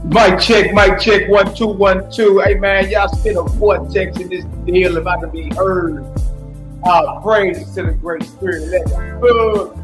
Mic check, 1 2 1 2. Hey man, y'all spin a vortex in this deal if I can be heard. Praise to the great spirit. Let's go.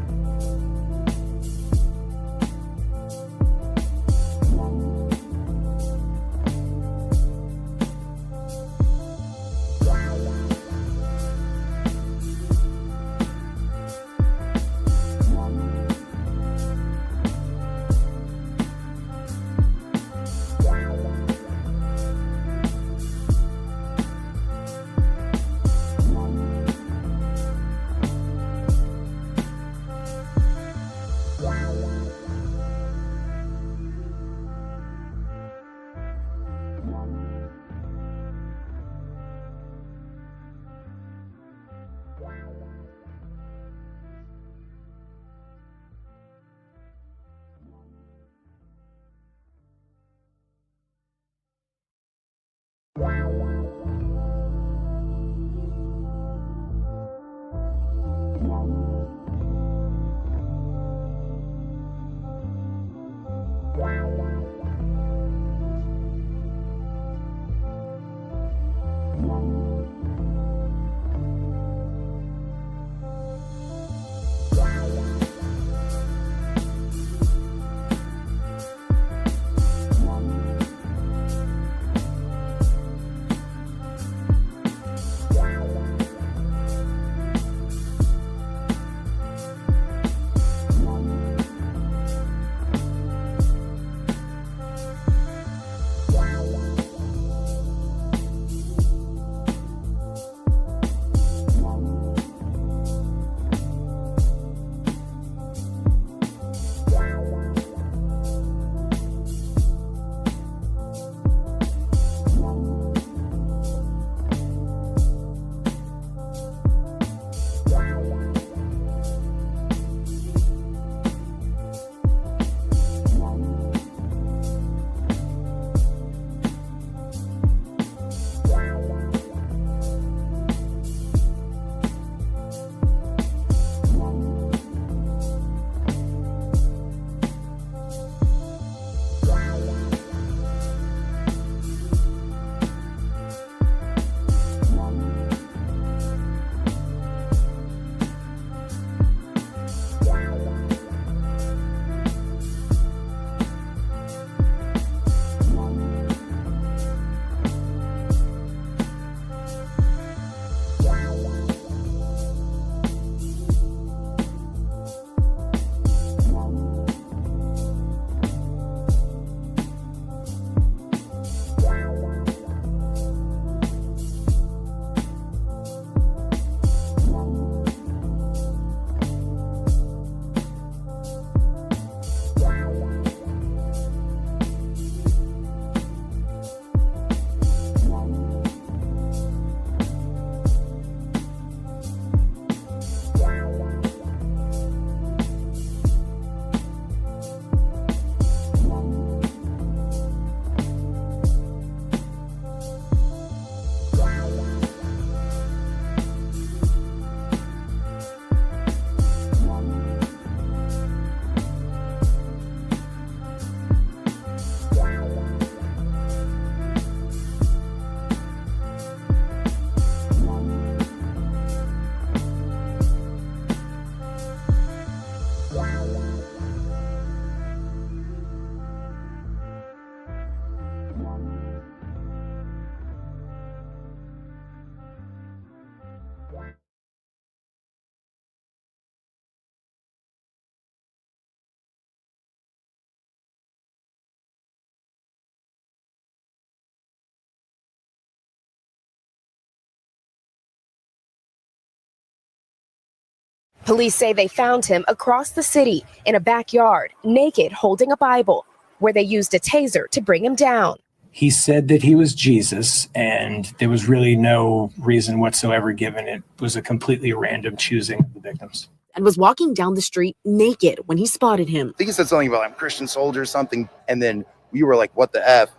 Police say they found him across the city in a backyard, naked, holding a Bible, where they used a taser to bring him down. He said that he was Jesus, and there was really no reason whatsoever given. It was a completely random choosing of the victims. And was walking down the street naked when he spotted him. I think he said something about I'm a Christian soldier or something, and then we were like, what the F?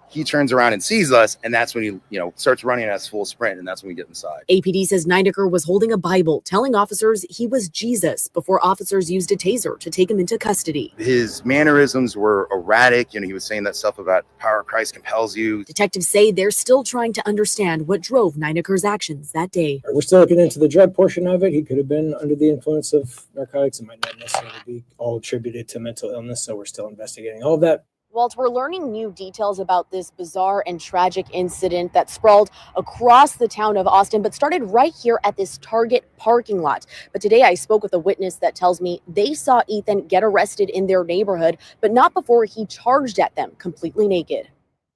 He turns around and sees us, and that's when he, starts running at us full sprint, and that's when we get inside. APD says Nineker was holding a Bible, telling officers he was Jesus before officers used a taser to take him into custody. His mannerisms were erratic. He was saying that stuff about power of Christ compels you. Detectives say they're still trying to understand what drove Nineker's actions that day. We're still looking into the drug portion of it. He could have been under the influence of narcotics. It might not necessarily be all attributed to mental illness, so we're still investigating all of that. Walt, we're learning new details about this bizarre and tragic incident that sprawled across the town of Austin, but started right here at this Target parking lot. But today I spoke with a witness that tells me they saw Ethan get arrested in their neighborhood, but not before he charged at them completely naked.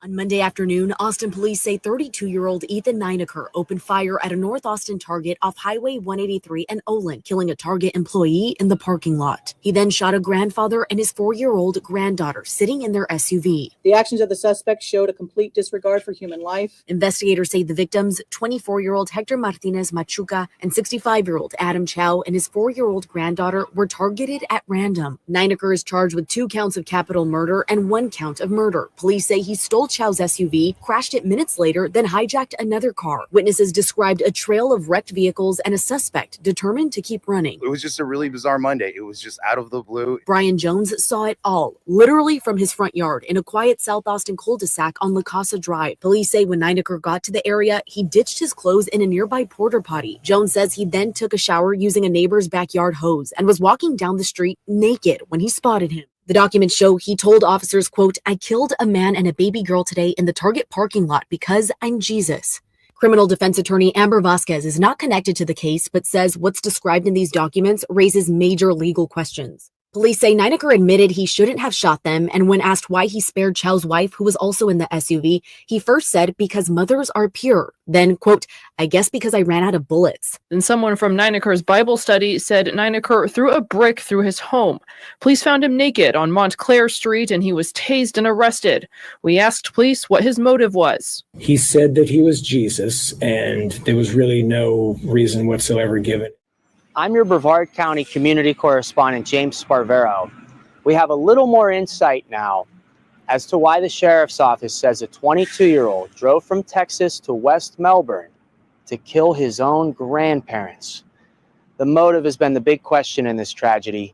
On Monday afternoon, Austin police say 32-year-old Ethan Nineker opened fire at a North Austin Target off Highway 183 and Olin, killing a Target employee in the parking lot. He then shot a grandfather and his 4-year-old granddaughter sitting in their SUV. The actions of the suspect showed a complete disregard for human life. Investigators say the victims, 24-year-old Hector Martinez Machuca and 65-year-old Adam Chow and his 4-year-old granddaughter were targeted at random. Nineker is charged with 2 counts of capital murder and 1 count of murder. Police say he stole Chow's SUV, crashed it minutes later, then hijacked another car. Witnesses described a trail of wrecked vehicles and a suspect determined to keep running. It was just a really bizarre Monday. It was just out of the blue. Brian Jones saw it all, literally from his front yard in a quiet South Austin cul-de-sac on La Casa Drive. Police say when Nineker got to the area, he ditched his clothes in a nearby porta potty. Jones says he then took a shower using a neighbor's backyard hose and was walking down the street naked when he spotted him. The documents show he told officers, quote, "I killed a man and a baby girl today in the Target parking lot because I'm Jesus." Criminal defense attorney Amber Vasquez is not connected to the case, but says what's described in these documents raises major legal questions. Police say Nineker admitted he shouldn't have shot them, and when asked why he spared Chow's wife, who was also in the SUV, he first said, "Because mothers are pure." Then, quote, "I guess because I ran out of bullets." Then someone from Nineker's Bible study said Nineker threw a brick through his home. Police found him naked on Montclair Street, and he was tased and arrested. We asked police what his motive was. He said that he was Jesus, and there was really no reason whatsoever given. I'm your Brevard County community correspondent, James Sparvero. We have a little more insight now as to why the sheriff's office says a 22-year-old drove from Texas to West Melbourne to kill his own grandparents. The motive has been the big question in this tragedy.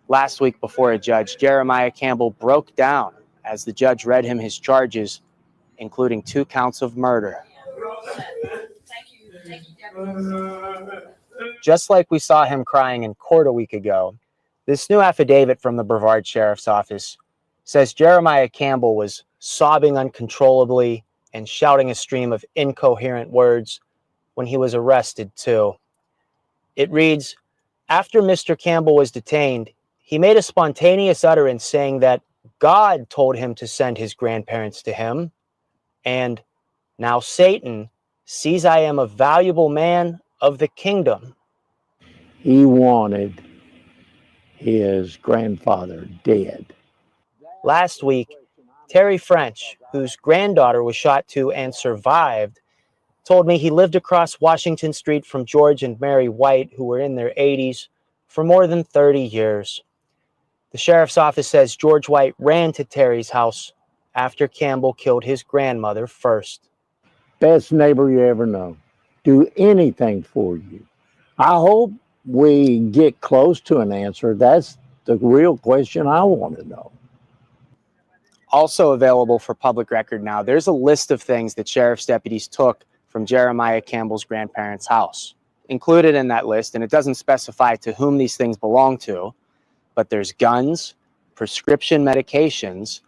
Last week before a judge, Jeremiah Campbell broke down as the judge read him his charges, including 2 counts of murder. Just like we saw him crying in court a week ago, this new affidavit from the Brevard Sheriff's Office says Jeremiah Campbell was sobbing uncontrollably and shouting a stream of incoherent words when he was arrested, too. It reads, after Mr. Campbell was detained, he made a spontaneous utterance saying that God told him to send his grandparents to him, and now Satan sees I am a valuable man of the kingdom. He wanted his grandfather dead. Last week, Terry French, whose granddaughter was shot too and survived, told me he lived across Washington Street from George and Mary White, who were in their 80s, for more than 30 years. The sheriff's office says George White ran to Terry's house after Campbell killed his grandmother first. Best neighbor you ever know. Do anything for you. I hope we get close to an answer. That's the real question I want to know. Also available for public record now, there's a list of things that sheriff's deputies took from Jeremiah Campbell's grandparents' house. Included in that list, and it doesn't specify to whom these things belong to, but there's guns, prescription medications,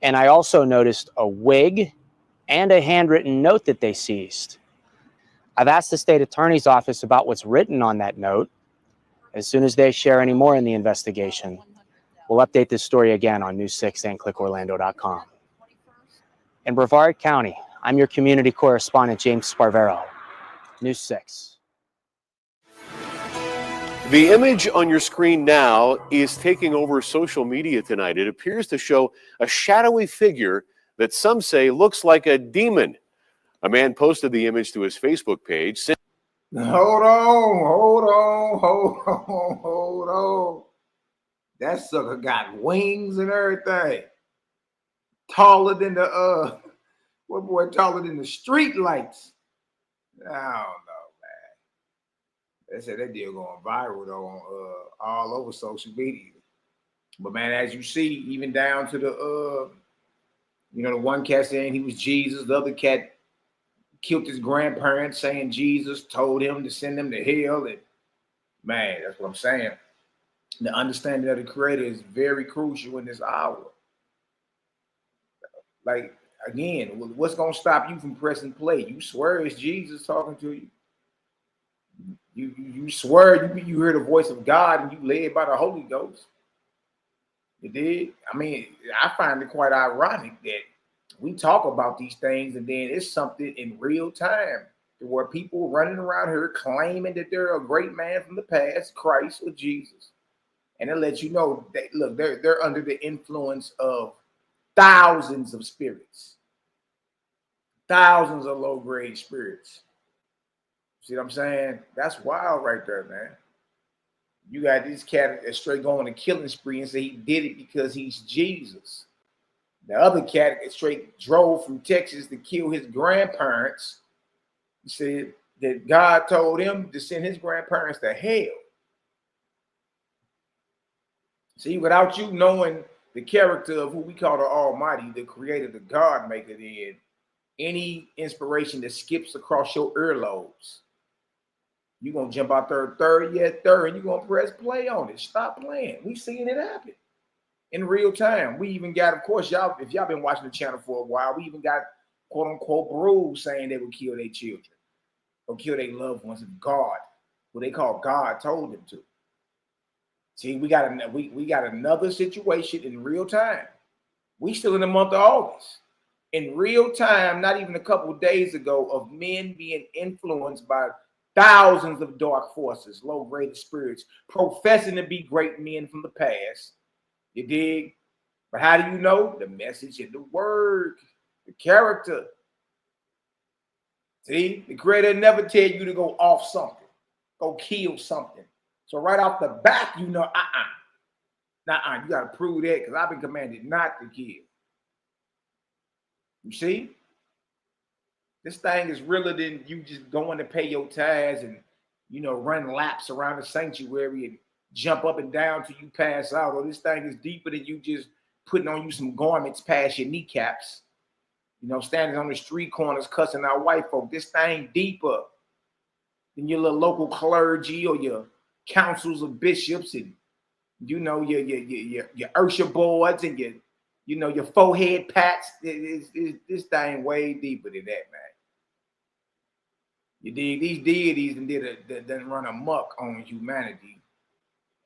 and I also noticed a wig and a handwritten note that they seized. I've asked the state attorney's office about what's written on that note. As soon as they share any more in the investigation, we'll update this story again on News 6 and clickorlando.com. In Brevard County, I'm your community correspondent, James Sparvero, News 6. The image on your screen now is taking over social media tonight. It appears to show a shadowy figure that some say looks like a demon. A man posted the image to his Facebook page. Hold on. That sucker got wings and everything. Taller than the What boy taller than the street lights? I don't know, man. They said that deal going viral though on all over social media. But man, as you see, even down to the the one cat saying he was Jesus, the other cat killed his grandparents saying Jesus told him to send them to hell. And man, that's what I'm saying. The understanding of the Creator is very crucial in this hour. Like, again, what's going to stop you from pressing play? You swear it's Jesus talking to you. You swear you hear the voice of God and you led by the Holy Ghost. You did? I mean, I find it quite ironic that we talk about these things and then it's something in real time where people running around here claiming that they're a great man from the past, Christ or Jesus. And it lets you know that, look, they're under the influence of thousands of spirits, thousands of low-grade spirits. See what I'm saying? That's wild right there, man. You got this cat that's straight going to killing spree and say he did it because he's Jesus. The other cat straight drove from Texas to kill his grandparents. He said that God told him to send his grandparents to hell. See, without you knowing the character of who we call the Almighty, the Creator, the God Maker, then any inspiration that skips across your earlobes, you're going to jump out there third, and you're going to press play on it. Stop playing. We seeing it happen in real time. We even got, of course, y'all, if y'all been watching the channel for a while, we even got quote unquote bros saying they would kill their children or kill their loved ones if God, what they call God, told them to. See, we got another situation in real time. We still in the month of August. In real time, not even a couple of days ago, of men being influenced by thousands of dark forces, low-grade spirits, professing to be great men from the past. You dig? But how do you know? The message in the word, the character. See, the Creator never tell you to go off something, go kill something. So right off the bat, you know, you got to prove that because I've been commanded not to kill. You see? This thing is realer than you just going to pay your tithes and, run laps around the sanctuary and jump up and down till you pass out. Or this thing is deeper than you just putting on you some garments past your kneecaps. Standing on the street corners cussing out white folk. This thing deeper than your little local clergy or your councils of bishops and your Ursha boards and your forehead pats. This thing way deeper than that, man. You dig? These deities didn't run amok on humanity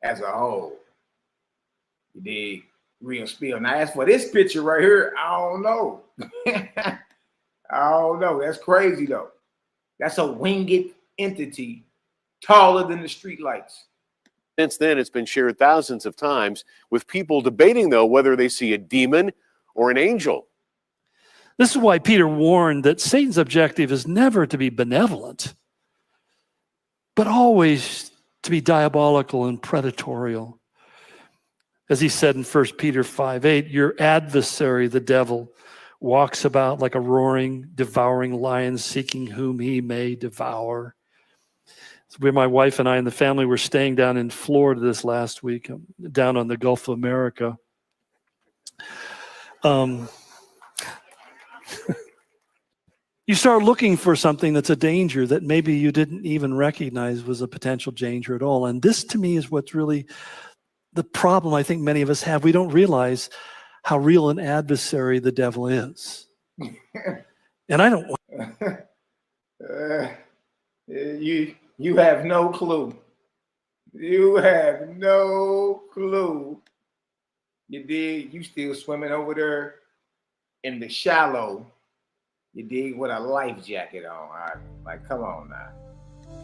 as a whole. You dig? Real spill. Now, as for this picture right here, I don't know. I don't know. That's crazy though. That's a winged entity taller than the street lights. Since then, it's been shared thousands of times with people debating, though, whether they see a demon or an angel. This is why Peter warned that Satan's objective is never to be benevolent, but always to be diabolical and predatorial. As he said in 1 Peter 5:8, your adversary, the devil, walks about like a roaring, devouring lion, seeking whom he may devour. So where my wife and I and the family were staying down in Florida this last week, down on the Gulf of America. You start looking for something that's a danger that maybe you didn't even recognize was a potential danger at all. And this, to me, is what's really the problem I think many of us have. We don't realize how real an adversary the devil is. And I don't You have no clue. You have no clue. You dig? You still swimming over there in the shallow. You dig? With a life jacket on. All right? Like, come on now.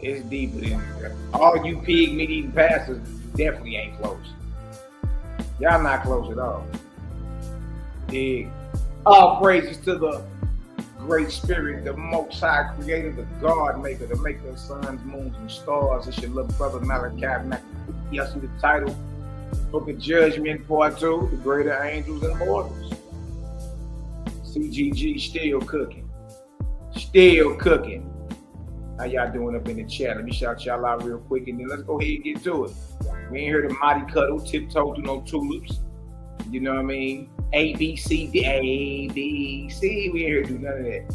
It's deeper than all you pig meat eating pastors. Definitely ain't close. Y'all not close at all. Dig? All praises to the Great Spirit, the Most High Creator, the God Maker, the Maker of suns, moons, and stars. It's your little brother Malaki Macabee. Yes, the title, Book of Judgment, Part 2, The Greater Angels and Mortals. CGG still cooking. Still cooking. How y'all doing up in the chat? Let me shout y'all out real quick and then let's go ahead and get to it. We ain't heard of Mighty Cuddle, tiptoe through no tulips. You know what I mean? A, B, C, D, A, B, C. We ain't here to do none of that.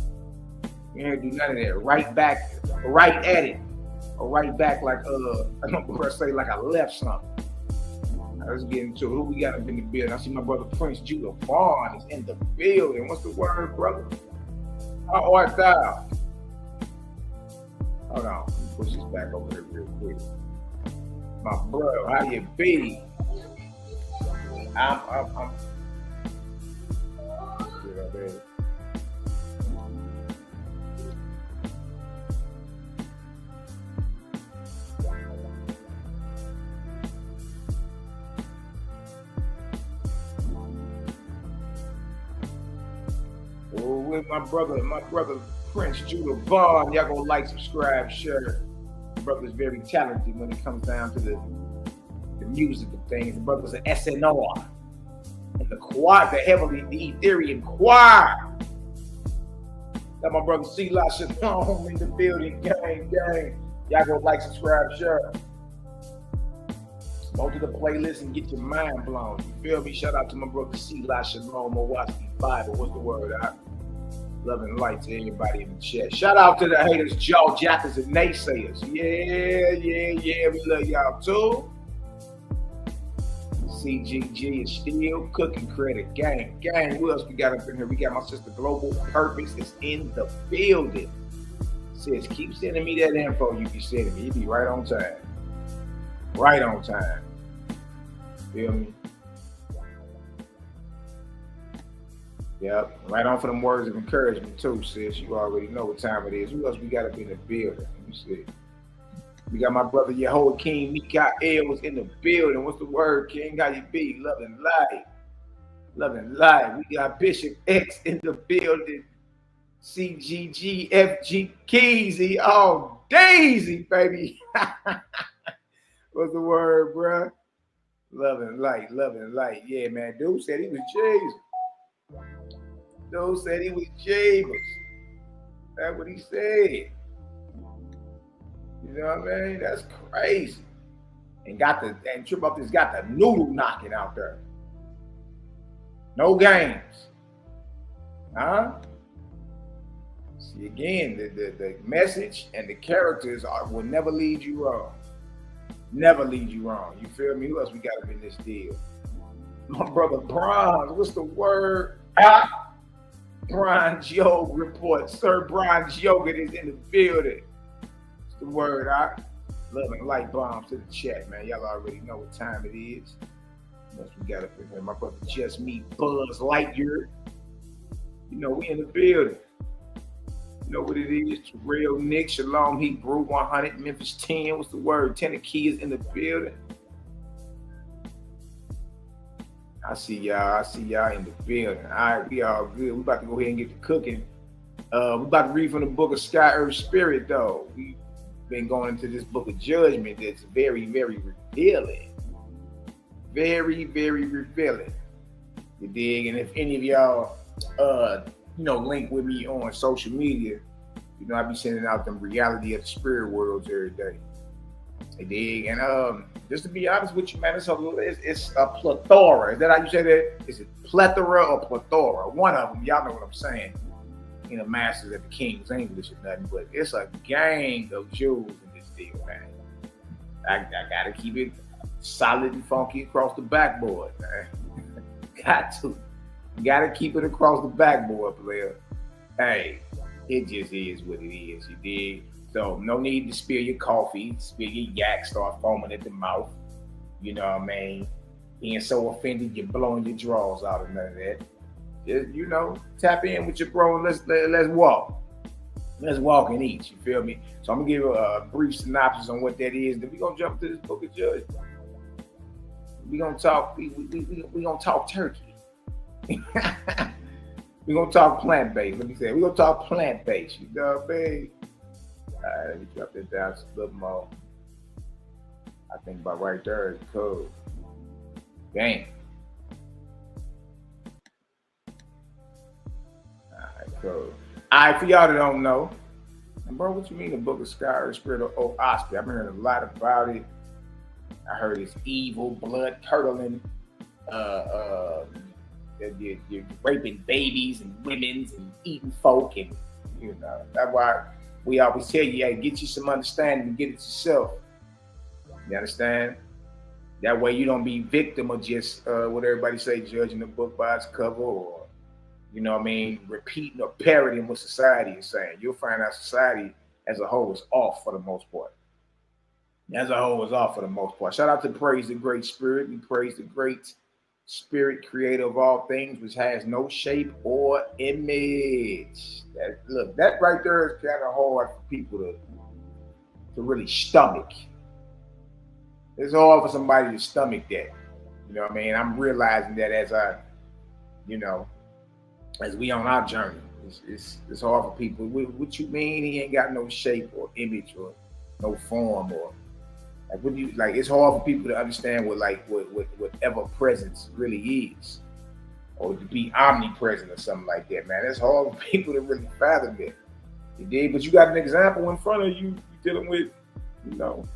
We ain't here to do none of that. Right back, right at it. Or right back like, I don't know what I say, like I left something. Let's get into it. Who we got up in the building? I see my brother Prince Judah Vaughn is in the building. What's the word, brother? How art thou? Hold on. Let me push this back over there real quick. My bro, how you be? I'm yeah, baby. Oh, with my brother Prince Judah Vaughn. Y'all gonna like, subscribe, share. My brother's very talented when it comes down to the music of things. The brother's an SNR. And the choir, the Ethereum choir. Got my brother C-Lot Shalom in the building. Gang. Y'all go like, subscribe, share. Go to the playlist and get your mind blown. You feel me? Shout out to my brother C-Lot Shalom Milwaukee Bible. What's the word? Love and light to everybody in the chat. Shout out to the haters, jaw jackers and naysayers. Yeah. We love y'all too. CGG is still cooking credit. Gang. Who else we got up in here? We got my sister Global Purpose is in the building. Says, keep sending me that info you be sending me. You be right on time. Right on time. Feel me? Yep. Right on for them words of encouragement too, sis. You already know what time it is. Who else we got up in the building? Let me see. We got my brother Yehoiakim Mikael was in the building. What's the word, King? How you be? Love and light. Love and light. We got Bishop X in the building. CGG FG Keezy. Oh, Daisy, baby. What's the word, bruh? Love and light. Yeah, man. Dude said he was Jesus. That's what he said. You know what I mean? That's crazy. And Trip Up has got the noodle knocking out there. No games. Huh? See, again, the message and the characters will never lead you wrong. Never lead you wrong. You feel me? Who else we got up in this deal? My brother Bronze. What's the word? Bronze Yoga report. Sir Bronze Yoga is in the building. What's the word? Love and light bombs to the chat, man. Y'all already know what time it is. What else we got up in here? My brother Just Me Buzz Lightyear. You know, we in the building. You know what it is? Terrell Nick, Shalom Heat, Brew 100, Memphis 10. What's the word? Tennessee is in the building. I see y'all in the building. All right, we all good. We about to go ahead and get to cooking. We about to read from the book of Sky Earth Spirit, though. We've been going into this book of judgment that's very, very revealing. Very, very revealing. You dig? And if any of y'all link with me on social media, I be sending out them reality of the spirit worlds every day. You dig? And just to be honest with you, man, it's a plethora. Is that how you say that? Is it plethora or plethora? One of them. Y'all know what I'm saying. Masters of the King's English or nothing, but it's a gang of jewels in this deal, man. I gotta keep it solid and funky across the backboard, man. Gotta keep it across the backboard, player. Hey, it just is what it is, you dig? So no need to spill your coffee, spill your yak, start foaming at the mouth. You know what I mean? Being so offended, you're blowing your drawers out and none of that. Just, tap in with your bro and let's walk. Let's walk and eat, you feel me? So I'm gonna give a brief synopsis on what that is. Then we're gonna jump to this book of judgment. We're gonna talk, we gonna talk turkey. We're gonna talk plant-based. Let me say, we're gonna talk plant-based. You know what I mean? All right, let me drop that down just a little more. I think about right there is cool. Dang. So, for y'all that don't know, and bro, what you mean the Book of Sky, Earth, Spirit of Osprey? I've been hearing a lot about it. I heard it's evil, blood curdling, you're raping babies and women's and eating folk, and you know that's why we always tell you, hey, get you some understanding and get it yourself. You understand? That way you don't be victim of just what everybody say, judging the book by its cover, or you know what I mean, repeating or parroting what society is saying. You'll find out society as a whole is off for the most part. As a whole is off for the most part. Shout out to Praise the Great Spirit. We praise the Great Spirit, creator of all things, which has no shape or image. That right there is kind of hard for people to really stomach. It's hard for somebody to stomach that. You know what I mean? I'm realizing that as we on our journey. It's hard for people. What you mean he ain't got no shape or image or no form, or it's hard for people to understand what ever presence really is, or to be omnipresent or something like that, man. It's hard for people to really fathom it. You did, but you got an example in front of you dealing with, you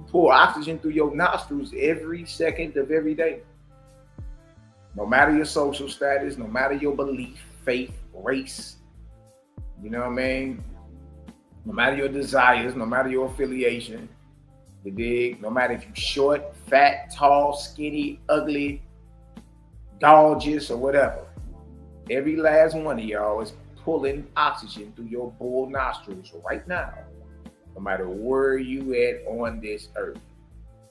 pour oxygen through your nostrils every second of every day. No matter your social status, no matter your belief, faith, race, you know what I mean? No matter your desires, no matter your affiliation, you dig? No matter if you're short, fat, tall, skinny, ugly, gorgeous, or whatever. Every last one of y'all is pulling oxygen through your bull nostrils right now, no matter where you at on this earth.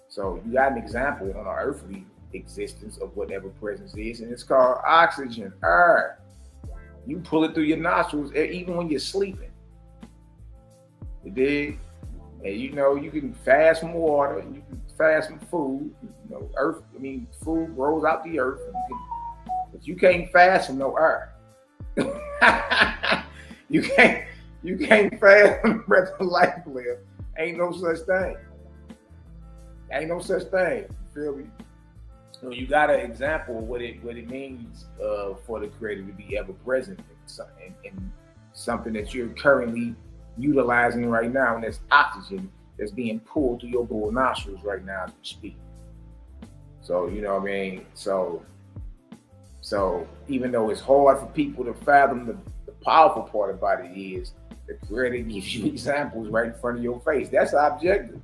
So you got an example on our earthly existence of whatever presence is, and it's called oxygen, air. You pull it through your nostrils even when you're sleeping. You dig? And you can fast from water, and you can fast from food. Food grows out the earth, but you can't fast from no air. You can't fast from breath of life, player. Ain't no such thing. Ain't no such thing. You feel me? So you got an example of what it means for the Creator to be ever present in something that you're currently utilizing right now, and that's oxygen that's being pulled through your bull nostrils right now as we speak. So you know what I mean? So even though it's hard for people to fathom, the powerful part about it is the Creator gives you examples right in front of your face. That's objective.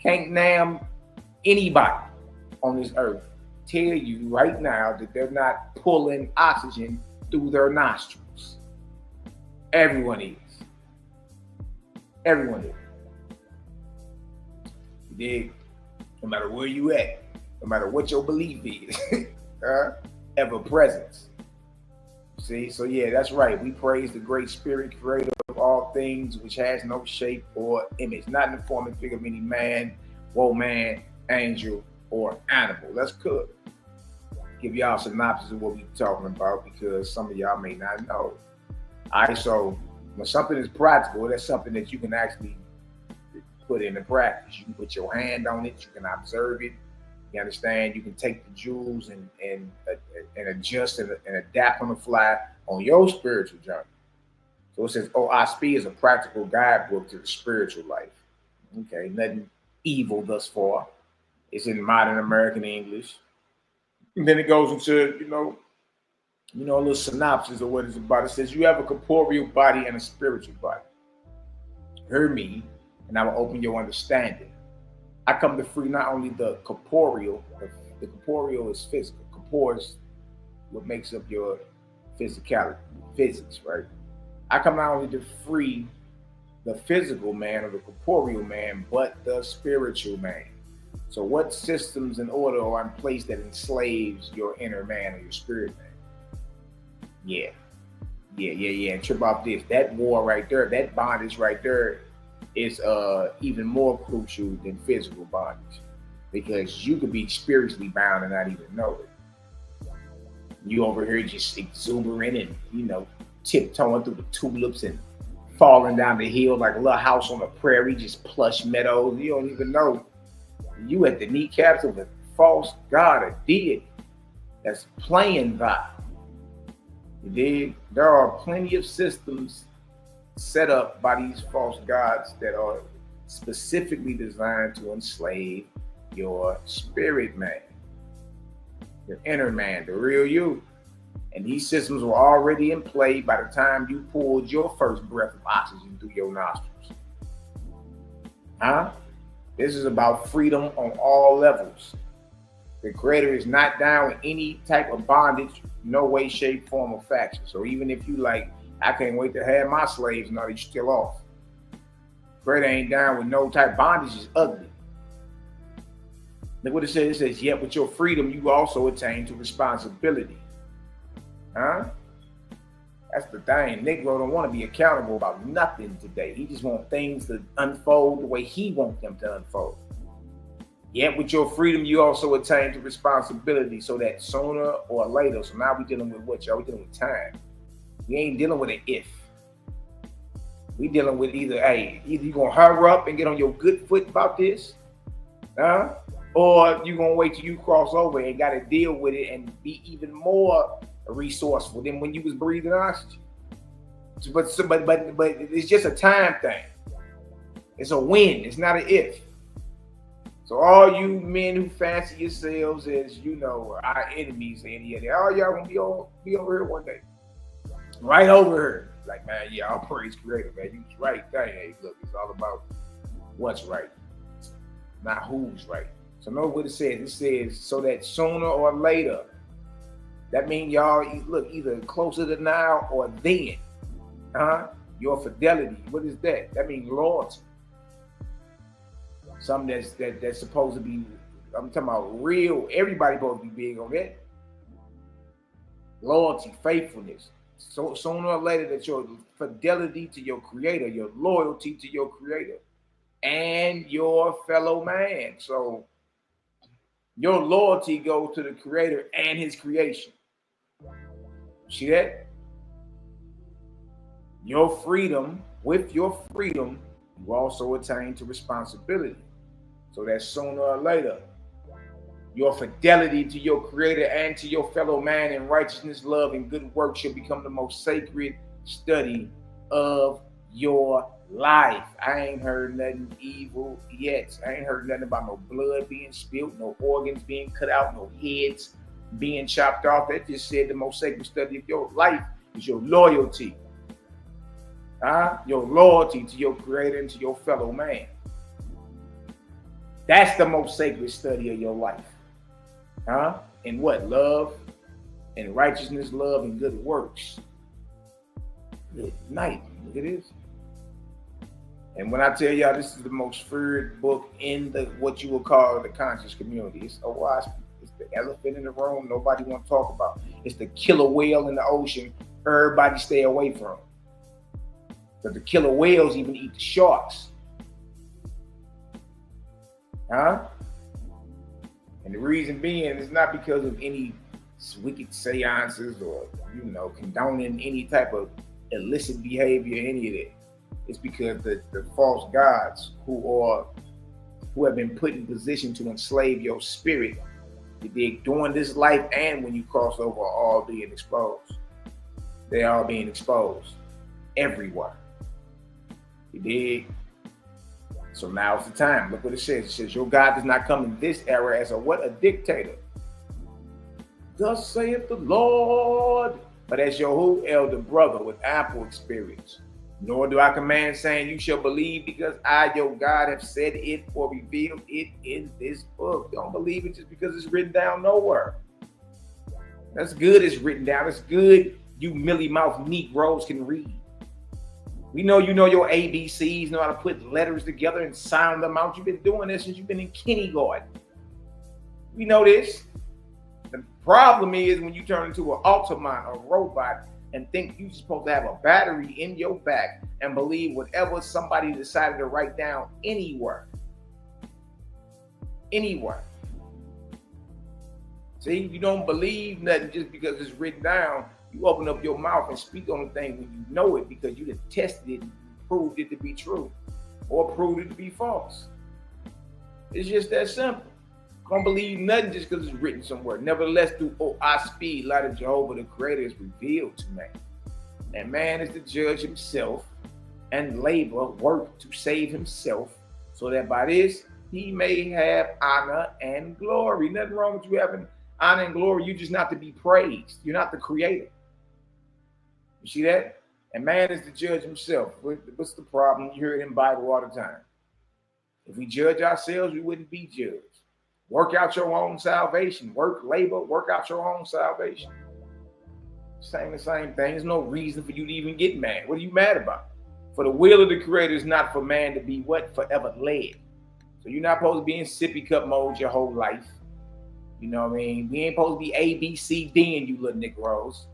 Can't name anybody on this earth tell you right now that they're not pulling oxygen through their nostrils. Everyone is. Everyone is. You dig? No matter where you at, no matter what your belief is, ever presence. See, so yeah, that's right. We praise the Great Spirit, creator of all things, which has no shape or image, not in the form and figure of any man, woman, angel, or animal. That's good. Give y'all a synopsis of what we're talking about, because some of y'all may not know. All right, so when something is practical, that's something that you can actually put into practice. You can put your hand on it, you can observe it. You understand? You can take the jewels and adjust and adapt on the fly on your spiritual journey. So it says, OSP is a practical guidebook to the spiritual life. Okay, nothing evil thus far. It's in modern American English. And then it goes into, a little synopsis of what it's about. It says, you have a corporeal body and a spiritual body. Hear me, and I will open your understanding. I come to free not only the corporeal, the corporeal is physical. Corpore is what makes up your physicality, physics, right? I come not only to free the physical man or the corporeal man, but the spiritual man. So what systems and order are in place that enslaves your inner man or your spirit man? Yeah. And trip off this. That war right there, that bondage right there is even more crucial than physical bondage, because you could be spiritually bound and not even know it. You over here just exuberant and, tiptoeing through the tulips and falling down the hill like a little house on the prairie, just plush meadows. You don't even know you at the kneecaps of a false god, a deity that's playing God. You dig? There are plenty of systems set up by these false gods that are specifically designed to enslave your spirit man, your inner man, the real you. And these systems were already in play by the time you pulled your first breath of oxygen through your nostrils. Huh? This is about freedom on all levels. The Creator is not down with any type of bondage, no way, shape, form, or faction. So even if you like, I can't wait to have my slaves, no, you're still off. Creator ain't down with no type of bondage, is ugly. Look what it says. It says, yet with your freedom, you also attain to responsibility. Huh? That's the thing. Negro don't want to be accountable about nothing today. He just wants things to unfold the way he wants them to unfold. Yet with your freedom, you also attain to responsibility, so that sooner or later, so now we're dealing with what, y'all? We're dealing with time. We ain't dealing with an if. We dealing with either you gonna hurry up and get on your good foot about this, huh? Or you gonna wait till you cross over and gotta deal with it and be even more resourceful than when you was breathing oxygen. But it's just a time thing. It's a when. It's not an if. So all you men who fancy yourselves as, you know, our enemies, and all y'all gonna be over here one day, right over here. Like, man, yeah, I'll praise Creator, man. You was right. Hey, look, it's all about what's right, not who's right. So notice what it says. It says, so that sooner or later. That means y'all look either closer to now or then. Your fidelity. What is that? That means loyalty. Something that's supposed to be, I'm talking about real. Everybody supposed to be big on that. Loyalty, faithfulness. So sooner or later, that your fidelity to your Creator, your loyalty to your Creator, and your fellow man. So your loyalty goes to the Creator and His creation. See that? Your freedom, with your freedom, you also attain to responsibility. So that sooner or later, your fidelity to your Creator and to your fellow man in righteousness, love, and good work shall become the most sacred study of your life. I ain't heard nothing evil yet. I ain't heard nothing about no blood being spilled, no organs being cut out, no heads being chopped off. That just said the most sacred study of your life is your loyalty. Your loyalty to your Creator and to your fellow man. That's the most sacred study of your life. And what? Love and righteousness, love and good works. Good night. Look at this. And when I tell y'all this is the most feared book in the what you would call the conscious community, it's a wasp. It's the elephant in the room nobody want to talk about. It's the killer whale in the ocean everybody stay away from. But the killer whales even eat the sharks. And the reason being is not because of any wicked seances or, you know, condoning any type of illicit behavior, any of that. It's because the false gods who have been put in position to enslave your spirit, during this life and when you cross over, are all being exposed. They are being exposed everywhere. You dig? So now's the time. Look what it says. It says, your God does not come in this era as a what? A dictator. Thus saith the Lord. But as your who? Elder brother with ample experience. Nor do I command, saying you shall believe, because I, your God, have said it or revealed it in this book. Don't believe it just because it's written down nowhere. That's good it's written down. It's good you mealy-mouthed Negroes can read. We know you know your ABCs, know how to put letters together and sound them out. You've been doing this since you've been in kindergarten. We know this. The problem is when you turn into an automat, a robot, and think you're supposed to have a battery in your back and believe whatever somebody decided to write down anywhere. Anywhere. See, you don't believe nothing just because it's written down. You open up your mouth and speak on the thing when you know it because you done tested it and proved it to be true or proved it to be false. It's just that simple. Don't believe nothing just because it's written somewhere. Nevertheless, through our speed, light of Jehovah, the Creator, is revealed to man. And man is to judge himself and labor, work to save himself, so that by this he may have honor and glory. Nothing wrong with you having honor and glory. You're just not to be praised. You're not the creator. You see that? And man is to judge himself. What's the problem? You hear it in the Bible all the time. If we judge ourselves, we wouldn't be judged. Work out your own salvation. Work, labor, work out your own salvation. Saying the same thing. There's no reason for you to even get mad. What are you mad about? For the will of the Creator is not for man to be what? Forever led. So you're not supposed to be in sippy cup mode your whole life. You know what I mean? We ain't supposed to be A, B, C, D in you little Negroes.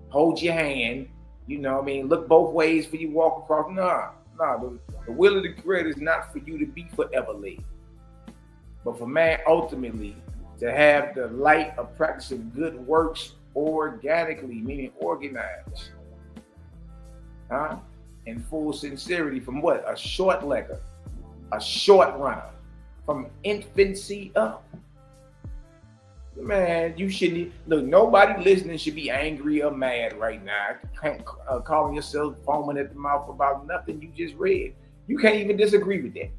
Hold your hand. You know what I mean? Look both ways for you walk across. No. The will of the Creator is not for you to be forever led. But for man ultimately to have the light of practicing good works organically, meaning organized. In full sincerity from what? A short legger, a short runner, from infancy up. Man, you shouldn't, look, nobody listening should be angry or mad right now. Calling yourself foaming at the mouth about nothing you just read. You can't even disagree with that.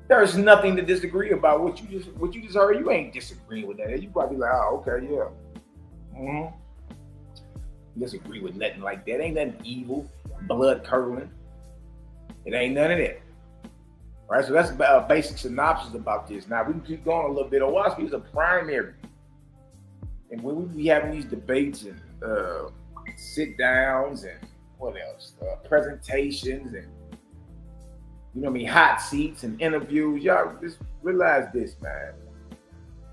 There's nothing to disagree about. What you just heard, you ain't disagreeing with that. You probably like, oh, okay, yeah. Disagree with nothing like that. Ain't nothing evil, blood curdling. It ain't none of that. Right, so that's a basic synopsis about this. Now we can keep going a little bit. OWASP is a primary, and when we be having these debates and sit downs and what else, presentations and you know what I mean, hot seats and interviews. Y'all just realize this, man.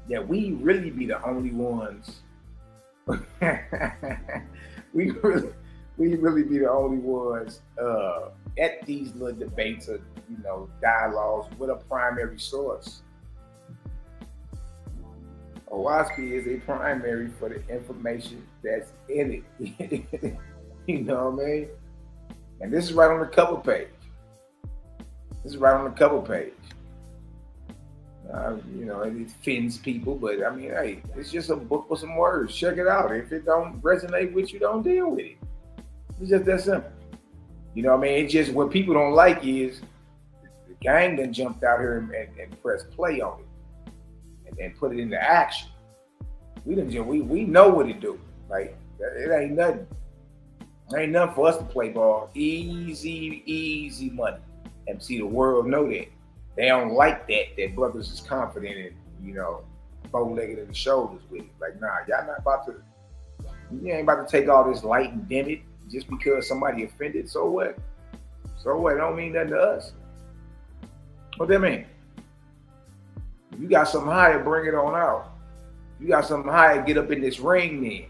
That we really be the only ones. we really be the only ones at these little debates or dialogues with a primary source. OWASP is a primary for the information that's in it. You know what I mean? And this is right on the cover page. It offends people, but I mean, hey, it's just a book with some words. Check it out. If it don't resonate with you, don't deal with it. It's just that simple. You know what I mean? It's just what people don't like is the gang done jumped out here and pressed play on it and put it into action. We know what it do. Like, it ain't nothing. Ain't nothing for us to play ball. Easy money. And see, the world know that. They don't like that brothers is confident and, bow-legged in the shoulders with it. Like, nah, y'all not about to, you ain't about to take all this light and dim it just because somebody offended. So what? It don't mean nothing to us. What that mean? If you got something higher, bring it on out. If you got something higher, get up in this ring then.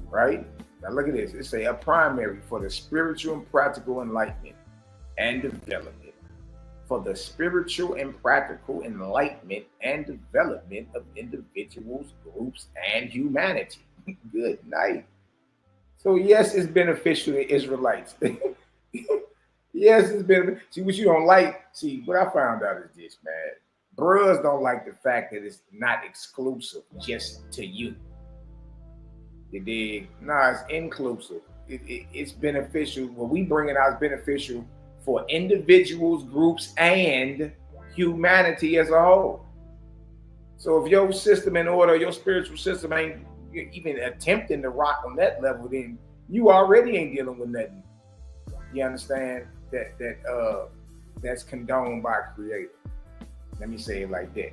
Right? Now look at this. It's a primary for the spiritual and practical enlightenment and development. For the spiritual and practical enlightenment and development of individuals, groups, and humanity. Good night. So yes, it's beneficial to Israelites. Yes, it's beneficial. See, what you don't like, what I found out is this, man. Bros don't like the fact that it's not exclusive just to you. You dig? Nah, it's inclusive. It's beneficial. What we bring it out is beneficial for individuals, groups, and humanity as a whole. So if your system in order, your spiritual system ain't even attempting to rock on that level, then you already ain't dealing with nothing. You understand? That's condoned by Creator. Let me say it like that.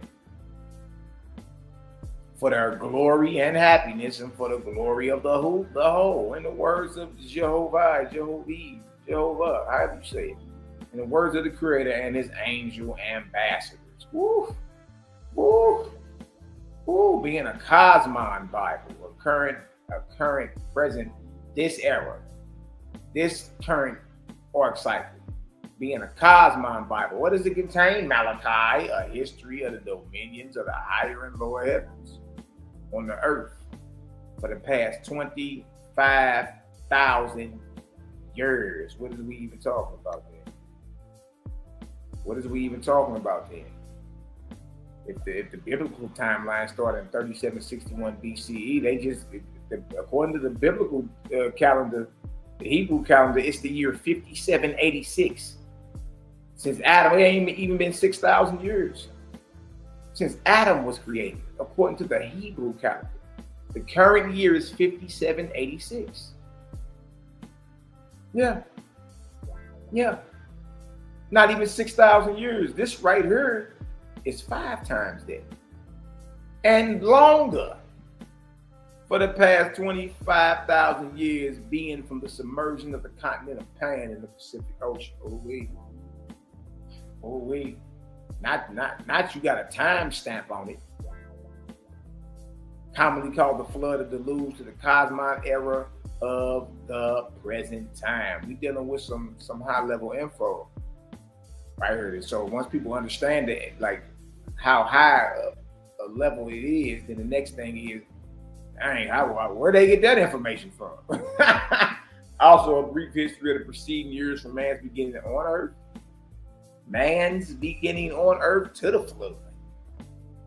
For their glory and happiness, and for the glory of the whole. In the words of Jehovah, however you say it. In the words of the Creator and his angel ambassadors. Woo! Being a Cosmon Bible, a current, present, this era, this current arc cycle. Being a Cosmon Bible. What does it contain? Malachi, a history of the dominions of the higher and lower heavens on the earth for the past 25,000 years. What is we even talking about then? If the biblical timeline started in 3761 BCE, they just, according to the biblical calendar, the Hebrew calendar, it's the year 5786. Since Adam, it ain't even been 6,000 years since Adam was created, according to the Hebrew calendar. The current year is 5786. Yeah. Not even 6,000 years. This right here is 5 times that and longer for the past 25,000 years, being from the submersion of the continent of Pan in the Pacific Ocean. Not you got a time stamp on it. Commonly called the flood of deluge to the cosmon era of the present time. We dealing with some high level info right here. So once people understand that, like how high a level it is, then the next thing is, where they get that information from? Also, a brief history of the preceding years from man's beginning on earth. Man's beginning on earth to the flood.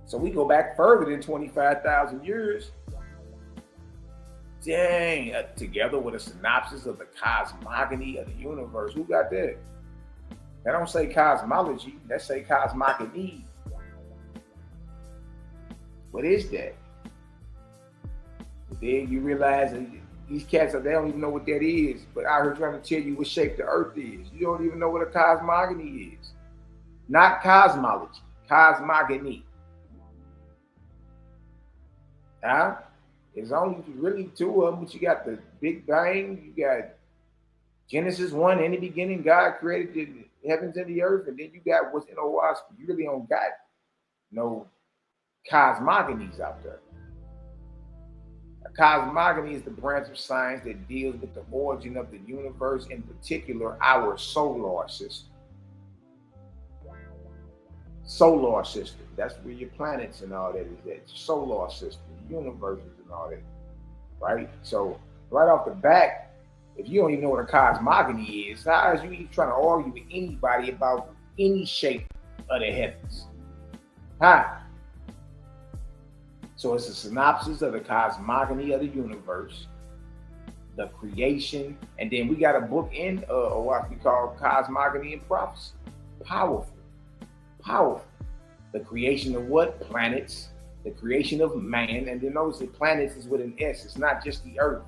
So we go back further than 25,000 years. Dang, together with a synopsis of the cosmogony of the universe. Who got that? That don't say cosmology, that say cosmogony. What is that? Then you realize that these cats, they don't even know what that is, but out here trying to tell you what shape the earth is. You don't even know what a cosmogony is. Not cosmology, cosmogony. There's only really 2 of them, but you got the Big Bang, you got Genesis 1, in the beginning, God created the heavens and the earth, and then you got what's in OWASP. You really don't got no cosmogonies out there. A cosmogony is the branch of science that deals with the origin of the universe, in particular, our solar system. Solar system. That's where your planets and all that is at. Solar system, universes and all that. Right? So right off the bat, if you don't even know what a cosmogony is, how is you even trying to argue with anybody about any shape of the heavens? So it's a synopsis of the cosmogony of the universe, the creation, and then we got a book in what we call Cosmogony and Prophecy. Powerful. The creation of what? Planets, the creation of man, and then notice that planets is with an S. It's not just the earth.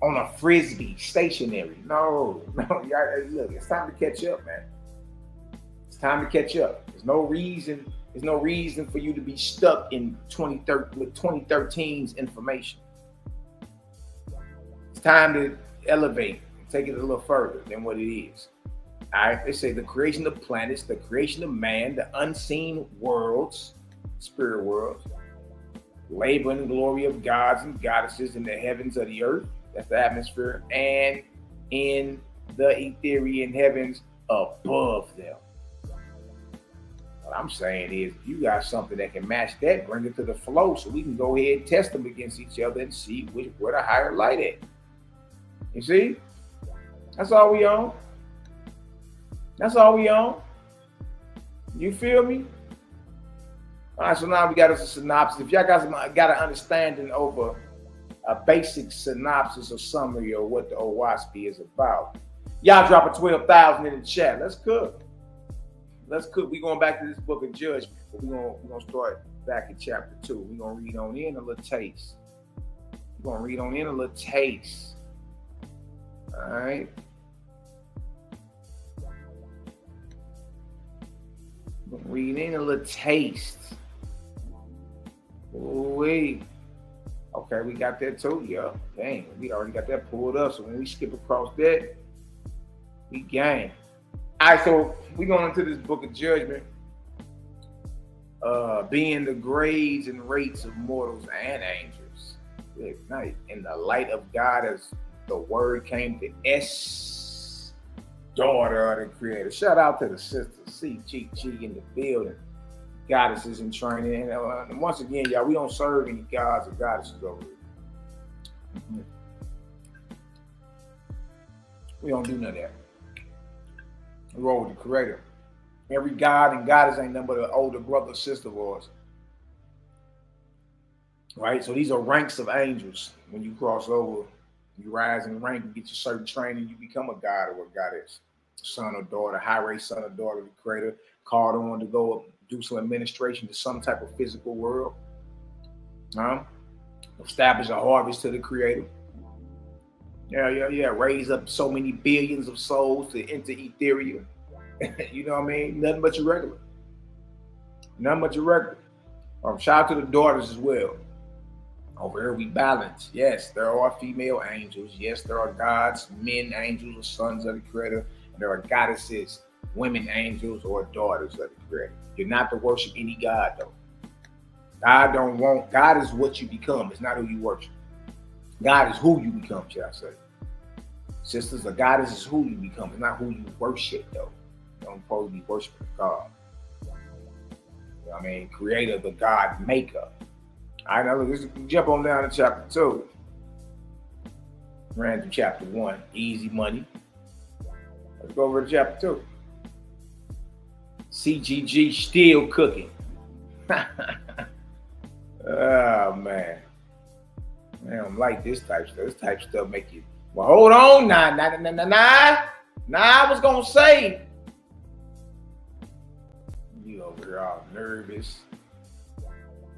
On a frisbee, stationary. No, look, it's time to catch up, man. It's time to catch up. There's no reason for you to be stuck in 2013's information. It's time to elevate and take it a little further than what it is. All right, they say the creation of planets, the creation of man, the unseen worlds, spirit worlds, labor and glory of gods and goddesses in the heavens of the earth, that's the atmosphere, and in the Etherian heavens above them. What I'm saying is, if you got something that can match that, bring it to the flow so we can go ahead and test them against each other and see where the higher light at. You see? That's all we on. You feel me? All right, so now we got us a synopsis. If y'all got an understanding over a basic synopsis or summary of what the OWASP is about, y'all drop a 12,000 in the chat. Let's cook. We going back to this book of Judgment. But we're gonna start back in chapter 2. We're gonna read on in a little taste. All right. Read in a little taste. Wait. Okay, we got that too, y'all. Dang, we already got that pulled up. So when we skip across that, we gang. All right, so we going into this book of Judgment, being the grades and rates of mortals and angels. Good night. In the light of God, as the word came to S, daughter of the Creator. Shout out to the sister CGG in the building. Goddesses in training. And once again, y'all, we don't serve any gods or goddesses over here. We don't do none of that. We roll with the Creator. Every god and goddess ain't nothing but an older brother or sister of ours. Right? So these are ranks of angels. When you cross over, you rise in rank, you get your certain training, you become a god or a goddess. Son or daughter, high-raised son or daughter of the creator, called on to go do some administration to some type of physical world. Establish a harvest to the creator. Yeah. Raise up so many billions of souls to enter Ethereum. You know what I mean? Nothing but your regular. Nothing but your regular. Shout out to the daughters as well. Over here we balance. Yes, there are female angels. Yes, there are gods, men angels, or sons of the creator. And there are goddesses, women angels, or daughters of the creator. You're not to worship any god though. God is what you become. It's not who you worship. God is who you become, should I say. Sisters, a goddess is who you become. It's not who you worship though. You don't supposed to be worshiping God. You know what I mean? Creator, the God maker. All right, now let's jump on down to chapter 2. Ran through chapter 1, easy money. Let's go over to chapter 2. CGG still cooking. Oh, man. I don't like this type of stuff. This type of stuff make you, well, hold on. Nah, I was going to say. You over here all nervous.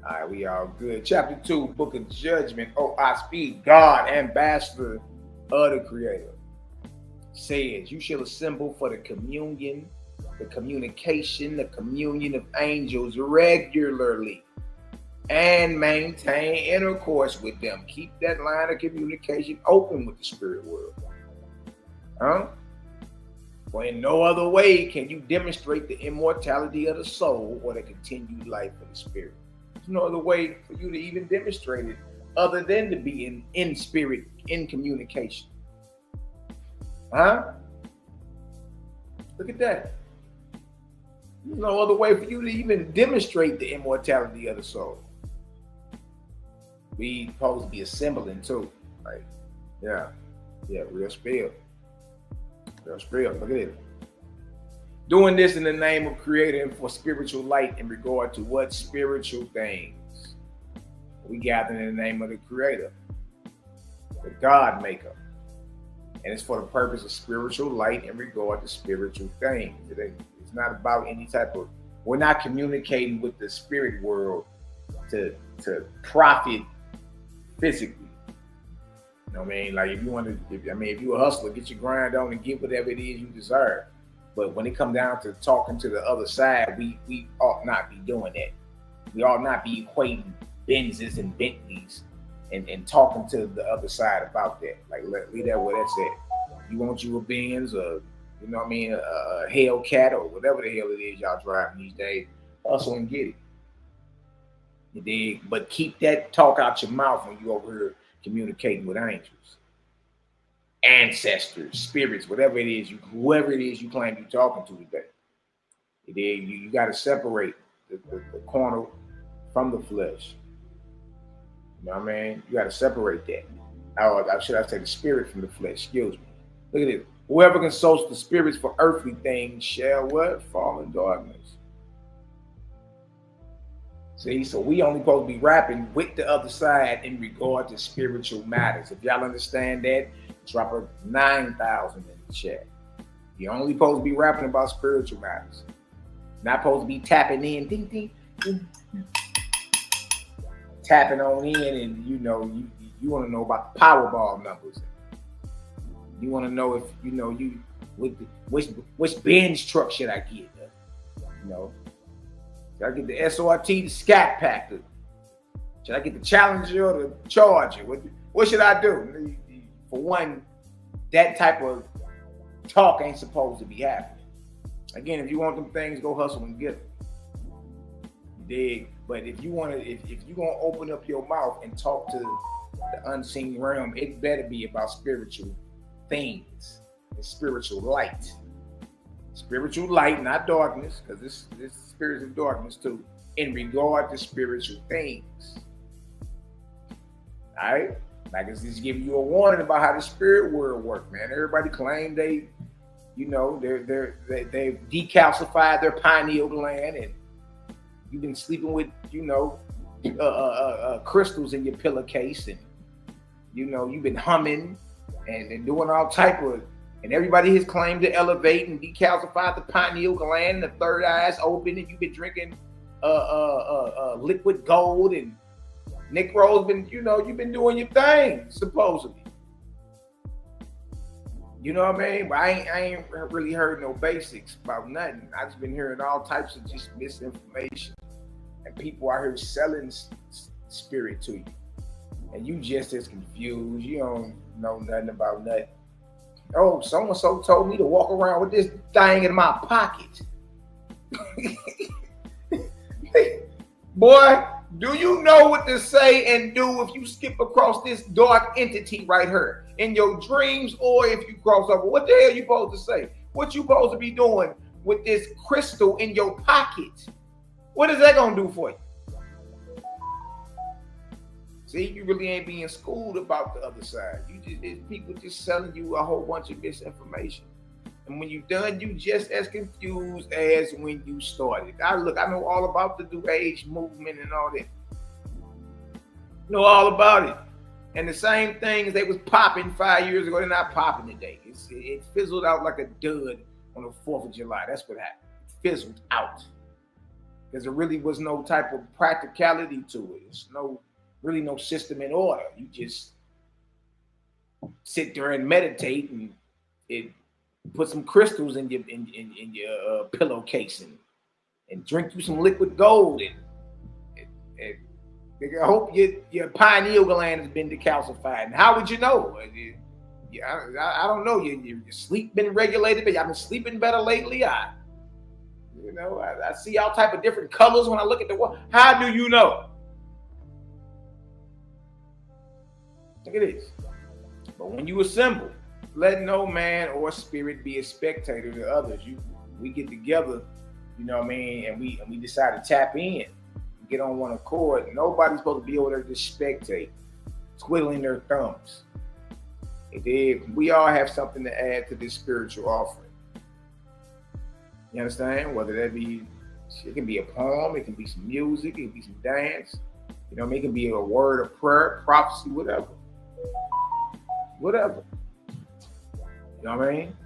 All right, we all good. Chapter 2, Book of Judgment. Oh, I speak. God, ambassador of the Creator, says, you shall assemble for the communion, the communication, the communion of angels regularly and maintain intercourse with them. Keep that line of communication open with the spirit world. For in no other way can you demonstrate the immortality of the soul or the continued life of the spirit. There's no other way for you to even demonstrate it other than to be in spirit, in communication. Look at that. There's no other way for you to even demonstrate the immortality of the soul. We supposed to be assembling too. Right? Yeah, real spill. Look at it. Doing this in the name of Creator and for spiritual light in regard to what spiritual things? We gather in the name of the Creator, the God maker. And it's for the purpose of spiritual light in regard to spiritual things. It's not about any type of, we're not communicating with the spirit world to profit physically. You know what I mean? Like if you're a hustler, get your grind on and get whatever it is you deserve. But when it comes down to talking to the other side, we ought not be doing that. We ought not be equating Benzes and Bentleys and talking to the other side about that. Like leave that where that's at. You want you a Benz or you know what I mean, a Hellcat or whatever the hell it is y'all driving these days, hustle and get it. You dig? But keep that talk out your mouth when you over here communicating with angels, ancestors, spirits, whatever it is, whoever it is you claim you're talking to today. You dig? You got to separate the carnal from the flesh. You know what I mean? You got to separate that. Or should I say the spirit from the flesh? Excuse me. Look at it. Whoever consults the spirits for earthly things shall what? Fall in darkness. See, so we only supposed to be rapping with the other side in regard to spiritual matters. If y'all understand that, drop a 9,000 in the chat. You only supposed to be rapping about spiritual matters. Not supposed to be tapping in, ding, ding, ding, tapping on in, and you want to know about the Powerball numbers. You want to know if which Benz truck should I get? Should I get the SRT, the Scat Pack? Should I get the Challenger or the Charger? What should I do? For one, that type of talk ain't supposed to be happening. Again, if you want them things, go hustle and get them. You dig? But if you're gonna open up your mouth and talk to the unseen realm, it better be about spiritual things and spiritual light. Spiritual light, not darkness, because this spirit of darkness too, in regard to spiritual things. All right? Like it's just giving you a warning about how the spirit world works, man. Everybody claim they, you know, they've decalcified their pineal gland, and you've been sleeping with, you know, crystals in your pillowcase, and you know, you've been humming and doing all type of, and everybody has claimed to elevate and decalcify the pineal gland, the third eye's open, and you've been drinking liquid gold, and Nick Rose been, you know, you've been doing your thing, supposedly. You know what I mean? But I ain't really heard no basics about nothing. I just been hearing all types of just misinformation. And people out here selling spirit to you. And you just as confused. You don't know nothing about nothing. Oh, so-and-so told me to walk around with this thing in my pocket. Boy, do you know what to say and do if you skip across this dark entity right here in your dreams, or if you cross over? What the hell you supposed to say? What you supposed to be doing with this crystal in your pocket? What is that gonna do for you? See, you really ain't being schooled about the other side. It's people just selling you a whole bunch of misinformation. And when you're done, you just as confused as when you started. I know all about the New Age movement and all that. Know all about it. And the same things they was popping 5 years ago, they're not popping today. It fizzled out like a dud on the 4th of July. That's what happened. It fizzled out. Because there really was no type of practicality to it. It's really no system in order. You just sit there and meditate, and it put some crystals in your pillowcase, and drink you some liquid gold, and I hope your pineal gland has been decalcified. And how would you know? I don't know. Your sleep been regulated, but I've been sleeping better lately. I see all type of different colors when I look at the wall. How do you know? Look at this. But when you assemble, let no man or spirit be a spectator to others. We get together, you know what I mean, and we decide to tap in, get on one accord. Nobody's supposed to be over there to spectate, twiddling their thumbs. We all have something to add to this spiritual offering. You understand? Whether that be, it can be a poem, it can be some music, it can be some dance. You know what I mean? It can be a word of prayer, prophecy, whatever. Whatever. You know what I mean?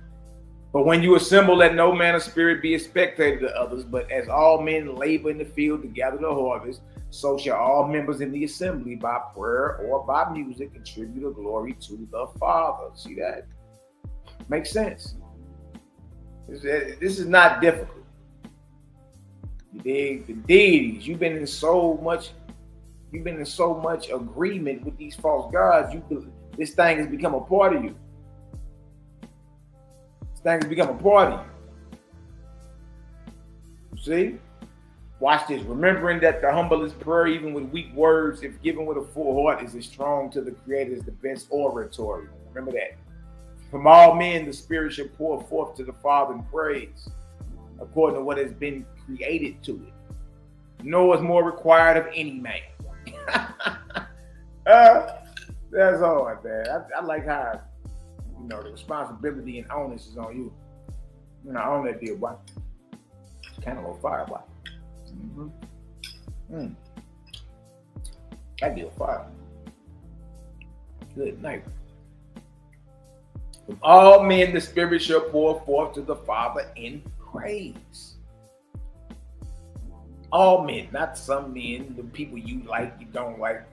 But when you assemble, let no man or spirit be a spectator to others, but as all men labor in the field to gather the harvest, so shall all members in the assembly by prayer or by music contribute a glory to the Father. See that? Makes sense. This is not difficult. You dig? The deities, you've been in so much agreement with these false gods, this thing has become a part of you. This thing has become a part of you. See? Watch this. Remembering that the humblest prayer, even with weak words, if given with a full heart, is as strong to the Creator as the best oratory. Remember that. From all men, the Spirit shall pour forth to the Father in praise, according to what has been created to it. Nor is more required of any man. That's all, man. I like how, the responsibility and onus is on you. I own that deal, boy. It's kind of on fire, boy. That deal fire. Good night. From all men, the Spirit shall pour forth to the Father in praise. All men, not some men, the people you like, you don't like,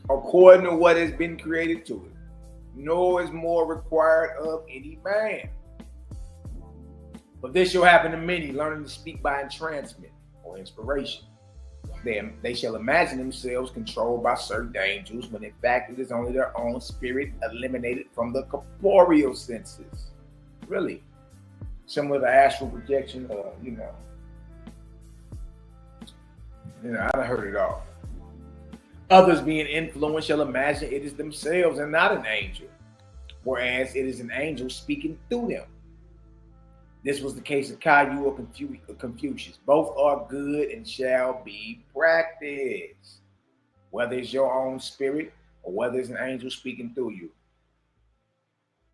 according to what has been created to it. Nor is more required of any man. But this shall happen to many, learning to speak by entrancement or inspiration. They shall imagine themselves controlled by certain angels, when in fact it is only their own spirit eliminated from the corporeal senses. Really. Similar to astral projection, I done heard it all. Others being influenced shall imagine it is themselves and not an angel, whereas it is an angel speaking through them. This was the case of Caillou or Confucius. Both are good and shall be practiced, whether it's your own spirit or whether it's an angel speaking through you.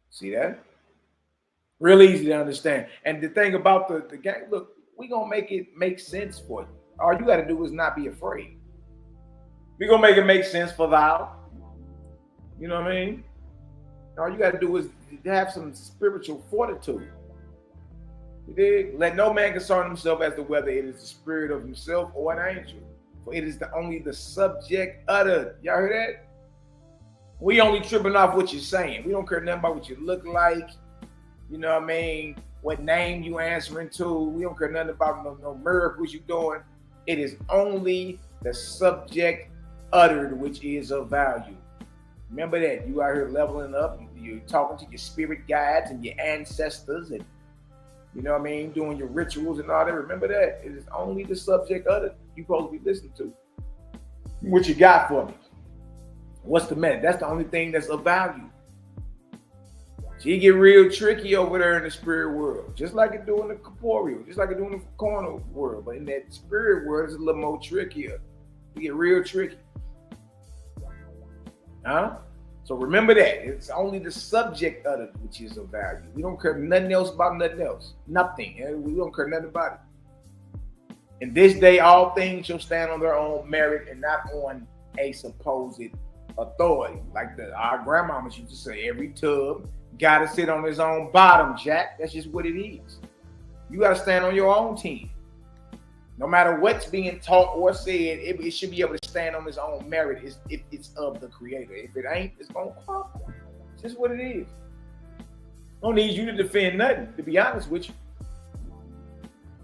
See that? Real easy to understand. And the thing about the game, look, we gonna make it make sense for you. All you gotta do is not be afraid. We gonna make it make sense for thou. You know what I mean? All you gotta do is have some spiritual fortitude. You dig? Let no man concern himself as to whether it is the spirit of himself or an angel. For it is only the subject uttered. Y'all hear that? We only tripping off what you're saying. We don't care nothing about what you look like. You know what I mean? What name you answering to. We don't care nothing about no miracles you doing. It is only the subject uttered which is of value. Remember that. You out here leveling up. You're talking to your spirit guides and your ancestors and, you know what I mean, doing your rituals and all that. Remember that. It is only the subject uttered you're supposed to be listening to. What you got for me? What's the method? That's the only thing that's of value. So you get real tricky over there in the spirit world, just like it do in the corporeal, just like it do in the carnal world. But in that spirit world, it's a little more trickier. You get real tricky. Huh? So remember that. It's only the subject of it which is of value. We don't care nothing else about nothing else. Nothing. We don't care nothing about it. In this day, all things shall stand on their own merit and not on a supposed authority. Like our grandmamas used to say, every tub gotta sit on his own bottom, Jack. That's just what it is. You gotta stand on your own team. No matter what's being taught or said, it should be able to stand on its own merit if it's of the creator. If it ain't, it's gonna crumble. It's just what it is. Don't need you to defend nothing, to be honest with you.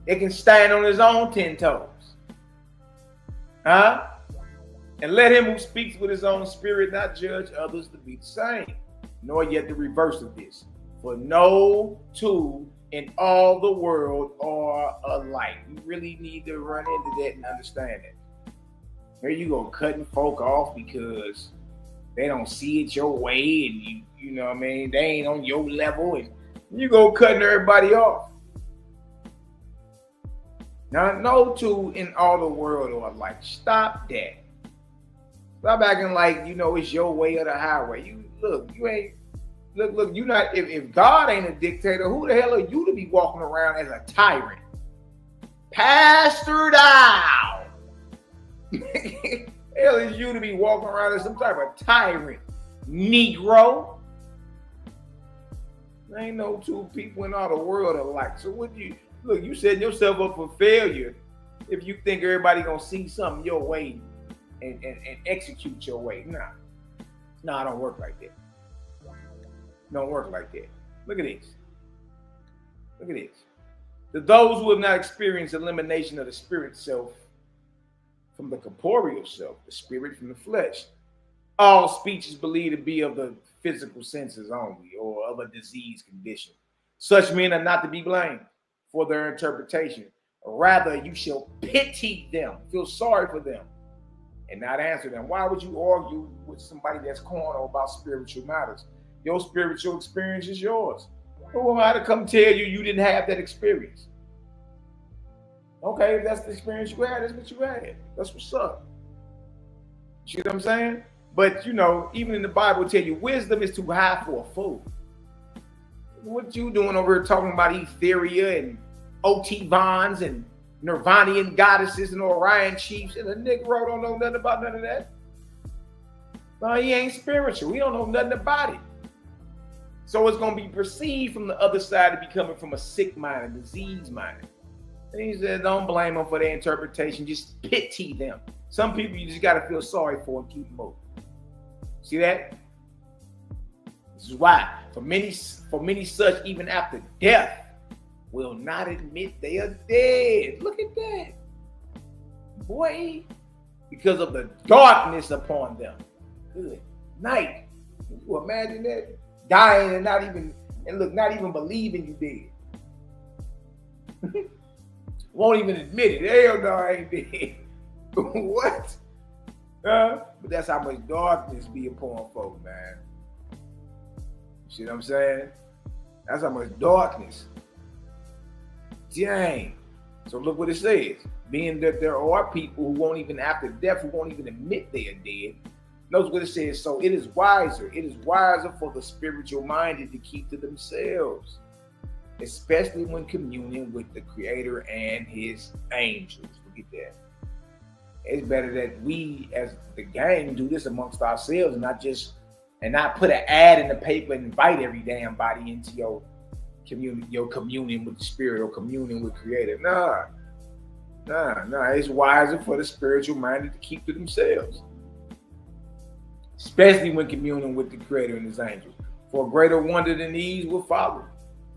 It can stand on its own 10 toes. Huh? And let him who speaks with his own spirit not judge others to be the same, nor yet the reverse of this. For no two in all the world are alike. You really need to run into that and understand that. Here you go cutting folk off because they don't see it your way, and you know what I mean, they ain't on your level, and you go cutting everybody off. Now, no two in all the world are alike. Stop that. Stop acting like, you know, it's your way or the highway. Look, you not, if God ain't a dictator, who the hell are you to be walking around as a tyrant? Pastor down. Hell is you to be walking around as some type of tyrant, Negro? There ain't no two people in all the world alike. So what you setting yourself up for failure if you think everybody gonna see something your way and execute your way. Nah, it don't work like that. Don't work like that. Look at this. Look at this. To those who have not experienced elimination of the spirit self from the corporeal self, the spirit from the flesh, all speech is believed to be of the physical senses only, or of a disease condition. Such men are not to be blamed for their interpretation. Rather, you shall pity them, feel sorry for them, and not answer them. Why would you argue with somebody that's carnal about spiritual matters? Your spiritual experience is yours. Who am I to come tell you you didn't have that experience? Okay, if that's the experience you had, that's what you had. That's what's up. You see what I'm saying? But, you know, even in the Bible tell you wisdom is too high for a fool. What you doing over here talking about Etheria and O.T. Vons and Nirvanian goddesses and Orion chiefs, and the Negro don't know nothing about none of that? No, he ain't spiritual. He don't know nothing about it. So it's going to be perceived from the other side to be coming from a sick mind, a diseased mind. And he said, don't blame them for their interpretation. Just pity them. Some people you just got to feel sorry for and keep moving. See that? This is why for many such, even after death, will not admit they are dead. Look at that. Boy, because of the darkness upon them. Good night. Can you imagine that? Dying and not even believing you dead. Won't even admit it. Hell no, I ain't dead. What? But that's how much darkness be upon folk, man. You see what I'm saying? That's how much darkness. Dang. So look what it says. Being that there are people who won't even, after death, who won't even admit they are dead. Notice what it says. So it is wiser for the spiritual minded to keep to themselves. especially when communing with the Creator and his angels. Look at that. It's better that we as the gang do this amongst ourselves and not put an ad in the paper and invite every damn body into your communion with the Spirit or communion with Creator. Nah. It's wiser for the spiritual minded to keep to themselves, especially when communing with the Creator and his angels. For a greater wonder than these will follow.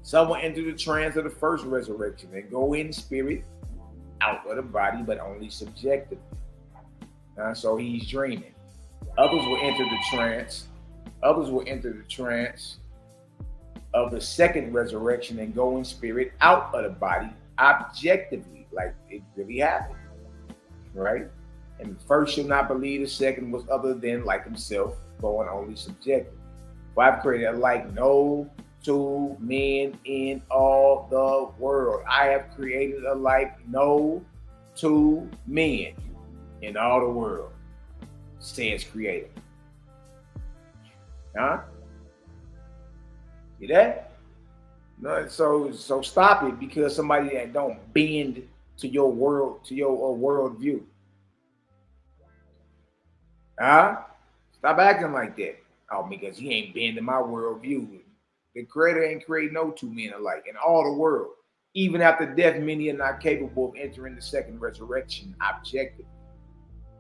Some will enter the trance of the first resurrection and go in spirit, out of the body, but only subjectively. So he's dreaming. Others will enter the trance. Others will enter the trance of the second resurrection and go in spirit, out of the body, objectively, like it really happened. Right? And the first shall not believe the second was other than like himself, going only subjective. For I've created alike no two men in all the world. I have created alike no two men in all the world, says Creator. Huh? See that? No, so stop it because somebody that don't bend to your world, to your world view. Huh? Stop acting like that. Oh, because he ain't bending my world view. The Creator ain't create no two men alike in all the world. Even after death, many are not capable of entering the second resurrection objectively.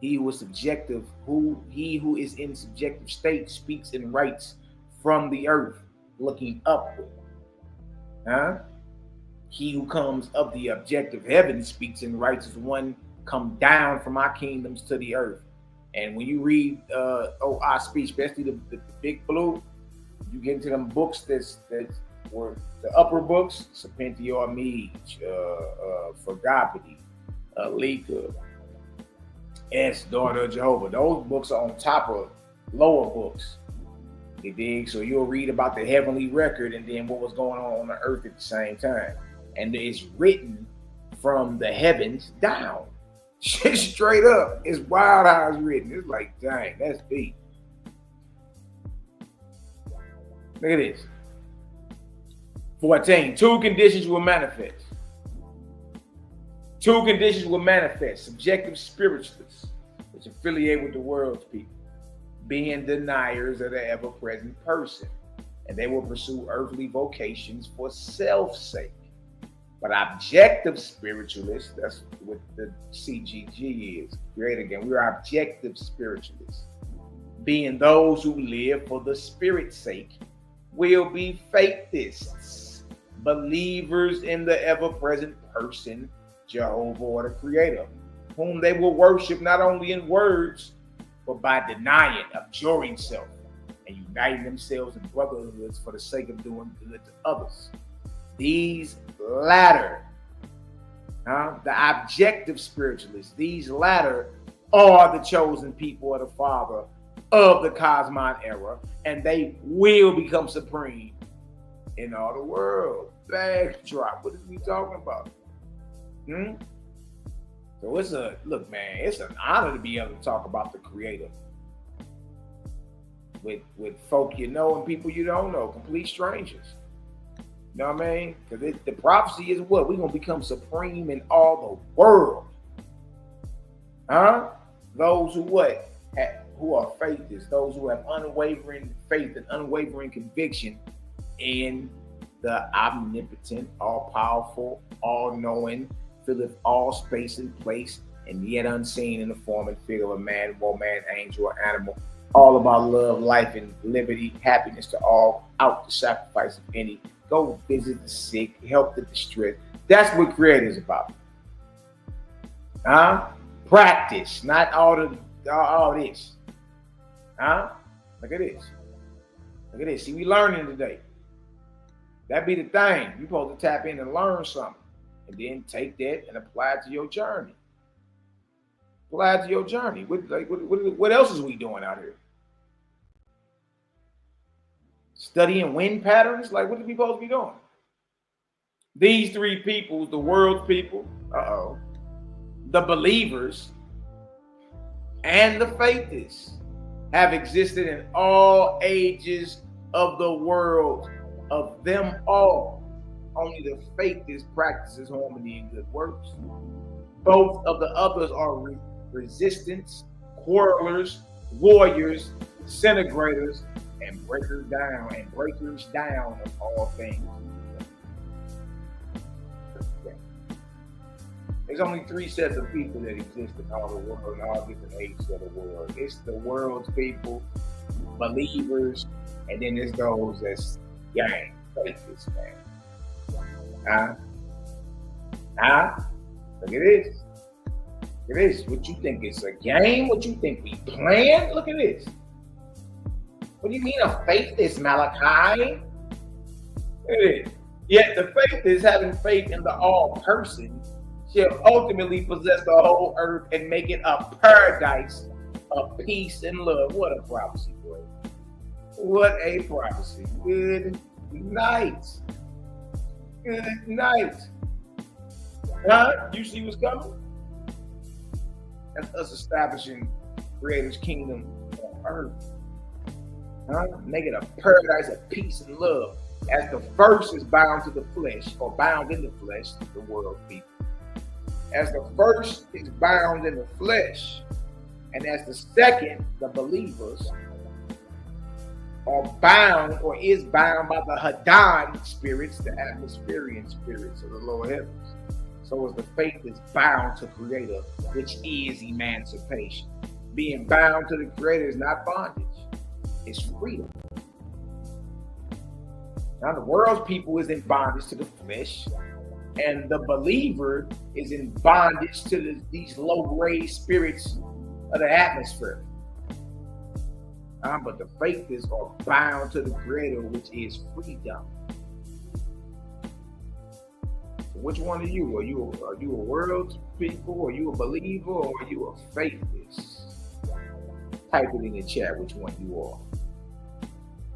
He who is subjective, he who is in subjective state speaks and writes from the earth, looking upward. Huh? He who comes of the objective heaven speaks and writes as one come down from our kingdoms to the earth. And when you read our speech, especially the big blue, you get into them books that were the upper books, Serpentio Meej, Fergopity, Lika, S, Daughter of Jehovah. Those books are on top of lower books. You dig? So you'll read about the heavenly record and then what was going on the earth at the same time. And it's written from the heavens down. Straight up. It's wild how it's written. It's like, dang, that's deep. Look at this. 14. Two conditions will manifest. Two conditions will manifest. Subjective spiritualists, which affiliate with the world's people, being deniers of the ever-present person. And they will pursue earthly vocations for self's sake. But objective spiritualists, that's what the CGG is. Great again. We're objective spiritualists. Being those who live for the spirit's sake, will be faithists, believers in the ever-present person, Jehovah or the Creator, whom they will worship not only in words, but by denying, abjuring self, and uniting themselves in brotherhoods for the sake of doing good to others. These latter, the objective spiritualists, these latter are the chosen people of the Father of the Cosmon era, and they will become supreme in all the world. Backdrop, what is we talking about? So it's it's an honor to be able to talk about the Creator with folk you know and people you don't know, complete strangers. You know what I mean? Because the prophecy is what? We're going to become supreme in all the world. Those who what? Who are faithists, those who have unwavering faith and unwavering conviction in the omnipotent, all-powerful, all-knowing, filleth all space and place, and yet unseen in the form and figure of a man, woman, angel, or animal, all about love, life, and liberty, happiness to all, out the sacrifice of any. Go visit the sick, help the distressed. That's what Creator is about. Practice, not all this. Look at this. Look at this. See, we learning today. That be the thing. You're supposed to tap in and learn something. And then take that and apply it to your journey. Apply it to your journey. What else is we doing out here? Studying wind patterns? Like, what are we supposed to be doing? These three peoples, the world's people, the believers, and the faithists, have existed in all ages of the world, of them all. Only the faithless practices harmony and good works. Both of the others are resistants, quarrelers, warriors, disintegrators, and breakers down of all things. There's only three sets of people that exist in all the world, in all different ages of the world. It's the world's people, believers, and then there's those that's gang, faithless, man. Look at this. Look at this. What you think it's a game? What you think we playing? Look at this. What do you mean a faithless, Malachi? Look at this. Yet the faithless, having faith in the all person, shall ultimately possess the whole earth and make it a paradise of peace and love. What a prophecy, boy. What a prophecy. Good night. Good night. Huh? You see what's coming? That's us establishing Creator's kingdom on earth. Huh? Make it a paradise of peace and love. As the first is bound to the flesh, or bound in the flesh, the world people. As the first is bound in the flesh, and as the second, the believers, are bound or is bound by the Hadan spirits, the atmospherian spirits of the lower heavens. So as the faith is bound to Creator, which is emancipation. Being bound to the Creator is not bondage, it's freedom. Now the world's people is in bondage to the flesh, and the believer is in bondage to these low-grade spirits of the atmosphere. But the faithless are bound to the Creator, which is freedom. So which one are you? Are you a world's people? Are you a believer? Or are you a faithless? Type it in the chat which one you are.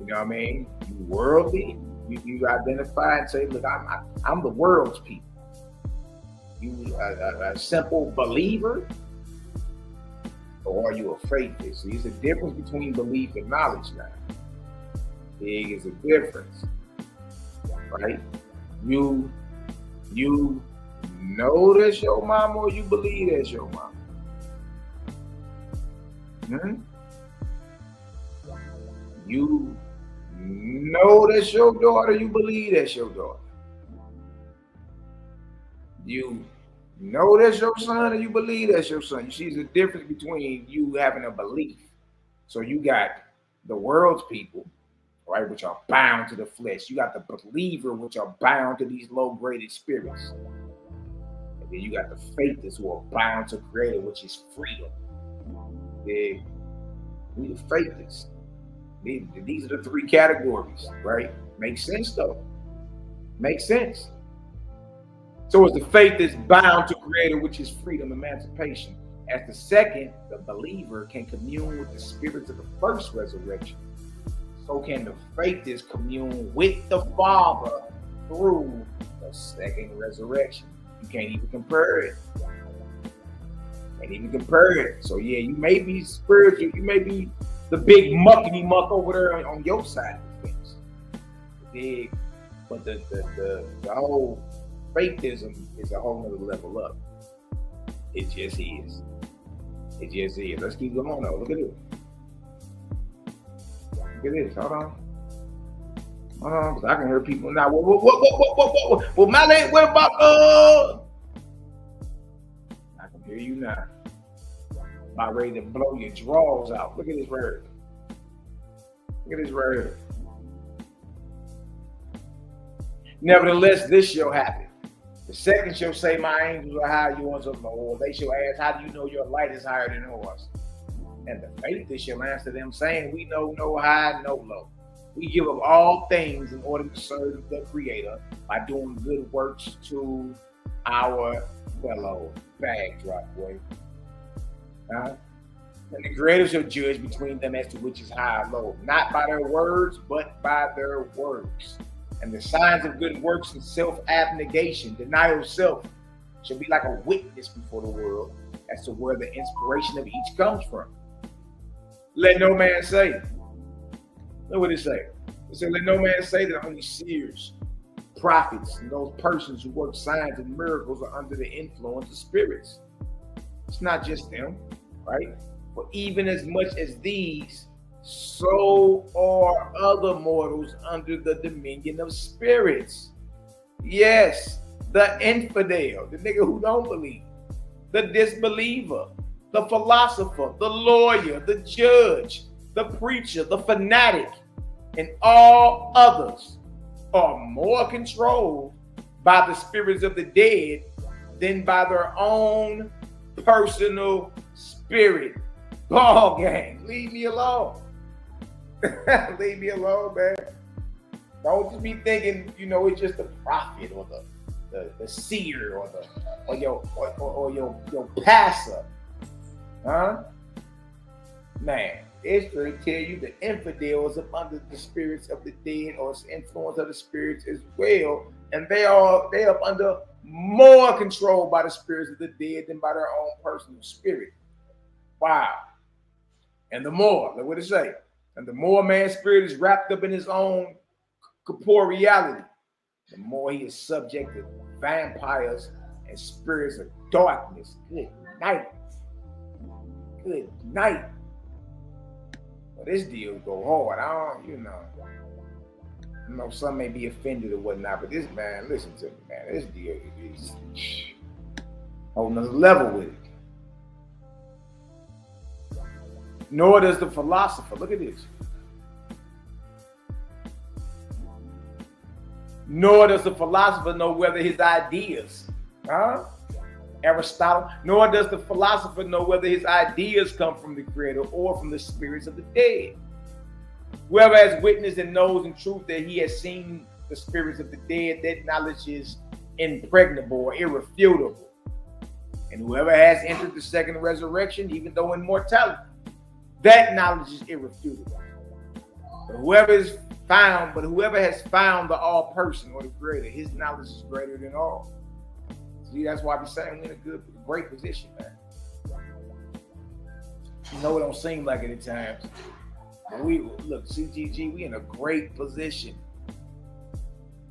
You know what I mean? You worldly. You identify and say, look, I'm the world's people. You a simple believer, or are you a faithless? See, there's a difference between belief and knowledge now. Big is a difference, right? You know that's your mama, or you believe that's your mama? You know that's your daughter, you believe that's your daughter. You know that's your son, and you believe that's your son. You see the difference between you having a belief. So you got the world's people, right, which are bound to the flesh. You got the believer, which are bound to these low-graded spirits. And then you got the faithless who are bound to Creator, which is freedom. Yeah. We the faithless. These are the three categories, right? Makes sense, though. Makes sense. So as the faith is bound to Creator, which is freedom, emancipation. As the second, the believer can commune with the spirits of the first resurrection. So can the faithless commune with the Father through the second resurrection. You can't even compare it. So yeah, you may be spiritual, you may be the big muckety muck over there on your side of things. But the whole faithism is a whole nother level up. It just is. It just is. Let's keep going though. Look at this. Look at this. Hold on. Because I can hear people now. Well, Malaki, what about I can hear you now. About ready to blow your drawers out. Look at this right here. Look at this right here. Nevertheless, this shall happen. The second shall say, my angels are higher than yours, O Lord. They shall ask, how do you know your light is higher than ours? And the faithless shall answer them, saying, we know no high, no low. We give up all things in order to serve the Creator by doing good works to our fellow. Bag drop, boy. And the Creator shall judge between them as to which is high or low, not by their words, but by their works. And the signs of good works and self-abnegation, denial of self, shall be like a witness before the world as to where the inspiration of each comes from. Let no man say. Look what it say. It said, let no man say that only seers prophets and those persons who work signs and miracles are under the influence of spirits. It's not just them, right? For even as much as these, so are other mortals under the dominion of spirits. Yes, the infidel, the nigga who don't believe, the disbeliever, the philosopher, the lawyer, the judge, the preacher, the fanatic, and all others are more controlled by the spirits of the dead than by their own personal spirit. Ball game. Leave me alone. Leave me alone, man. Don't just be thinking, you know, it's just the prophet or the seer or your pastor. Huh? Man, history tell you the infidels are under the spirits of the dead or influence of the spirits as well, and they are under more control by the spirits of the dead than by their own personal spirit. Wow. And the more, look what it say, and the more man's spirit is wrapped up in his own corporeality, the more he is subject to vampires and spirits of darkness. Good night. Good night. Well, this deal go hard. I know some may be offended or whatnot, but this, man, listen to me, man. This deal is on another level with it. Nor does the philosopher. Look at this. Nor does the philosopher know whether his ideas, Aristotle, nor does the philosopher know whether his ideas come from the Creator or from the spirits of the dead. Whoever has witnessed and knows in truth that he has seen the spirits of the dead, that knowledge is impregnable or irrefutable. And whoever has entered the second resurrection, even though in mortality, that knowledge is irrefutable. But whoever has found the all person or the Creator, his knowledge is greater than all. See, that's why I be saying we're in a great position, man. You know, it don't seem like it at times. But look, CGG, we in a great position.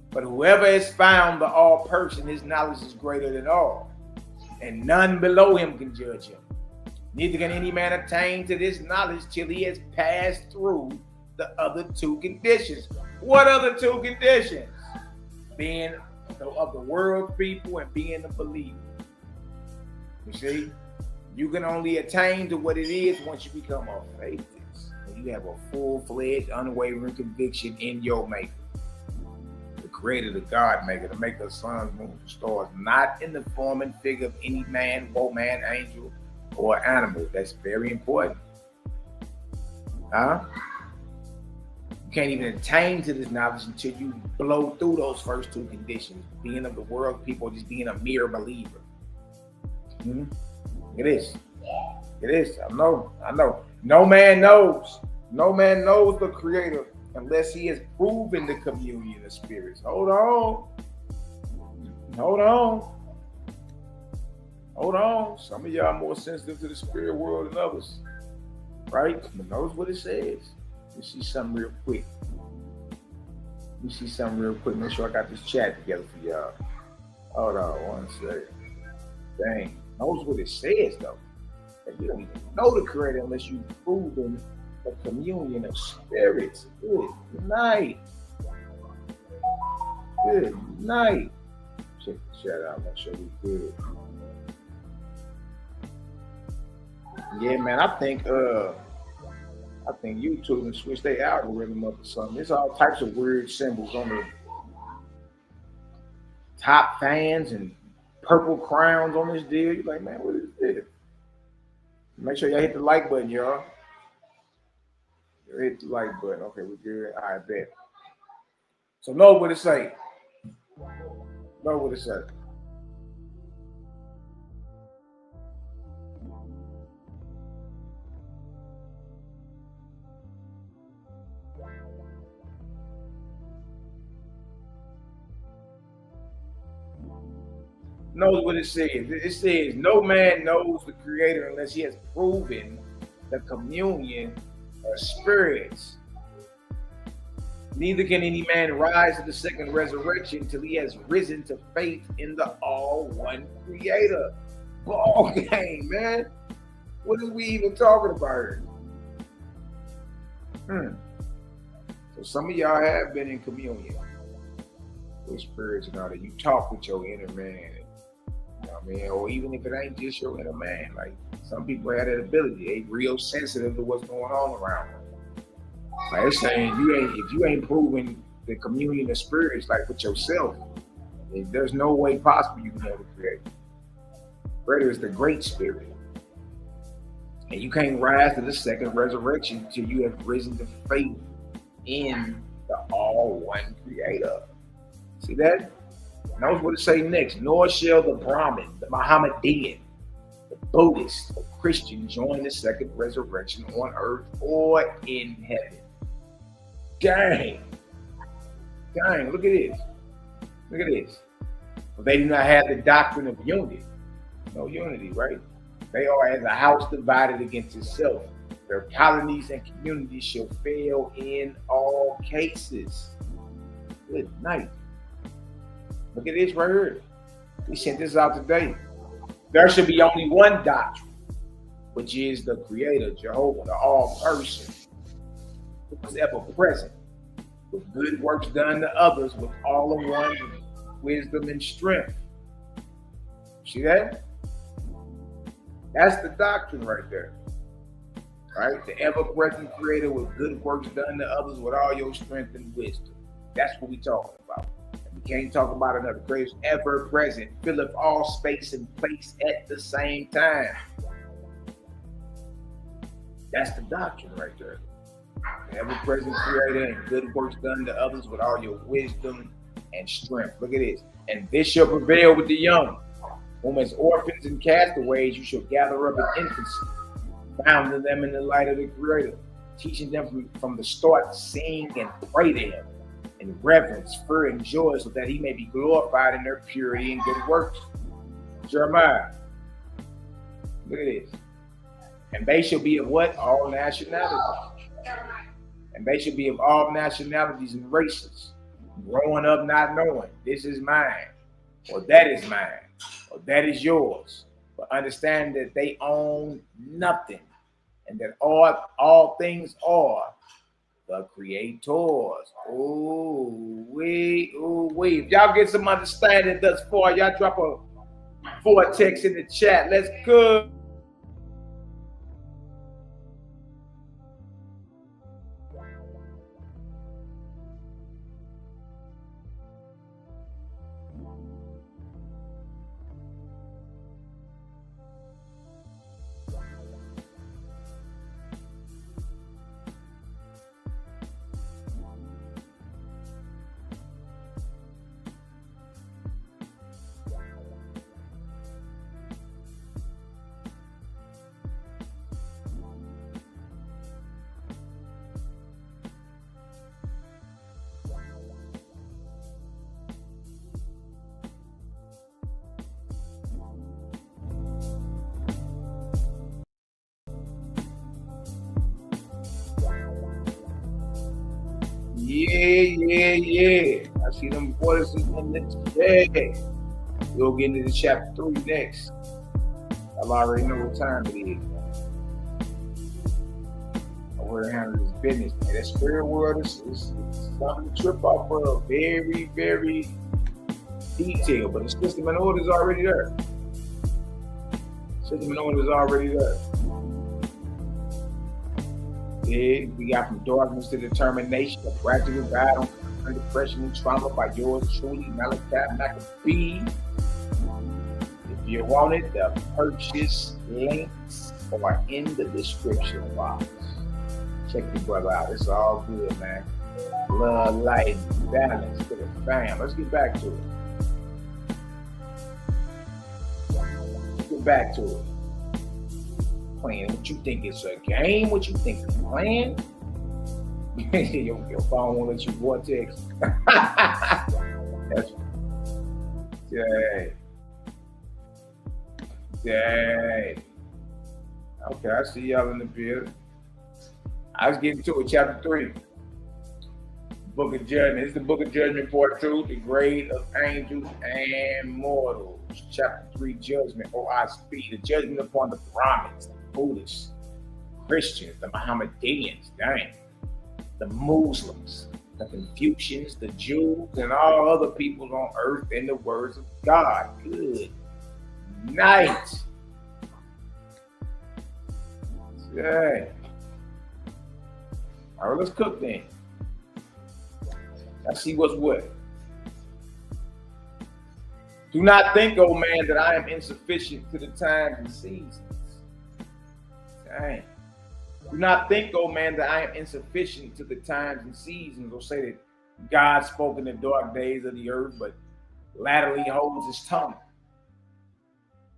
But whoever has found the all person, his knowledge is greater than all. And none below him can judge him. Neither can any man attain to this knowledge till he has passed through the other two conditions. What other two conditions? Being of the world people and being a believer. You see, you can only attain to what it is once you become a faithist. When you have a full-fledged, unwavering conviction in your maker, the Creator, the God maker, the maker of suns, moons, and stars, not in the form and figure of any man, woman, angel, or animal. That's very important. You can't even attain to this knowledge until you blow through those first two conditions, being of the world people, just being a mere believer. It is. I know. No man knows the Creator unless he has proven the communion of spirits. Hold on. Some of y'all more sensitive to the spirit world than others, right? But notice what it says. Let's see something real quick. Make sure I got this chat together for y'all. Hold on one second. Dang. Notice what it says, though. That you don't even know the Creator unless you've proven the communion of spirits. Good night. Check the chat out. Make sure we good. Yeah, man, I think YouTube and switch their algorithm up or something. There's all types of weird symbols on the top fans and purple crowns on this deal. You're like, man, what is this? Make sure y'all hit the like button, y'all. Hit the like button. Okay, we're good. I bet. So know what it say. Knows what it says. It says, no man knows the Creator unless he has proven the communion of spirits. Neither can any man rise to the second resurrection till he has risen to faith in the all one creator. Ball game, man. What are we even talking about here? So some of y'all have been in communion with spirits and all that. You talk with your inner man. You know what I mean? Or even if it ain't just your inner man. Like some people have that ability. They real sensitive to what's going on around them. Like it's saying if you ain't proving the communion of spirits like with yourself, there's no way possible you can ever create. Greater is the great spirit. And you can't rise to the second resurrection until you have risen to faith in the all one creator. See that? Notice what it say next. Nor shall the Brahmin, the Mohammedan, the Buddhist, or Christian join the second resurrection on earth or in heaven. Dang, look at this. Look at this. But they do not have the doctrine of unity. No unity, right? They are as a house divided against itself. Their colonies and communities shall fail in all cases. Good night. Look at this right here. We sent this out today. There should be only one doctrine, which is the Creator, Jehovah, the all-person, who is ever present, with good works done to others, with all of one's wisdom and strength. See that? That's the doctrine right there. Right? The ever-present Creator with good works done to others with all your strength and wisdom. That's what we're talking about. And we can't talk about another Creator. Ever-present, filleth all space and place at the same time. That's the doctrine right there. The ever-present Creator and good works done to others with all your wisdom and strength. Look at this. And this shall prevail with the young, whom as orphans and castaways you shall gather up in infancy, founding them in the light of the Creator, teaching them from the start, sing and pray to Him in reverence, fear, and joy, so that He may be glorified in their purity and good works. Jeremiah. Look at this. And they shall be of what? All nationalities. And they shall be of all nationalities and races, growing up not knowing, this is mine, or that is mine, or that is yours, but understand that they own nothing, and that all things are the Creator's. Ooh, wee. If y'all get some understanding thus far, y'all drop a vortex in the chat. Let's go. Yeah. I see them voices in the chat. We'll get into chapter 3 next. I already know what time it is. I'm going to handle this business. Man. That spirit world is something to trip off of. Very, very detailed. But the system and order is already there. System and order is already there. Yeah, we got from darkness to determination, a practical guide on depression and trauma by yours truly, Malaki Macabee. If you want it, the purchase links are in the description box. Check the brother out. It's all good, man. Love, light, balance to the fam. Let's get back to it. Playing. What you think it's a game? What you think it's playing? Your phone won't let you vortex. That's Dang. Okay, I see y'all in the building. I was getting to it, chapter 3. Book of Judgment. It's the Book of Judgment, part 2, the grade of angels and mortals. Chapter 3, Judgment, or I speak. The judgment upon the Brahmins, the Buddhists, Christians, the Mohammedans, the Muslims, the Confucians, the Jews, and all other people on earth in the words of God. Good night. Okay. All right, let's cook then. Let's see what's what. Do not think, oh man, that I am insufficient to the times and seasons. Dang. Do not think, oh man, that I am insufficient to the times and seasons, or say that God spoke in the dark days of the earth, but latterly holds his tongue.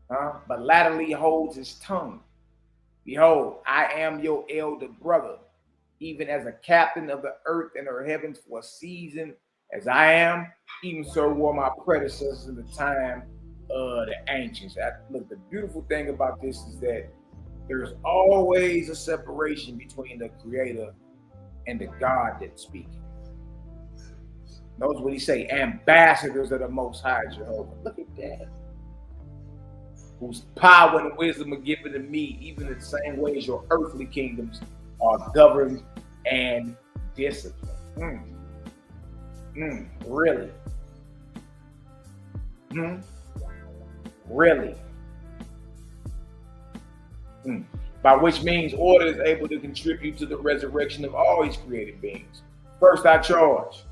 But latterly holds his tongue. Behold, I am your elder brother, even as a captain of the earth and her heavens for a season, as I am, even so were my predecessors in the time of the ancients. Look, the beautiful thing about this is that there's always a separation between the creator and the God that's speaking. Notice what he say, ambassadors of the Most High Jehovah. Look at that. Whose power and wisdom are given to me, even in the same way as your earthly kingdoms are governed and disciplined. Really? Really? By which means order is able to contribute to the resurrection of all his created beings. First I charge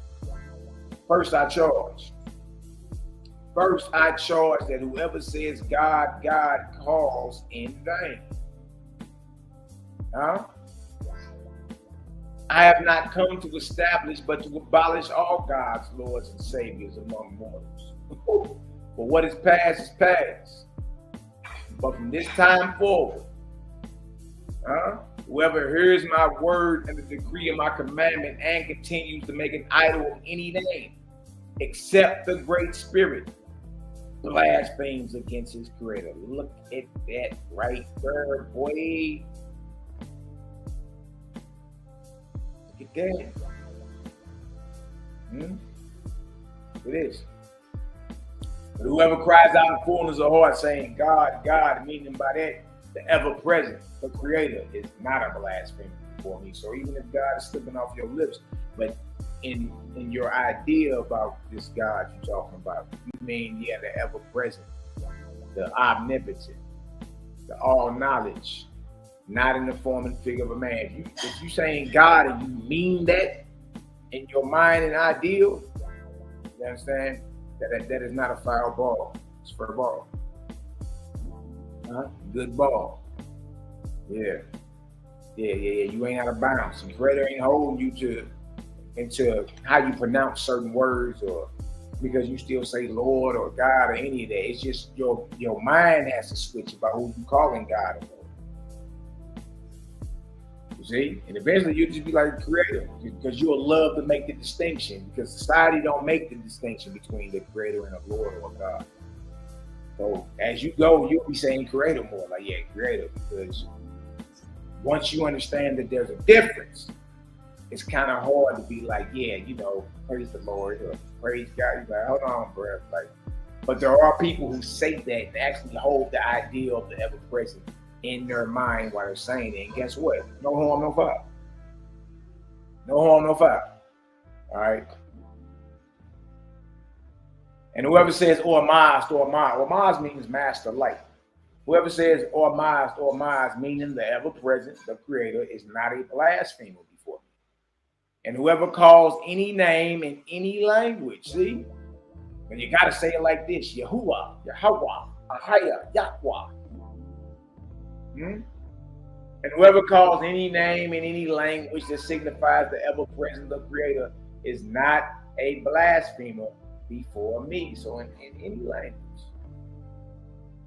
that whoever says God, God calls in vain. I have not come to establish, but to abolish all God's lords and saviors among mortals. For what is past is past. But from this time forward, whoever hears my word and the decree of my commandment and continues to make an idol of any name, except the Great Spirit, blasphemes against his creator. Look at that right there, boy. Look at that. It is. But whoever cries out in fullness of heart saying, God, God, meaning by that, the ever-present, the creator, is not a blasphemer before me. So even if God is slipping off your lips, but in your idea about this God you're talking about, you mean, yeah, the ever-present, the omnipotent, the all-knowledge, not in the form and figure of a man. If you saying God and you mean that in your mind and ideal, you understand? That is not a foul ball. It's fair ball. Good ball. Yeah. You ain't out of bounds. The creator ain't holding you into how you pronounce certain words, or because you still say Lord or God or any of that. It's just your mind has to switch about who you calling God or Lord. You see? And eventually you'll just be like the creator, because you'll love to make the distinction, because society don't make the distinction between the creator and a Lord or God. So as you go, you'll be saying creator more, like, yeah, creator, because once you understand that there's a difference, it's kind of hard to be like, yeah, praise the Lord or praise God. You're like, hold on, bro. Like, but there are people who say that and actually hold the idea of the ever-present in their mind while they're saying it. And guess what? No harm, no foul. No harm, no foul. All right. And whoever says Ormaz means master light. Whoever says Ormaz, meaning the ever-present, the creator, is not a blasphemer before me. And whoever calls any name in any language, see? And you got to say it like this: Yahuwah, Yahweh, Ahaya, Yahweh. And whoever calls any name in any language that signifies the ever-present, the creator, is not a blasphemer before me. So in any language,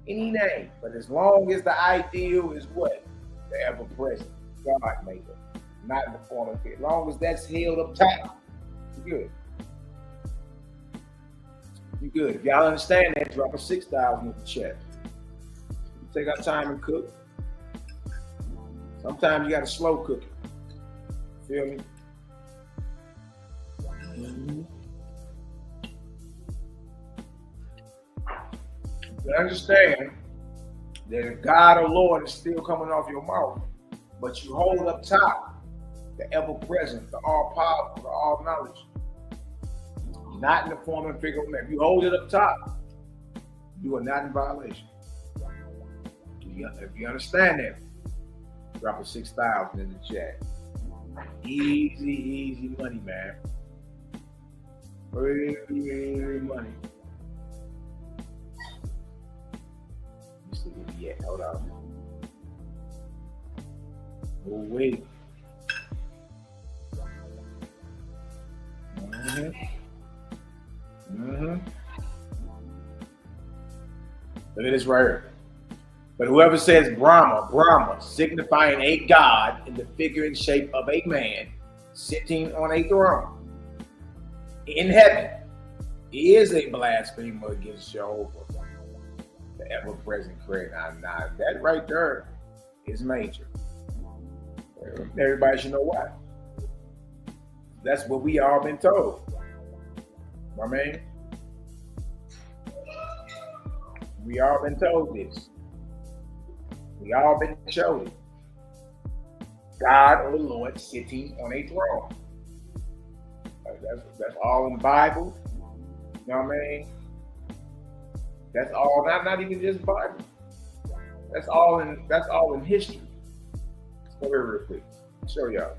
any name, but as long as the ideal is what? The ever-present, God maker, not in the form of it. As long as that's held up tight, you're good. You're good. If y'all understand that, drop a 6,000 in the chat. We take our time and cook. Sometimes you got to slow cook it. Feel me? You understand that if God or Lord is still coming off your mouth, but you hold up top the ever-present, the all-powerful, the all-knowledge, not in the form and figure of man. If you hold it up top, you are not in violation. If you understand that, drop a 6,000 in the chat. Easy money, man. Easy money. Let's see where he at. Hold on. Oh, wait. Look at this right here. But whoever says Brahma, signifying a god in the figure and shape of a man sitting on a throne in heaven, is a blasphemer against Jehovah, the ever-present creator. Now, that right there is major. Everybody should know why. That's what we all been told. I mean, we all been told this. We all been showed it. God or the Lord sitting on a throne. That's all in the Bible. You know what I mean? That's all. Not even just Bible. That's all in history. Let's go here real quick. I'll show y'all.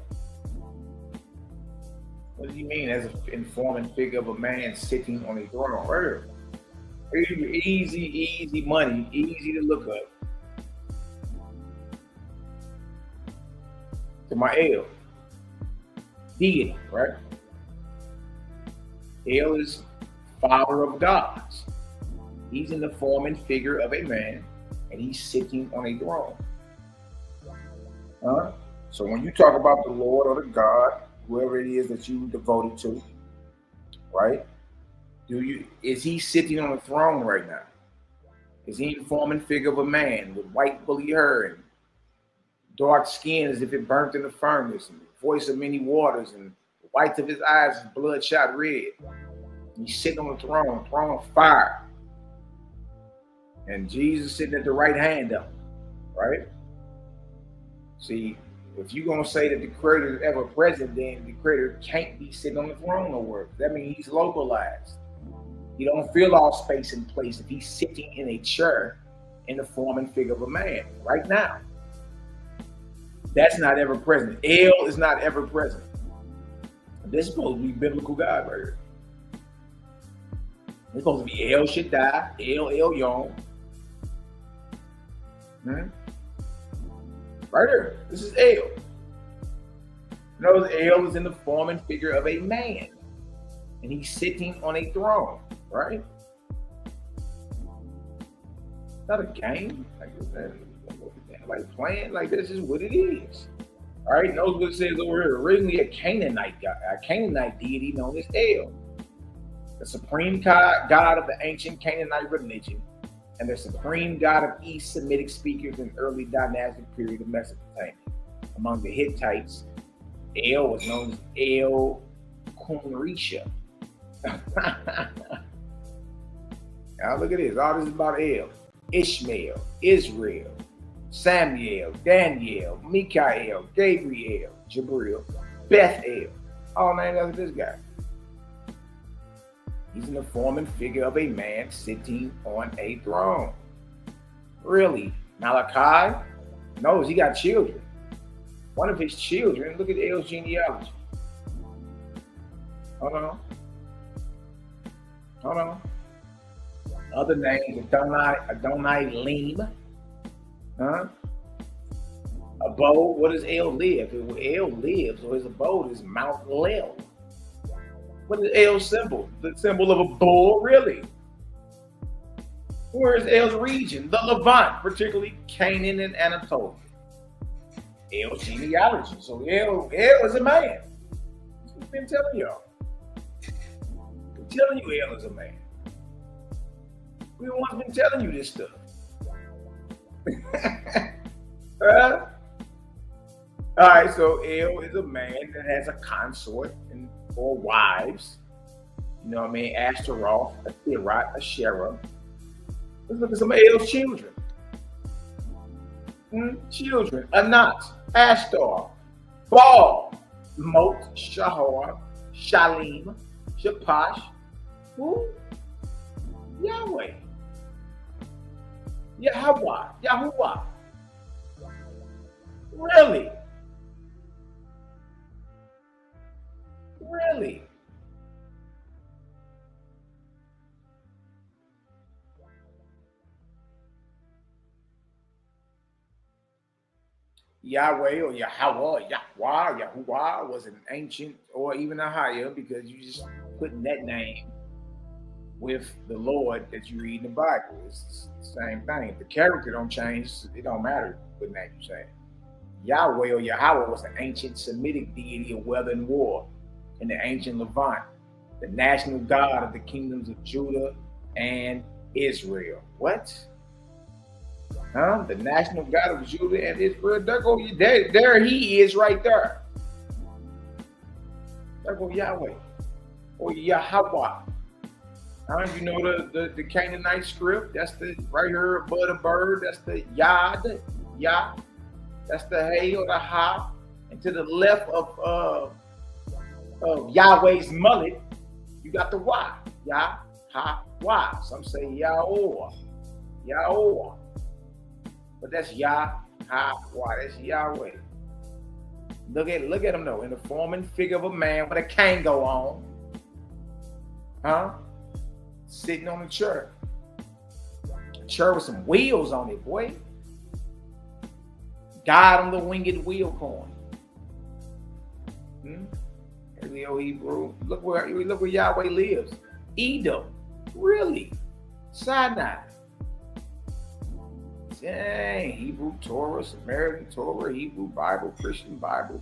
What do you mean as an informing figure of a man sitting on a throne? Right here. Easy money, easy to look up. To my El. Deity, right? El is father of gods. He's in the form and figure of a man, and he's sitting on a throne. So when you talk about the Lord or the God, whoever it is that you devoted to, right? Is he sitting on a throne right now? Is he in the form and figure of a man with white woolly hair and dark skin as if it burnt in the furnace, and the voice of many waters, and the whites of his eyes is bloodshot red? And he's sitting on the throne of fire. And Jesus sitting at the right hand of him, right? See, if you're going to say that the creator is ever present, then the creator can't be sitting on the throne nowhere. That means he's localized. He don't fill all space and place if he's sitting in a chair in the form and figure of a man right now. That's not ever present. El is not ever present. This is supposed to be biblical God right here. It's supposed to be El Shaddai, El Elyon. Right here. This is El. Notice El is in the form and figure of a man. And he's sitting on a throne, right? Not a game. Like playing, like this is what it is. All right, notice what it says over here. Originally a Canaanite god, a Canaanite deity known as El, the supreme god of the ancient Canaanite religion, and the supreme god of East Semitic speakers in early dynastic period of Mesopotamia. Among the Hittites, El was known as El Kunrisha. Now look at this. All this is about El. Ishmael, Israel, Samuel, Daniel, Mikael, Gabriel, Jabril, Bethel. All named after this guy. He's in the form and figure of a man sitting on a throne. Really? Malaki? No, he got children. One of his children, look at El's genealogy. Hold on. Other names, Adonai Lim. Abode, what does El live? El lives, or his abode is Mount Lel. What is El's symbol? The symbol of a bull, really? Where is El's region? The Levant, particularly Canaan and Anatolia. El's genealogy. So El is a man. I've been telling y'all. I'm telling you El is a man. We've once been telling you this stuff. All right, so El is a man that has a consort and 4 wives. You know what I mean? Ashtaroth, Athirah, Asherah. Let's look at some L's children. Children. Anat, Ashtar, Baal, Mot, Shahar, Shalim, Shapash. Who? Yahweh. Yahweh. Yahuwah. Really? Really? Yahweh or Yahweh, Yahuwah was an ancient or even a higher, because you just putting that name with the Lord that you read in the Bible. It's the same thing. If the character don't change, it don't matter what name you say. Yahweh or Yahweh was an ancient Semitic deity of weather and war in the ancient Levant, the national god of the kingdoms of Judah and Israel. What? Huh? The national god of Judah and Israel. There he is right there. There go Yahweh or Yahweh. You know the Canaanite script. That's the right here above the bird. That's the Yad, Yah. That's the Hey or the Ha. And to the left of Yahweh's mullet, you got the Y. Yah, Ha, Y. Some say Yahweh, Yahweh. But that's Yah, Ha, Y. That's Yahweh. Look at him though, in the form and figure of a man with a cane go on. Huh? Sitting on a chair. A chair with some wheels on it, boy. God on the winged wheel coin. Hebrew. Look where Yahweh lives. Edom. Really? Sinai. Dang. Hebrew Torah, Samaritan Torah, Hebrew Bible, Christian Bible,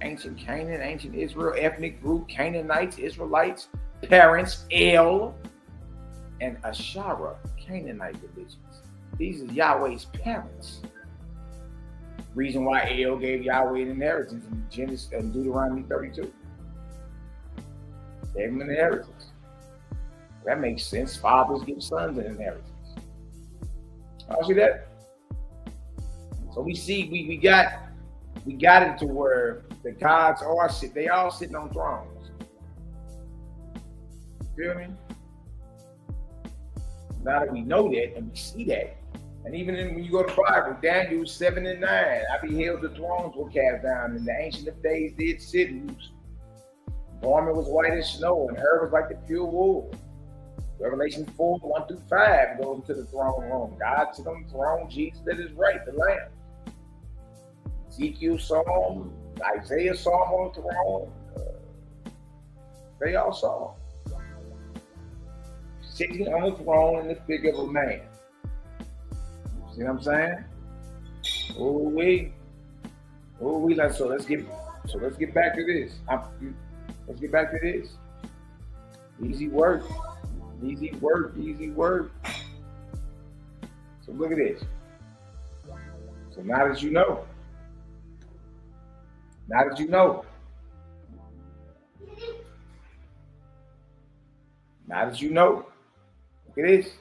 ancient Canaan, ancient Israel, ethnic group, Canaanites, Israelites, parents, El, and Ashara, Canaanite religions. These are Yahweh's parents. Reason why El gave Yahweh an inheritance in Genesis and Deuteronomy 32. Gave him an inheritance. That makes sense. Fathers give sons an inheritance. You see that? So we see we got it to where the gods are they all sitting on thrones. Feel me? Now that we know that and we see that, and even when you go to the Bible, Daniel 7 and 9, I beheld the thrones were cast down, and the Ancient of Days did sit, whose garment was white as snow, and her was like the pure wool. Revelation 4, 1 through 5 goes into the throne room. God sit on the throne, Jesus at his right, the Lamb. Ezekiel saw him, Isaiah saw him on the throne. They all saw him. Sitting on the throne in the figure of a man. See what I'm saying? So let's get back to this. Let's get back to this. Easy work. Easy work. Easy work. So look at this. So now that you know. Look at this.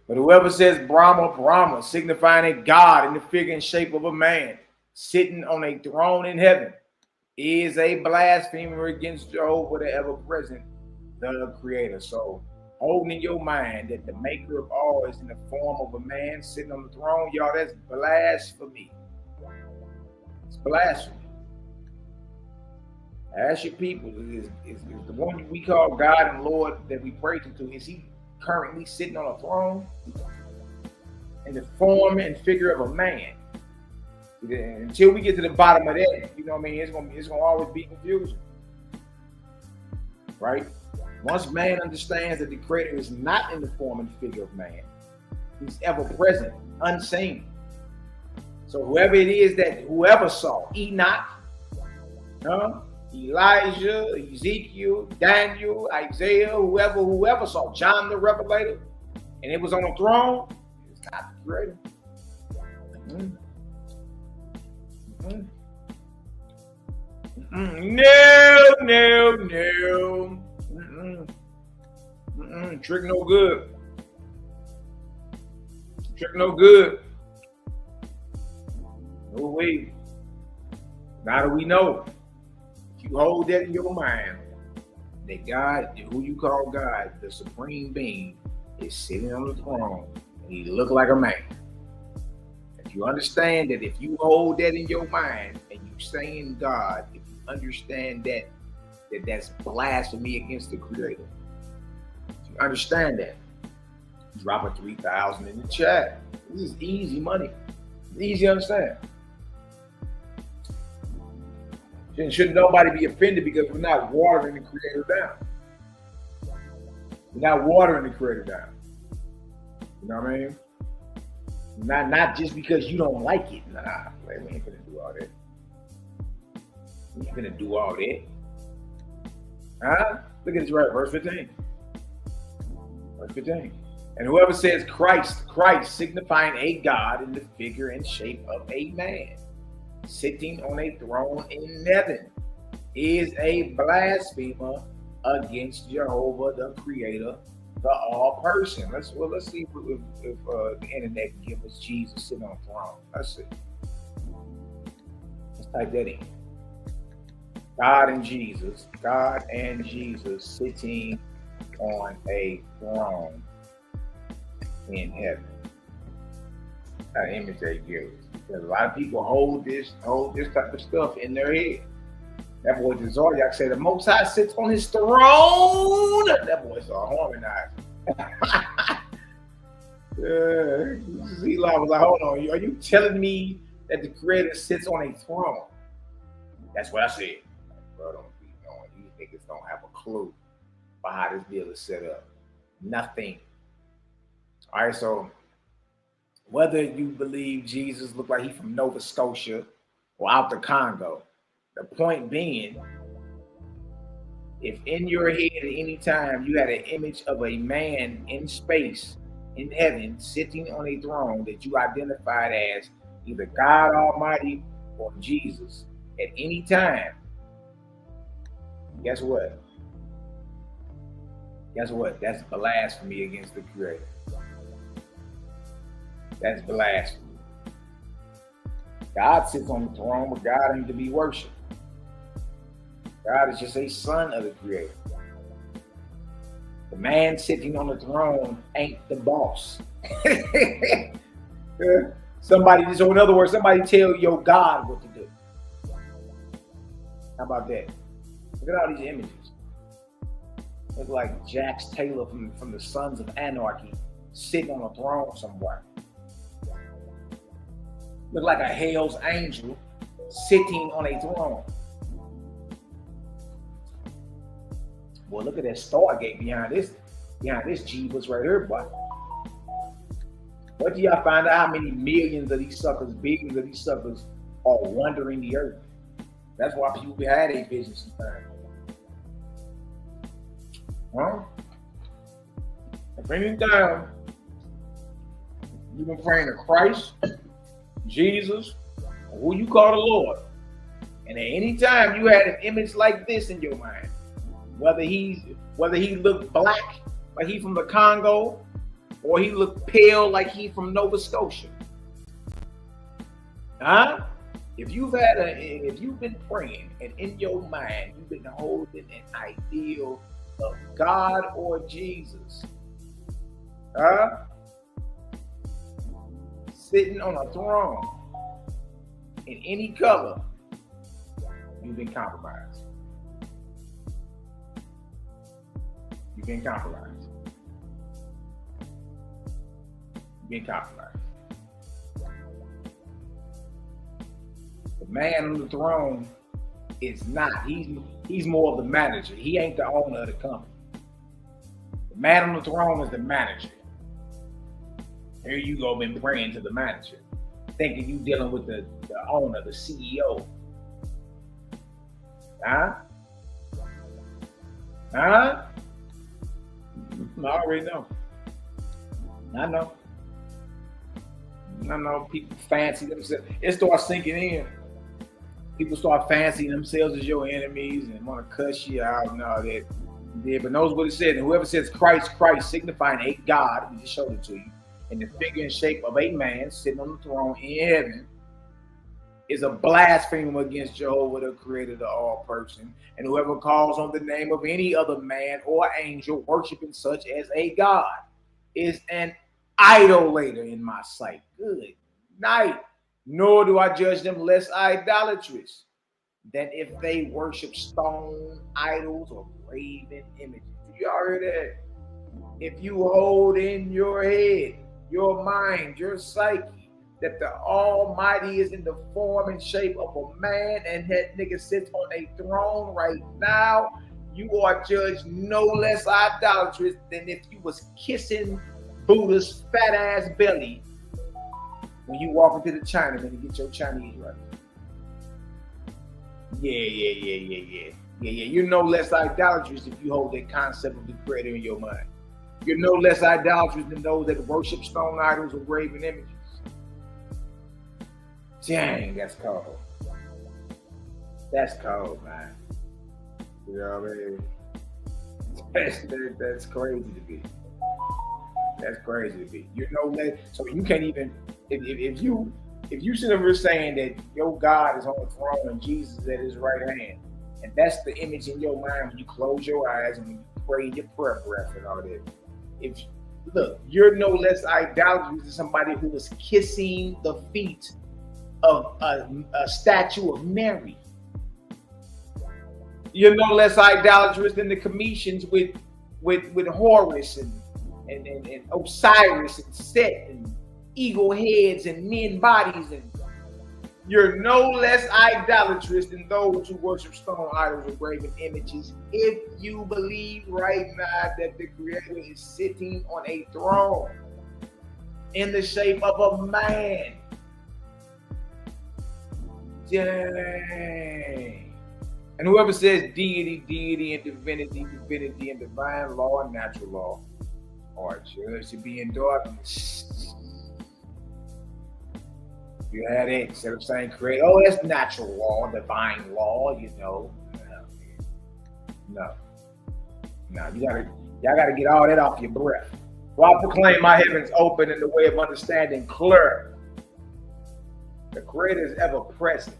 But whoever says Brahma, Brahma, signifying a God in the figure and shape of a man, sitting on a throne in heaven, is a blasphemer against Jehovah, the ever-present, the Creator. So, holding in your mind that the maker of all is in the form of a man sitting on the throne, y'all, that's blasphemy. It's blasphemy. Ask your people, is the one we call God and Lord that we pray to, is he currently sitting on a throne in the form and figure of a man? Until we get to the bottom of that, you know what I mean, it's gonna always be confusion, right? Once man understands that the Creator is not in the form and figure of man, he's ever present, unseen. So whoever it is that whoever saw Enoch, Elijah, Ezekiel, Daniel, Isaiah, whoever saw John the Revelator, and it was on the throne, it's not the Creator. No. Trick no good. Trick no good. No way. Now that we know, if you hold that in your mind, that God, who you call God, the supreme being, is sitting on the throne, and he look like a man. If you understand that, if you hold that in your mind, and you saying God, if you understand that that's blasphemy against the Creator. If you understand that, drop a 3,000 in the chat. This is easy money. It's easy to understand. Shouldn't nobody be offended because we're not watering the Creator down. We're not watering the Creator down. You know what I mean? Not just because you don't like it. Nah, we ain't gonna do all that. We ain't gonna do all that. Huh? Look at this right, verse 15. Verse 15. And whoever says Christ, signifying a God in the figure and shape of a man, sitting on a throne in heaven, is a blasphemer against Jehovah, the Creator, the all-person. Let's see if the internet can give us Jesus sitting on a throne. Let's see. Let's type that in. God and Jesus sitting on a throne in heaven. That image they give us. Because a lot of people hold this type of stuff in their head. That boy Zodiac said the Most High sits on his throne. That boy's all harmonized. Eli was like, hold on, are you telling me that the Creator sits on a throne? That's what I said. Bro, don't be knowing. These niggas don't have a clue about how this deal is set up. Nothing. All right, so whether you believe Jesus looked like he from Nova Scotia or out the Congo, the point being, if in your head at any time you had an image of a man in space, in heaven, sitting on a throne that you identified as either God Almighty or Jesus, at any time, guess what? Guess what? That's blasphemy against the Creator. That's blasphemy. God sits on the throne, but God ain't to be worshipped. God is just a son of the Creator. The man sitting on the throne ain't the boss. Somebody, so in other words, somebody tell your God what to do. How about that? Look at all these images. Look like Jax Taylor from the Sons of Anarchy sitting on a throne somewhere. Look like a Hell's Angel sitting on a throne. Boy, look at that Stargate behind this Jeebus right here, boy. What do y'all find out how many millions of these suckers, billions of these suckers are wandering the earth? That's why people had a vision sometimes. Huh? Bring it down. You've been praying to Christ, Jesus, who you call the Lord. And at any time you had an image like this in your mind, whether he looked black like he from the Congo, or he looked pale like he from Nova Scotia. Huh? If you've been praying and in your mind you've been holding an ideal of God or Jesus, huh? Sitting on a throne in any color, you've been compromised. You've been compromised. You've been compromised. The man on the throne is not. He's more of the manager. He ain't the owner of the company. The man on the throne is the manager. Here you go, been praying to the manager, thinking you dealing with the owner, the CEO. Huh? Huh? I already know. I know. People fancy themselves. It starts sinking in. People start fancying themselves as your enemies and want to cuss you out and all that. Yeah, but knows what it said. And whoever says Christ, signifying a God, we just showed it to you, in the figure and shape of a man sitting on the throne in heaven is a blasphemer against Jehovah, the creator of all person. And whoever calls on the name of any other man or angel, worshiping such as a god, is an idolater in my sight. Good night. Nor do I judge them less idolatrous than if they worship stone idols or graven images. You all heard that? If you hold in your head, your mind, your psyche, that the Almighty is in the form and shape of a man and that nigga sits on a throne right now, you are judged no less idolatrous than if you was kissing Buddha's fat ass belly when you walk into the Chinaman to get your Chinese right. Yeah. You're no less idolatrous if you hold that concept of the creator in your mind. You're no less idolatrous than those that worship stone idols or graven images. Dang, that's cold. That's cold, man. You know what I mean? That's crazy to be. That's crazy to be. You know that. So you can't even if you sit over saying that your God is on the throne and Jesus is at his right hand, and that's the image in your mind when you close your eyes and when you pray in your prayer breath and all that. Look, you're no less idolatrous than somebody who was kissing the feet of a statue of Mary. You're no less idolatrous than the Cometians with Horus and Osiris and Set and eagle heads and men bodies, and you're no less idolatrous than those who worship stone idols or graven images if you believe right now that the Creator is sitting on a throne in the shape of a man. Dang. And whoever says deity and divinity and divine law and natural law are judged to be in darkness. You had it instead of saying create. Oh, that's natural law, divine law, you know. No. Y'all gotta get all that off your breath. For I proclaim my heavens open and the way of understanding clear. The Creator is ever present.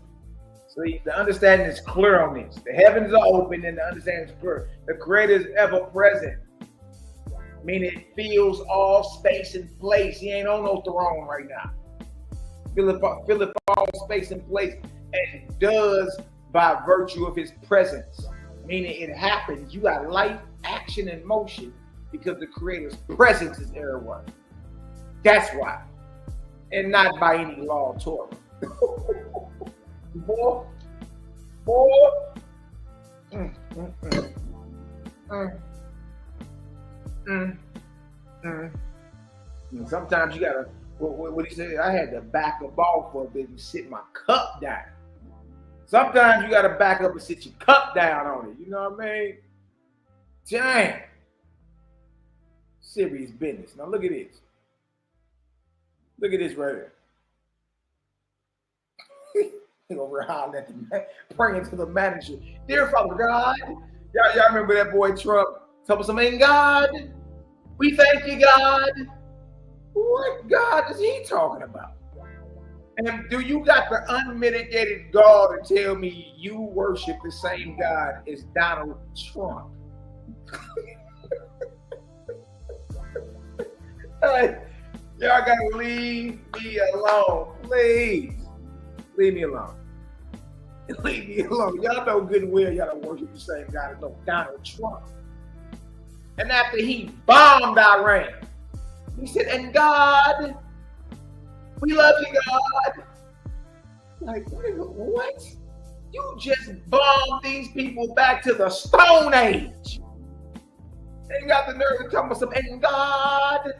So the understanding is clear on this. The heavens are open and the understanding is clear. The Creator is ever present. Meaning it fills all space and place. He ain't on no throne right now. Fill it all space and place, and does by virtue of his presence. Meaning it happens. You got life, action, and motion because the Creator's presence is everywhere. That's why. And not by any law of Torah. Boy. Sometimes you gotta, what he said, I had to back up off for a bit and sit my cup down. Sometimes you gotta back up and sit your cup down on it. You know what I mean? Dang. Serious business. Now look at this. Look at this right here. Over hollering at the praying to the manager. Dear Father God, y'all remember that boy Trump? Tell us something, God. We thank you, God. What God is he talking about? And do you got the unmitigated gall to tell me you worship the same God as Donald Trump? Hey, y'all gotta leave me alone, please. Leave me alone. Leave me alone. Y'all know good and well y'all don't worship the same God as no Donald Trump. And after he bombed Iran, he said, and God, we love you, God. Like, nigga, what? You just bombed these people back to the Stone Age. They got the nerve to tell me something, and God.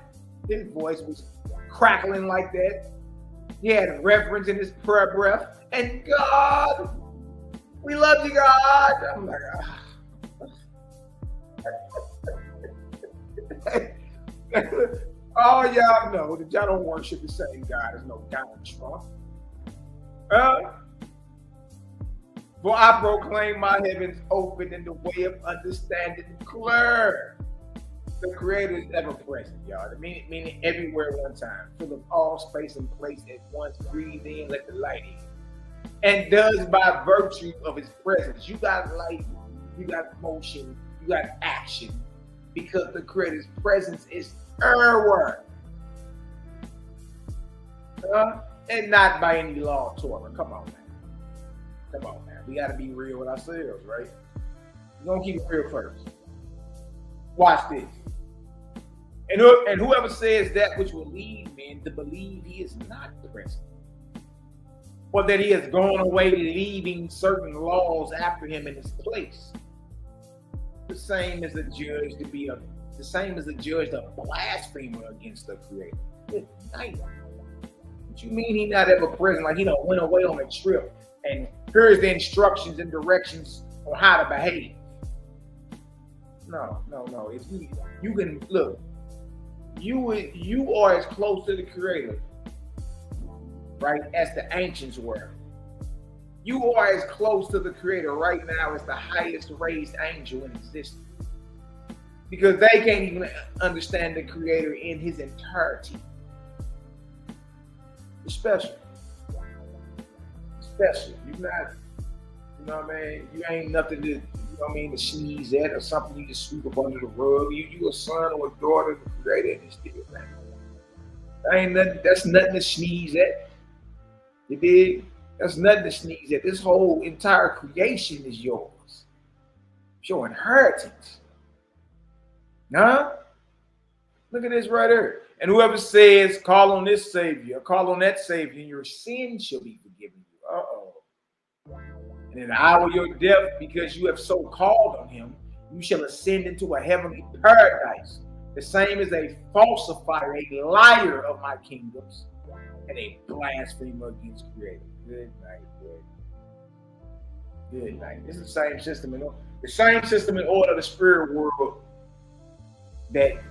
His voice was crackling like that. He had reverence in his prayer breath. And God, we love you, God. I'm like, all y'all know that y'all don't worship the same God as no Donald Trump. For I proclaim my heavens open and the way of understanding clear. The Creator is ever present, y'all. Meaning everywhere at one time, full of all space and place at once. Breathe in, let the light in. And does by virtue of his presence. You got light, you got motion, you got action, because the Creator's presence is everywhere. And not by any law of Torah. Come on, man. Come on, man. We got to be real with ourselves, right? We're going to keep it real first. Watch this. And whoever says that which will lead men to believe he is not present, or that he has gone away leaving certain laws after him in his place, the same as a judge a blasphemer against the Creator. Good night. What you mean he not ever present? Like he done went away on a trip and here's the instructions and directions on how to behave. No. If you can look, you are as close to the Creator, right, as the ancients were. You are as close to the Creator right now as the highest raised angel in existence, because they can't even understand the Creator in his entirety. Special. You're not, you know what I mean? You ain't nothing to, you know what I mean, to sneeze at or something you just sweep up under the rug. You a son or a daughter of the Creator in this deal, man. That's nothing to sneeze at. You dig? That's nothing to sneeze at. This whole entire creation is yours. It's your inheritance. Huh? Look at this right here. And whoever says, call on this Savior, call on that Savior, and your sins shall be forgiven you. And in the hour of your death, because you have so called on him, you shall ascend into a heavenly paradise, the same as a falsifier, a liar of my kingdoms, and a blasphemer against Creator. Good night, boy. Good night. This is the same system in order of the spirit world that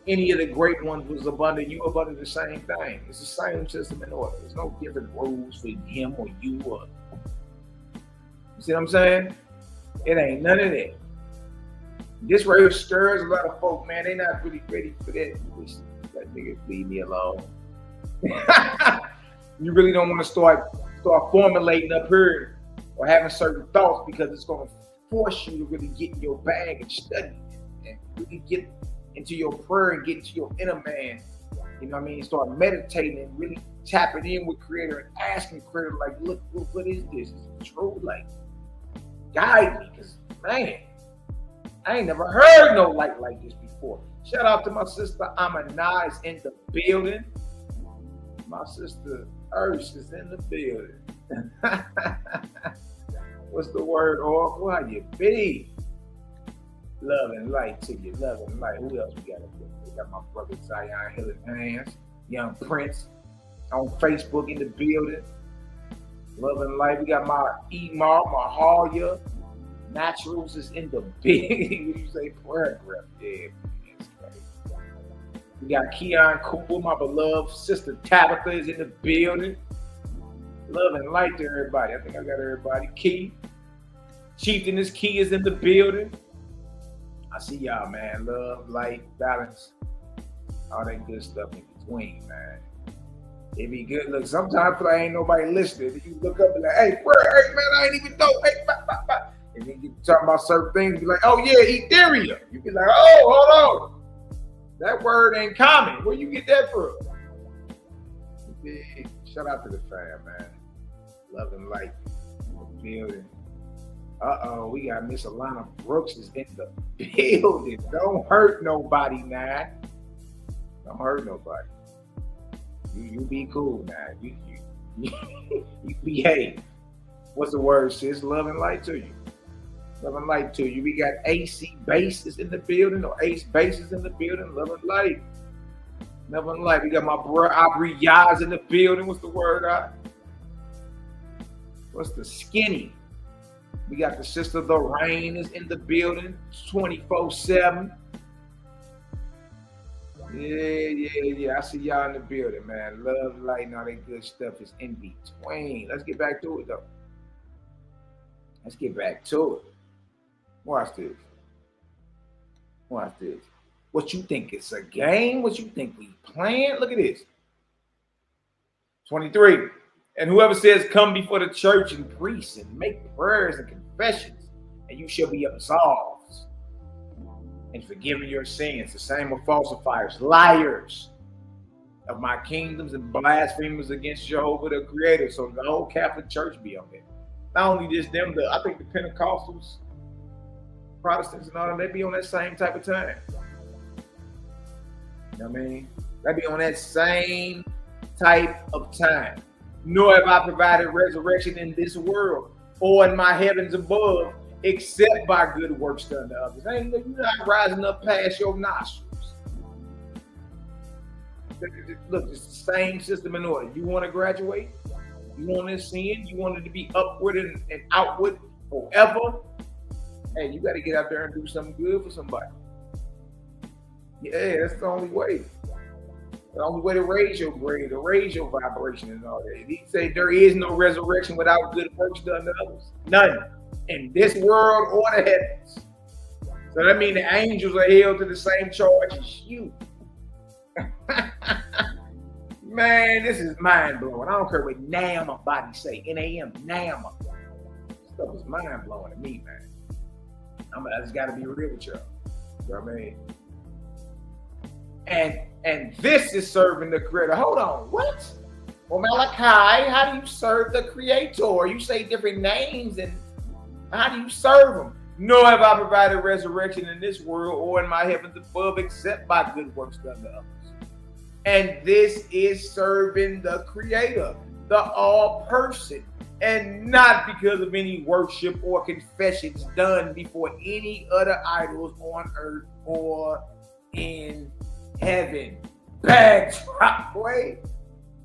any of the great ones was up under. You up under the same thing. It's the same system in order. There's no different rules for him or you or. You see what I'm saying? It ain't none of that. This right here stirs a lot of folk, man. They not really ready for that. That nigga leave me alone. You really don't want to start formulating up here or having certain thoughts, because it's going to force you to really get in your bag and study and really get into your prayer and get into your inner man. You know what I mean? Start meditating and really tapping in with Creator and asking Creator, like, look, what is this? Is it true? Like, guide me, because, man, I ain't never heard no light like this before. Shout out to my sister Amana is in the building. My sister Urs is in the building. What's the word, or how you be? Love and light to you. Love and light. Who else we got up there? We got my brother Zion Hillen Hands, Young Prince on Facebook in the building. Love and light. We got my Emar, my Halia. Naturals is in the building. What you say? Paragraph. Yeah, it's crazy. We got Keon Cooper, my beloved sister Tabitha is in the building. Love and light to everybody. I think I got everybody. Key. Chieftainess Key is in the building. I see y'all, man. Love, light, balance, all that good stuff in between, man. It be good. Look, sometimes I feel like ain't nobody listening. You look up and like, hey, man, I ain't even know. Hey, and then you talk about certain things, be like, oh yeah, Ethereum. You be like, oh, hold on. That word ain't common. Where you get that from? Shout out to the fam, man. Love and light in the building. We got Miss Alana Brooks is in the building. Don't hurt nobody, man. Don't hurt nobody. You be cool, man. You behave. What's the word, sis? Love and light to you. Love and light to you. We got AC Bases in the building, or Ace Bases in the building. Love and light. Love and light. We got my bro Aubrey Yaz in the building. What's the word? What's the skinny? We got the sister Lorraine is in the building 24/7. Yeah. I see y'all in the building, man. Love, light, and all that good stuff is in between. Let's get back to it, though. Watch this. What you think it's a game? What you think we playing? Look at this. 23. And whoever says, come before the church and priests and make prayers and confessions, and you shall be absolved and forgiven your sins. The same with falsifiers, liars of my kingdoms and blasphemers against Jehovah the Creator. So the whole Catholic Church be on there. Not only just them, I think the Pentecostals, Protestants and all them, they be on that same type of time. You know what I mean? They be on that same type of time. Nor have I provided resurrection in this world or in my heavens above, except by good works done to others. You're not rising up past your nostrils. Look, it's the same system in order. You want to graduate? You want to sin? You want it to be upward and outward forever? Hey, you got to get out there and do something good for somebody. Yeah, that's the only way. The only way to raise your grade, to raise your vibration and all that. He say there is no resurrection without good works done to others. None. In this world or the heavens. So that means the angels are held to the same charge as you. Man, this is mind blowing. I don't care what NAMA body say. NAM, NAMA. This stuff is mind blowing to me, man. I just got to be real with y'all. You know what I mean? And this is serving the Creator. Hold on, what? Well, Malachi, how do you serve the Creator? You say different names, and how do you serve him? Nor have I provided resurrection in this world or in my heavens above, except by good works done to others. And this is serving the Creator, the all-person, and not because of any worship or confessions done before any other idols on earth or in heaven. Bag drop, boy.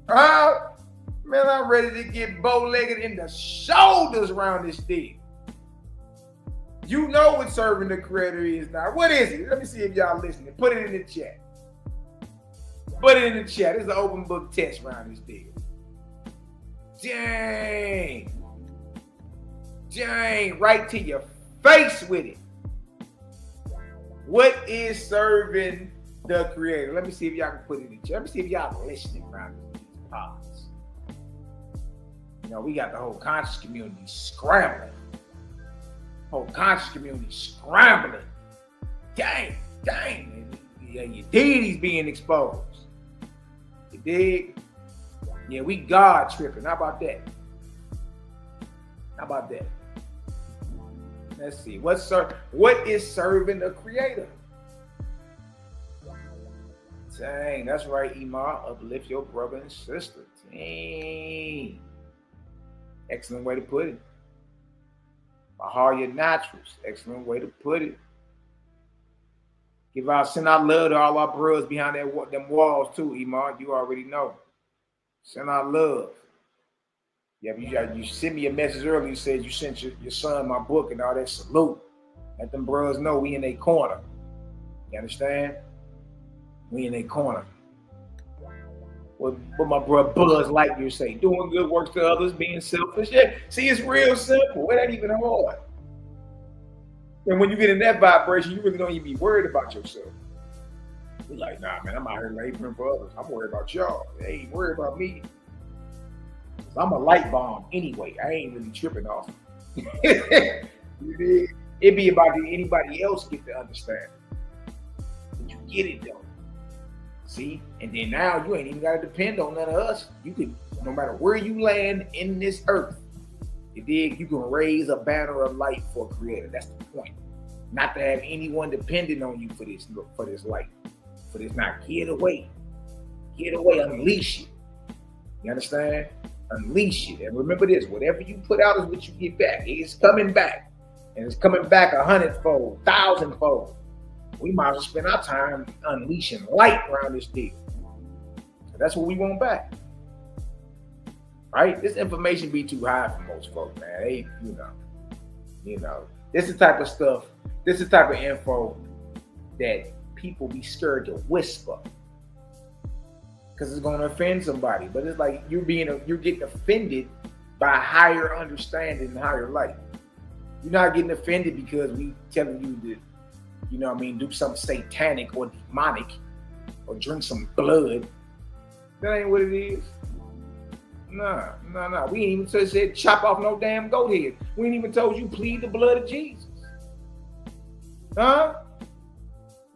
Man, I'm ready to get bow-legged in the shoulders around this thing. You know what serving the Creator is now. What is it? Let me see if y'all listening. Put it in the chat. Put it in the chat. It's an open book test around this thing. Dang. Dang. Right to your face with it. What is serving the Creator? Let me see if y'all can put it in the chat. Let me see if y'all listening around these pods. You know, we got the whole conscious community scrambling. Whole conscious community scrambling. Dang, dang. Yeah, your deity's being exposed. You dig? Yeah, we God tripping. How about that? How about that? Let's see. What is serving the Creator? Dang, that's right, Imar. Uplift your brother and sister. Dang. Excellent way to put it. Your naturals. Excellent way to put it. Send out love to all our brothers behind them walls too, Imar. You already know. Send out love. Yeah, you sent me a message earlier. You said you sent your son my book and all that. Salute. Let them brothers know we in their corner. You understand? We in their corner. What my brother Buzz Lightyear say? Doing good works to others, being selfish. Yeah, see, it's real simple. It ain't even hard. And when you get in that vibration, you really don't even be worried about yourself. You're like, nah, man, I'm out here laboring for others. I'm worried about y'all. They ain't worried about me. I'm a light bomb anyway. I ain't really tripping off. It be about anybody else get to understand. But you get it though. See? And then now you ain't even got to depend on none of us. You can, no matter where you land in this earth, you can raise a banner of light for a Creator. That's the point. Not to have anyone dependent on you for this light. For this now. Get away. Get away. Unleash it. You understand? Unleash it. And remember this, whatever you put out is what you get back. It's coming back. And it's coming back 100-fold, 1,000-fold. We might as well spend our time unleashing light around this deal. So that's what we want back. Right? This information be too high for most folks, man. They, you know. This is the type of stuff, this is the type of info that people be scared to whisper. Because it's gonna offend somebody. But it's like you're getting offended by higher understanding and higher light. You're not getting offended because we telling you you know what I mean, do something satanic or demonic or drink some blood. That ain't what it is. Nah. We ain't even said chop off no damn goat head. We ain't even told you plead the blood of Jesus. Huh?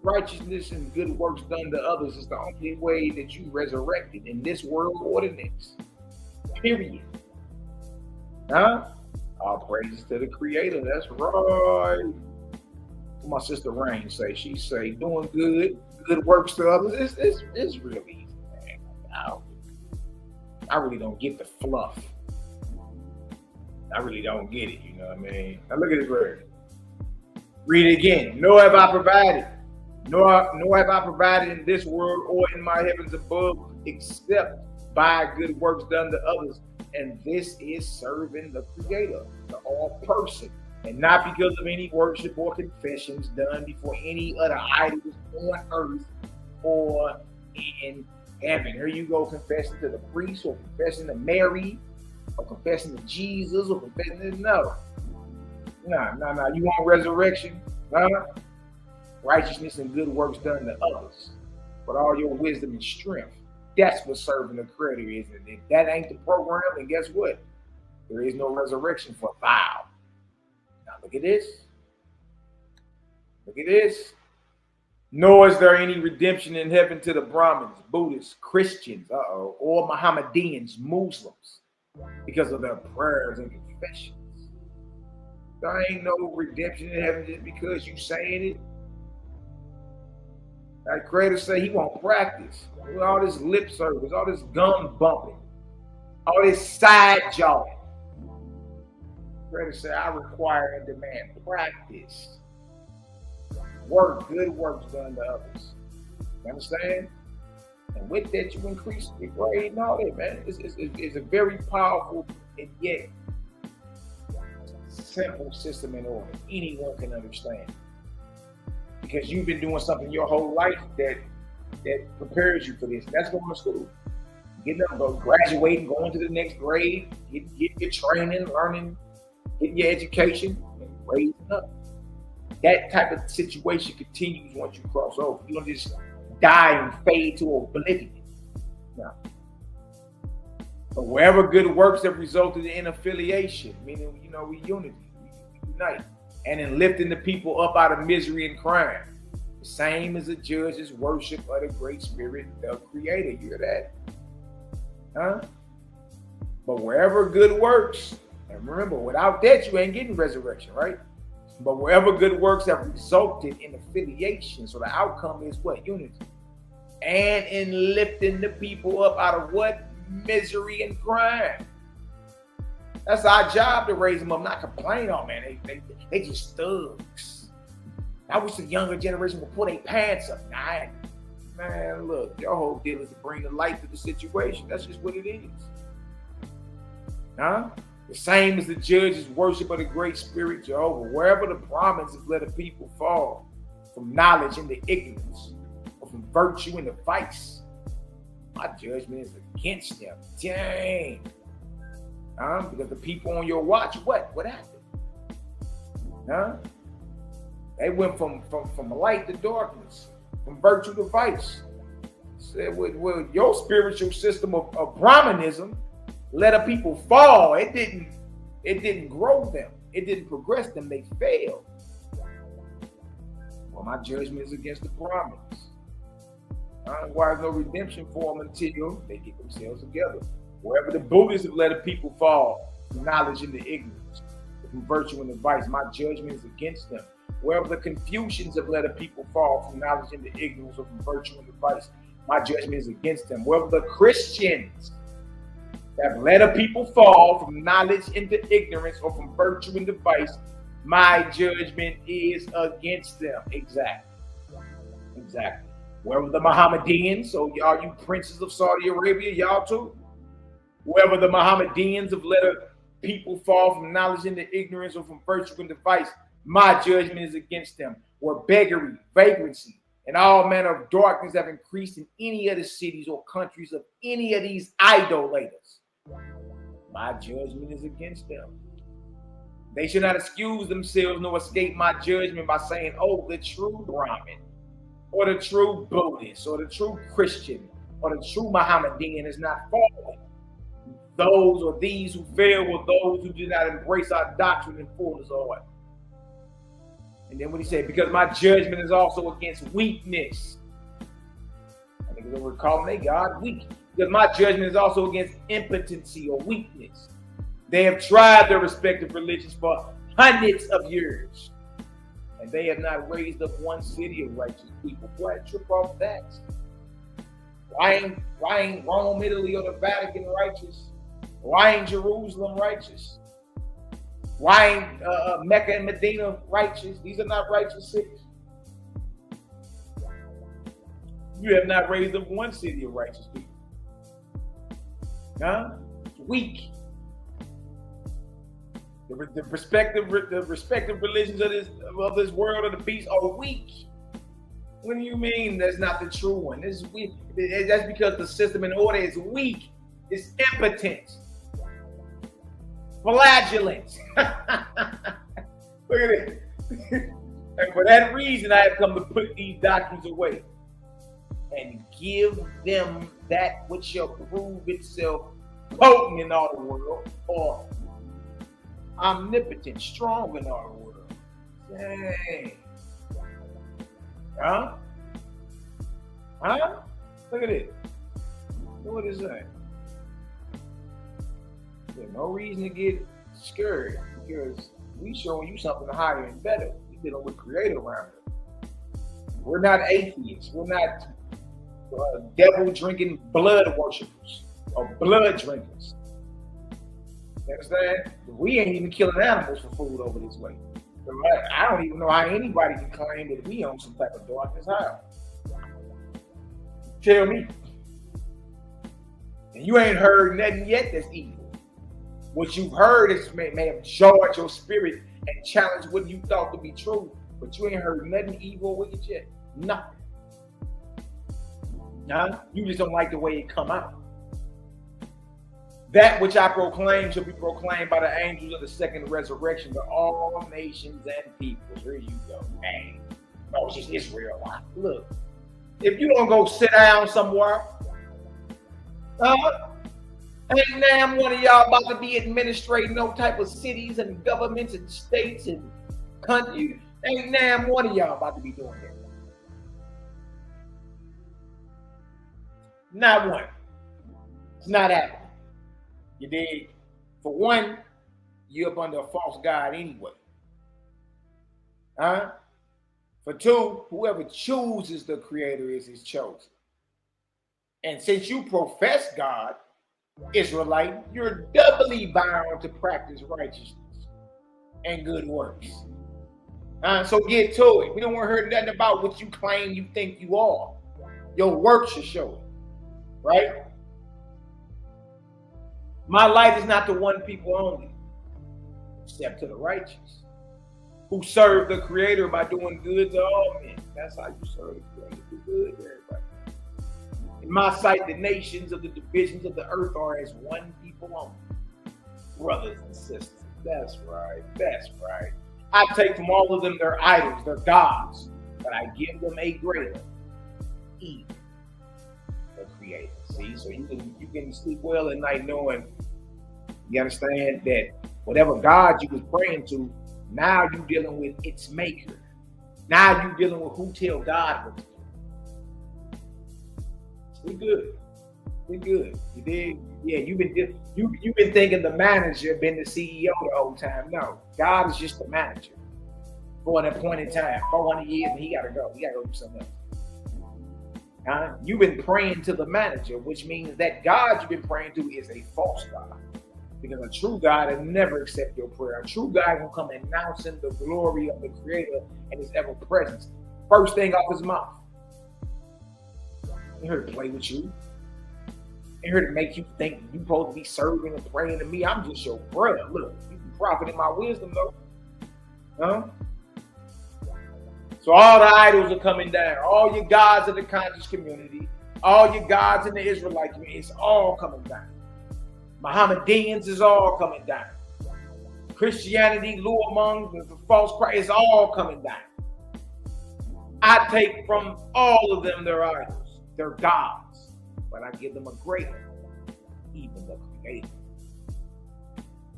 Righteousness and good works done to others is the only way that you resurrected in this world or the next. Period. Huh? All praises to the Creator. That's right. What my sister Rain say? She say doing good works to others. It's really easy, man. I really don't get the fluff. I really don't get it. You know what I mean? Now look at this word. Read it again. Nor have I provided. Nor have I provided in this world or in my heavens above, except by good works done to others. And this is serving the Creator, the all person, and not because of any worship or confessions done before any other idols on earth or in heaven. Here you go, confessing to the priest, or confessing to Mary, or confessing to Jesus, or confessing to no. Nah. You want resurrection? Huh? Righteousness and good works done to others, but all your wisdom and strength. That's what serving the Creator is. And if that ain't the program, then guess what? There is no resurrection for thou. Now look at this. Look at this. Nor is there any redemption in heaven to the Brahmins, Buddhists, Christians, or Mohammedans, Muslims, because of their prayers and confessions. There ain't no redemption in heaven just because you saying it. That Creator say he won't practice. All this lip service, all this gum bumping, all this side jawing. Creator say I require and demand practice. Work, good works done to others. You understand? And with that, you increase your grade and all that, man. It's a very powerful and yet simple system in order. Anyone can understand. Because you've been doing something your whole life that prepares you for this. That's going to school. Getting up, graduating, going to the next grade, getting your training, learning, getting your education, and raising up. That type of situation continues once you cross over. You don't just die and fade to oblivion. No. But wherever good works have resulted in affiliation, meaning, we unity, we unite. And in lifting the people up out of misery and crime. The same as the judge's worship of the Great Spirit, the Creator. You hear that? Huh? But wherever good works, and remember, without that, you ain't getting resurrection, right? But wherever good works have resulted in affiliation, so the outcome is what? Unity. And in lifting the people up out of what? Misery and crime. That's our job to raise them up, not complain. Oh man, they just thugs. I wish the younger generation would pull their pants up. Nah, man, look, your whole deal is to bring the light to the situation. That's just what it is. Huh? The same as the judge's worship of the Great Spirit, Jehovah. Wherever the Brahmins have let a people fall from knowledge into ignorance, or from virtue into vice, my judgment is against them. Dang. Because the people on your watch, what happened? Huh? They went from light to darkness, from virtue to vice. Said, well, your spiritual system of Brahmanism let a people fall. It didn't grow them. It didn't progress them. They failed. Well, my judgment is against the Brahmins. Why is no redemption for them until they get themselves together? Wherever the Buddhists have let a people fall from knowledge into ignorance, from virtue into vice, my judgment is against them. Wherever the Confucians have let a people fall from knowledge into ignorance or from virtue into vice, my judgment is against them. Wherever the Christians have let a people fall from knowledge into ignorance or from virtue into vice, my judgment is against them. Exactly. Wherever the Mohammedans, so y'all, you princes of Saudi Arabia, y'all too. Wherever the Mohammedans have let a people fall from knowledge into ignorance or from virtue into vice, my judgment is against them. Where beggary, vagrancy, and all manner of darkness have increased in any of the cities or countries of any of these idolaters, my judgment is against them. They should not excuse themselves nor escape my judgment by saying, oh, the true Brahmin, or the true Buddhist, or the true Christian, or the true Mohammedan is not fallen. Those or these who fail were those who did not embrace our doctrine in fullness of heart. And then what he said, because my judgment is also against weakness. I think we're calling they God weak. Because my judgment is also against impotency or weakness. They have tried their respective religions for hundreds of years, and they have not raised up one city of righteous people. Boy, trip off that. Why ain't Rome, Italy, or the Vatican righteous? Why ain't Jerusalem righteous? Why ain't Mecca and Medina righteous? These are not righteous cities. You have not raised up one city of righteous people. Huh? It's weak. The respective religions of this world of the beast are weak. What do you mean that's not the true one? This is weak. That's because the system in order is weak. It's impotent. Flagellant. Look at it. And for that reason, I have come to put these doctrines away and give them that which shall prove itself potent in all the world, or omnipotent, strong in our world. Dang. Huh? Look at it. What is that? There's no reason to get scared, because we showing you something higher and better. We dealing with Creator around us. We're not atheists. We're not devil drinking blood worshippers or blood drinkers. You understand? We ain't even killing animals for food over this way. I don't even know how anybody can claim that we own some type of darkness. How? Tell me. And you ain't heard nothing yet that's evil. What you've heard is may have jarred your spirit and challenged what you thought to be true, but you ain't heard nothing evil or wicked yet. Nothing. Nah, you just don't like the way it come out. That which I proclaim shall be proclaimed by the angels of the second resurrection to all nations and peoples. Here you go. Dang. No, it's just Israel. Look, if you don't go sit down somewhere, ain't damn one of y'all about to be administrating no type of cities and governments and states and countries. Ain't damn one of y'all about to be doing that. Not one. It's not happening. You dig? For one, you're up under a false god anyway. For two, whoever chooses the Creator is chosen. And since you profess God, Israelite, you're doubly bound to practice righteousness and good works. So get to it. We don't want to hear nothing about what you claim you think you are. Your works should show it. Right? My light is not to one people only, except to the righteous, who serve the Creator by doing good to all men. That's how you serve the Creator. Do good to everybody. In my sight, the nations of the divisions of the earth are as one people only. Brothers and sisters. That's right. That's right. I take from all of them their idols, their gods, but I give them a greater, even the Creator. See, so you can sleep well at night knowing, you understand that whatever God you was praying to, now you dealing with its maker. Now you dealing with who tell God what to do. We good. We good. You did? Yeah, you've been thinking the manager been the CEO the whole time. No, God is just the manager for an appointed time, 400 years, and he gotta go. He gotta go do something else. You've been praying to the manager, which means that God you've been praying to is a false God. Because a true God will never accept your prayer. A true God will come announcing the glory of the Creator and his ever presence. First thing off his mouth. I'm here to play with you. I'm here to make you think you're supposed to be serving and praying to me. I'm just your brother. Look, you can profit in my wisdom, though. So all the idols are coming down. All your gods of the conscious community, all your gods in the Israelite community, it's all coming down. Mohammedans is all coming down. Christianity, luremongs, the false Christ, it's all coming down. I take from all of them their idols, their gods, but I give them a greater, even the Creator.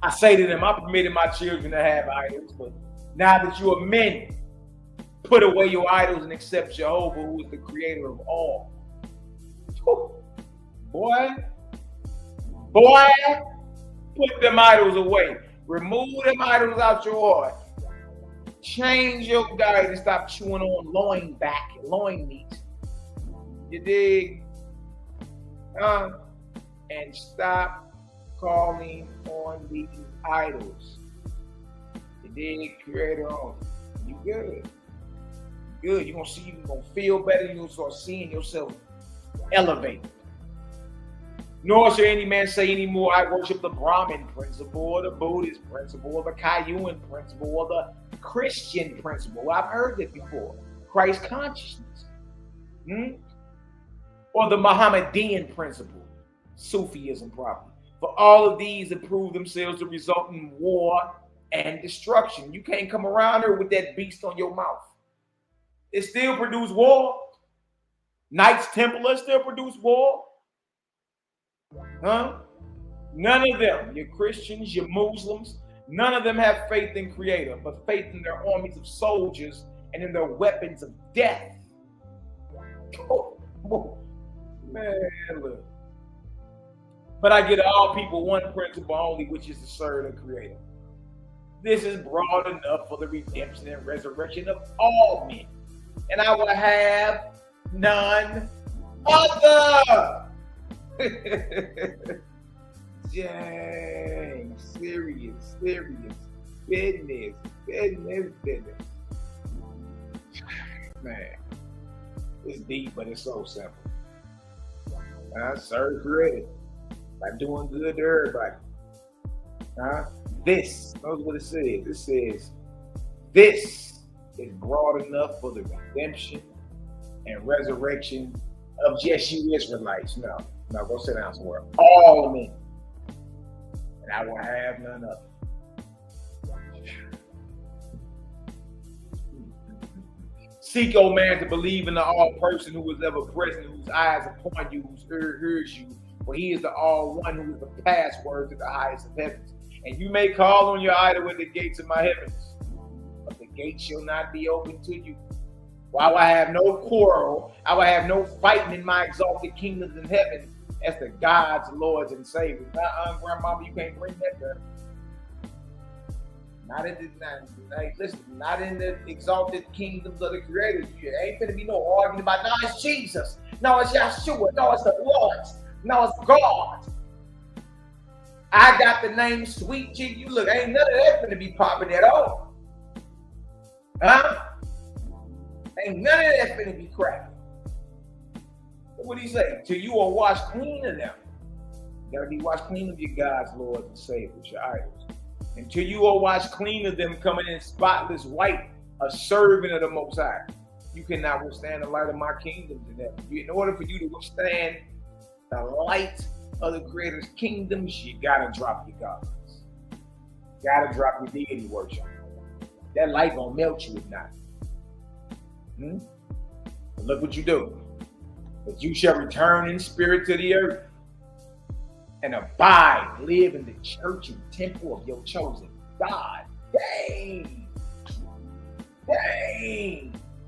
I say to them, I permitted my children to have idols, but now that you are men, put away your idols and accept Jehovah, who is the Creator of all. Boy, put them idols away. Remove them idols out your heart. Change your diet and stop chewing on loin meat. You dig? And stop calling on these idols. You dig? Creator on. You good. Good. You're gonna see, you're gonna feel better, you're gonna start seeing yourself elevate. Nor shall any man say anymore, I worship the Brahmin principle, or the Buddhist principle, or the Kayuan principle, or the Christian principle. I've heard that before. Christ consciousness. Or the Mohammedan principle. Sufism probably. For all of these that prove themselves to result in war and destruction. You can't come around here with that beast on your mouth. It still produce war. Knights Templar still produce war. Huh? None of them, your Christians, your Muslims, none of them have faith in Creator, but faith in their armies of soldiers and in their weapons of death. Man, look. But I give all people one principle only, which is to serve the Creator. This is broad enough for the redemption and resurrection of all men. And I will have none other. Dang, serious business. Man, it's deep, but it's so simple. I serve Creator by doing good to everybody. This, knows what it says. It says, this is broad enough for the redemption and resurrection of just you Israelites. No, go sit down somewhere. All men. And I will have none of it. Seek, O man, to believe in the all person who is ever present, whose eyes upon you, whose ear hears you, for he is the all one who is the password to the highest of heavens. And you may call on your idol at the gates of my heavens, but the gates shall not be open to you. While I have no quarrel, I will have no fighting in my exalted kingdoms in heaven as the gods, lords, and saviors. Grandmama, you can't bring that there. Not in the exalted kingdoms of the Creator. There ain't gonna be no arguing about, no, it's Jesus. No, it's Yeshua. No, it's the Lord. No, it's God. I got the name Sweet Jesus. You look, ain't none of that gonna be popping at all. Huh? Ain't none of that finna be cracking. What do you say? Till you are washed clean of them. You gotta be washed clean of your gods, Lord, and Saviors, your idols. Until you are washed clean of them, coming in spotless white, a servant of the Most High. You cannot withstand the light of my kingdoms in heaven. In order for you to withstand the light of the Creator's kingdoms, you gotta drop your gods. You gotta drop your deity worship. That light gonna melt you if not. But look what you do. But you shall return in spirit to the earth and abide, live in the church and temple of your chosen God. Dang.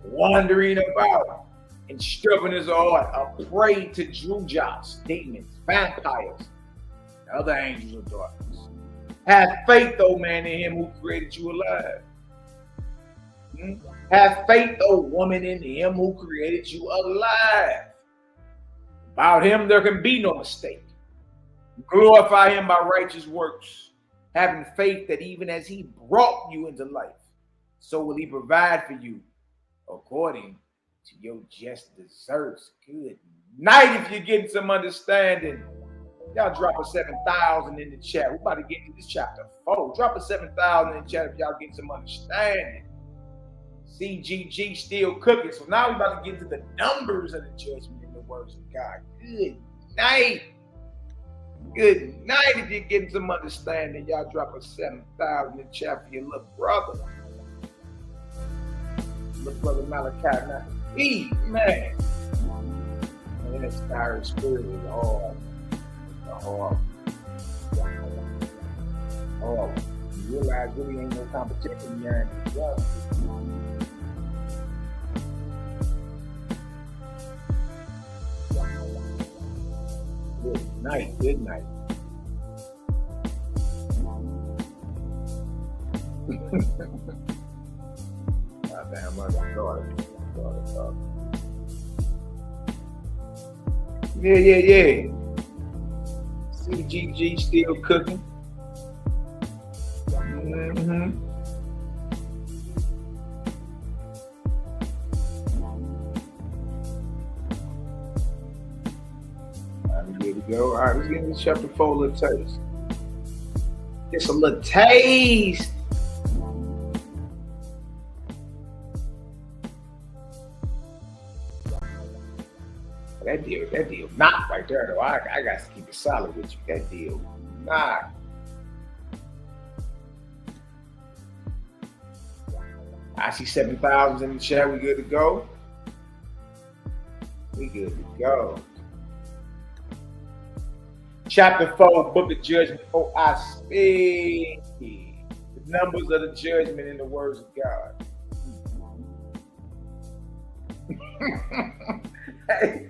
Wandering about, instructing his heart, a prey to drujas, demons, vampires, and other angels of darkness. Have faith, O man, in him who created you alive. Have faith, O woman, in him who created you alive. About him there can be no mistake. Glorify him by righteous works, having faith that even as he brought you into life, so will he provide for you according to your just deserts. Good night if you're getting some understanding. Y'all drop a 7,000 in the chat. We're about to get into this chapter 4. Drop a 7,000 in the chat if y'all getting some understanding. CGG still cooking. So now we're about to get into the numbers of the judgment in the words of God. Good night. Good night. If you're getting some understanding, y'all drop a 7,000 in chat for your little brother. Little brother Malaki Macabee, man. Man, that Skyrim spirit is hard. It's hard. Oh, you realize really ain't no competition here in the world. Good night, good night. Goddamn, my daughter. Yeah. CGG still cooking. Here we go. All right, let's get into chapter 4, a little taste. Just a little taste. That deal knock right there, though. I got to keep it solid with you. That deal knock. I see 7,000 in the chat. We good to go? We good to go. Chapter 4, Book of Judgment. Oh, I speak. The numbers of the judgment in the words of God. Hey,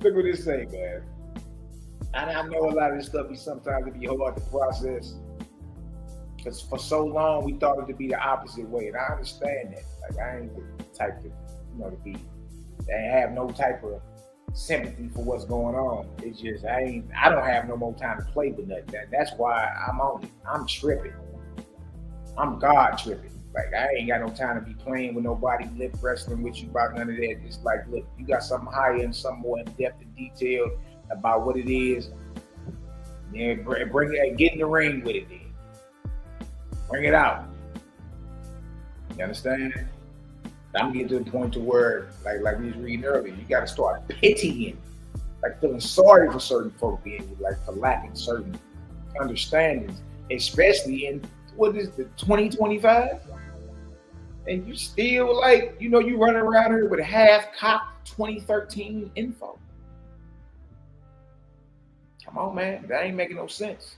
look what this say, man. And I know a lot of this stuff sometimes it be hard to process. Because for so long we thought it to be the opposite way. And I understand that. Like I ain't the type to, they have no type of sympathy for what's going on. It's just I don't have no more time to play with nothing. That's why I'm on it. I'm tripping. I'm God tripping. Like I ain't got no time to be playing with nobody, lip wrestling with you about none of that. It's like, look, you got something higher and something more in depth and detailed about what it is. Yeah, bring it, get in the ring with it then. Bring it out. You understand? I'm getting to the point to where, like we was reading earlier, you got to start pitying, like feeling sorry for certain folk for lacking certain understandings, especially in what is the 2025, and you still you running around here with half-cocked 2013 info. Come on, man, that ain't making no sense.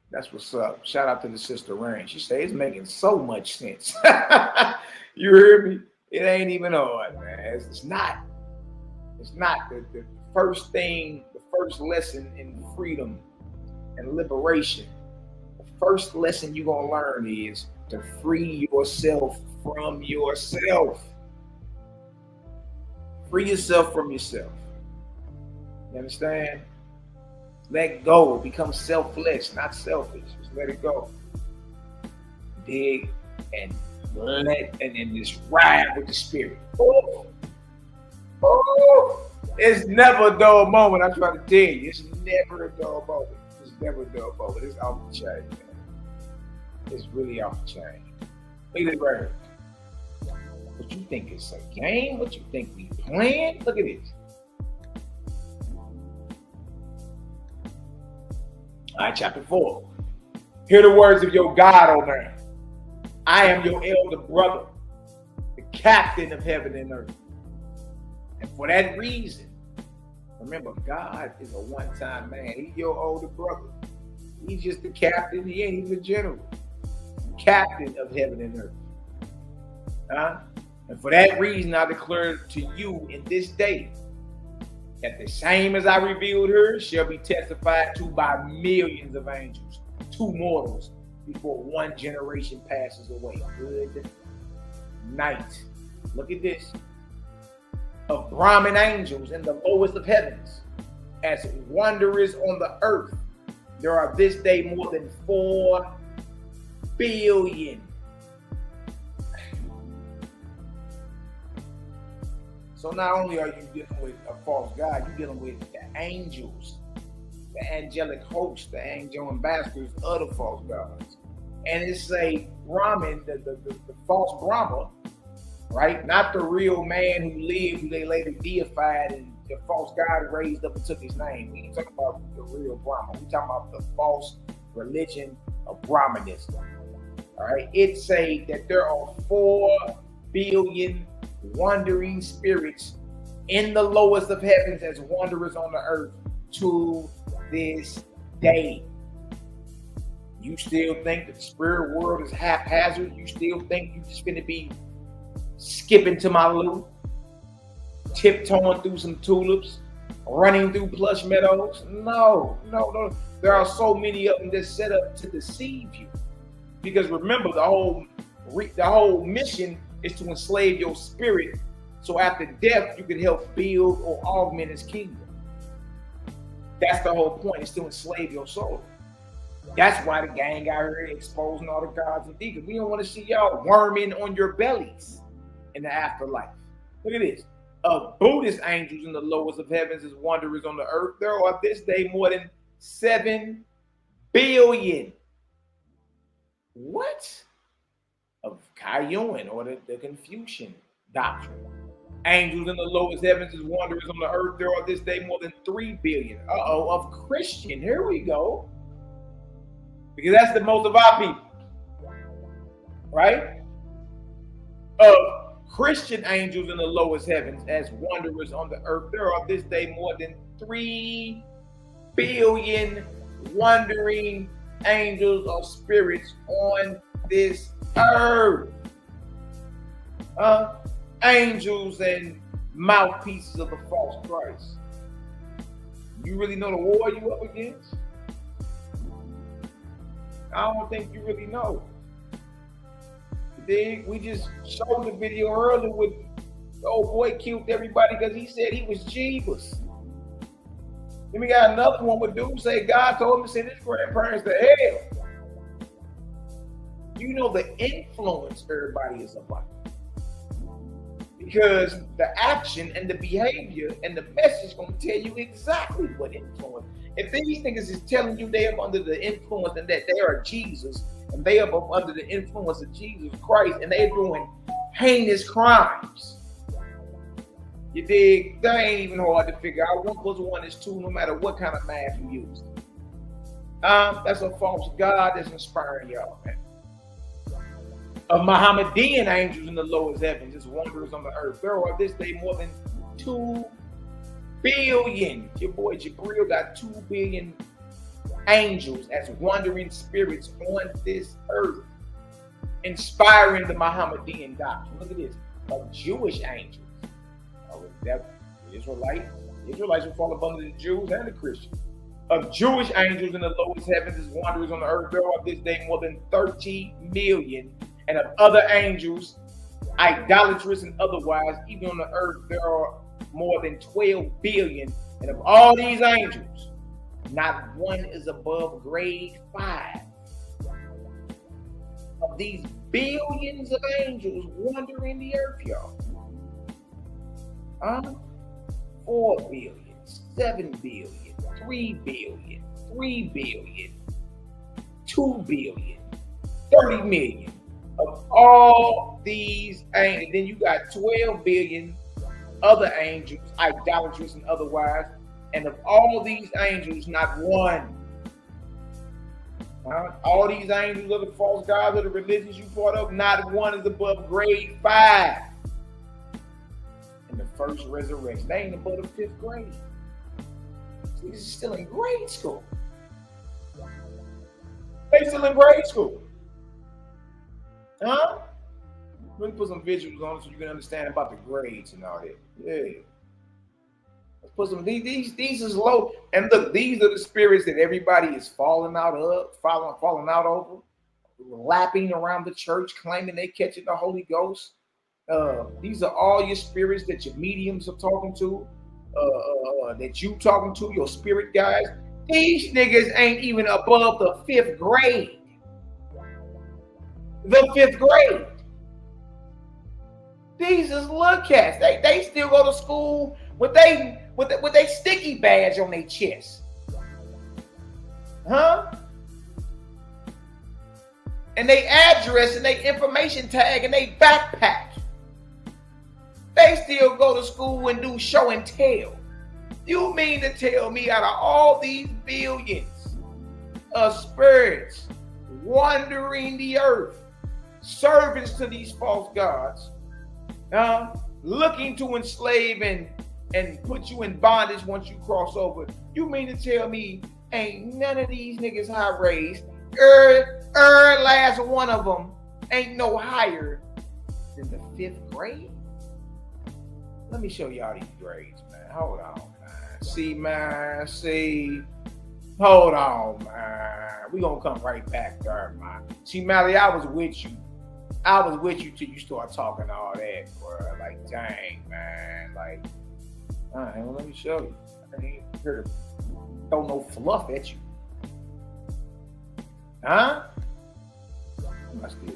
That's what's up. Shout out to the sister Rain. She said it's making so much sense. You hear me? It ain't even hard, man. It's not. It's not the first thing, the first lesson in freedom and liberation. The first lesson you're gonna learn is to free yourself from yourself. Free yourself from yourself. You understand? Let go. Become selfless, not selfish. Just let it go. Dig and and just ride with the spirit. Oh, it's never a dull moment. I try to tell you, it's never a dull moment. It's never a dull moment. It's off the chain, man. It's really off the chain. Look at it right here. What you think it's a game? What you think we playing? Look at this. All right, chapter 4. Hear the words of your God, O man. I am your elder brother, the captain of heaven and earth. And for that reason, remember, God is a one-time man. He's your older brother. He's just the captain. He ain't even the general. Captain of heaven and earth. And for that reason, I declare to you in this day that the same as I revealed her shall be testified to by millions of angels, two mortals, before one generation passes away. Good night. Look at this. Of Brahmin angels in the lowest of heavens, as wanderers on the earth, there are this day more than 4 billion. So not only are you dealing with a false God, you're dealing with the angels, the angelic hosts, the angel ambassadors of the false gods. And it's a Brahmin, the false Brahma, right? Not the real man who lived, who they later deified and the false god raised up and took his name. We ain't talking about the real Brahman. We talking about the false religion of Brahmanism. All right, it say that there are 4 billion wandering spirits in the lowest of heavens as wanderers on the earth to this day. You still think that the spirit world is haphazard? You still think you just gonna be skipping to my loo, tiptoeing through some tulips, running through plush meadows? No. There are so many of them that's set up to deceive you. Because remember, the whole mission is to enslave your spirit, so after death you can help build or augment his kingdom. That's the whole point, is to enslave your soul. That's why the gang out here exposing all the gods and demons. We don't want to see y'all worming on your bellies in the afterlife. Look at this. Of Buddhist angels in the lowest of heavens as wanderers on the earth, there are this day more than 7 billion. What? Of Kayuan, or the Confucian doctrine. Angels in the lowest heavens as wanderers on the earth, there are this day more than 3 billion. Of Christian, here we go. Because that's the most of our people. Right? Of Christian angels in the lowest heavens as wanderers on the earth, there are this day more than 3 billion wandering angels or spirits on this earth. Angels and mouthpieces of the false Christ. You really know the war you up against? I don't think you really know. We just showed the video earlier with the old boy killed everybody because he said he was Jesus. Then we got another one with dude say God told him to send his grandparents to hell. You know the influence everybody is about. Because the action and the behavior and the message gonna tell you exactly what influence. If these niggas is telling you they are under the influence and that they are Jesus and they are under the influence of Jesus Christ and they're doing heinous crimes, you dig? That ain't even hard to figure out. 1 + 1 is 2, no matter what kind of math you use. That's a false god that's inspiring y'all, man. Of Mohammedan angels in the lowest heavens as wanderers on the earth, there are this day more than 2 billion. Your boy Jibril got 2 billion angels as wandering spirits on this earth, inspiring the Mohammedan doctrine. Look at this. Of Jewish angels. Israelites will fall up under the Jews and the Christians. Of Jewish angels in the lowest heavens as wanderers on the earth, there are this day more than 30 million. And of other angels, idolatrous and otherwise, even on the earth, there are more than 12 billion. And of all these angels, not one is above grade 5. Of these billions of angels wandering the earth, y'all. 4 billion, 7 billion, 3 billion, 3 billion, 2 billion, 30 million. Of all these angels, then you got 12 billion other angels, idolatrous and otherwise, and of all these angels, not one. All these angels of the false gods of the religions you part of, not one is above grade 5 in the first resurrection. They ain't above the 5th grade. So this is still in grade school. They still in grade school. Huh? Let me put some visuals on it so you can understand about the grades and all that. Yeah. Let's put some, these is low. And look, these are the spirits that everybody is falling out over, lapping around the church, claiming they catching the Holy Ghost. These are all your spirits that your mediums are talking to, that you talking to, your spirit guys. These niggas ain't even above the 5th grade. The 5th grade. These is little cats. They still go to school with they sticky badge on their chest. Huh? And they address and they information tag and they backpack. They still go to school and do show and tell. You mean to tell me out of all these billions of spirits wandering the earth, servants to these false gods, looking to enslave and put you in bondage once you cross over, you mean to tell me ain't none of these niggas high raised? Last one of them ain't no higher than the 5th grade? Let me show y'all these grades, man. Hold on, man. Hold on, man. We gonna come right back there, man. See, Mally, I was with you. Till you start talking all that, bro. Like, dang, man. Like, all right, well, let me show you. I ain't here to throw no fluff at you. Huh? What's this?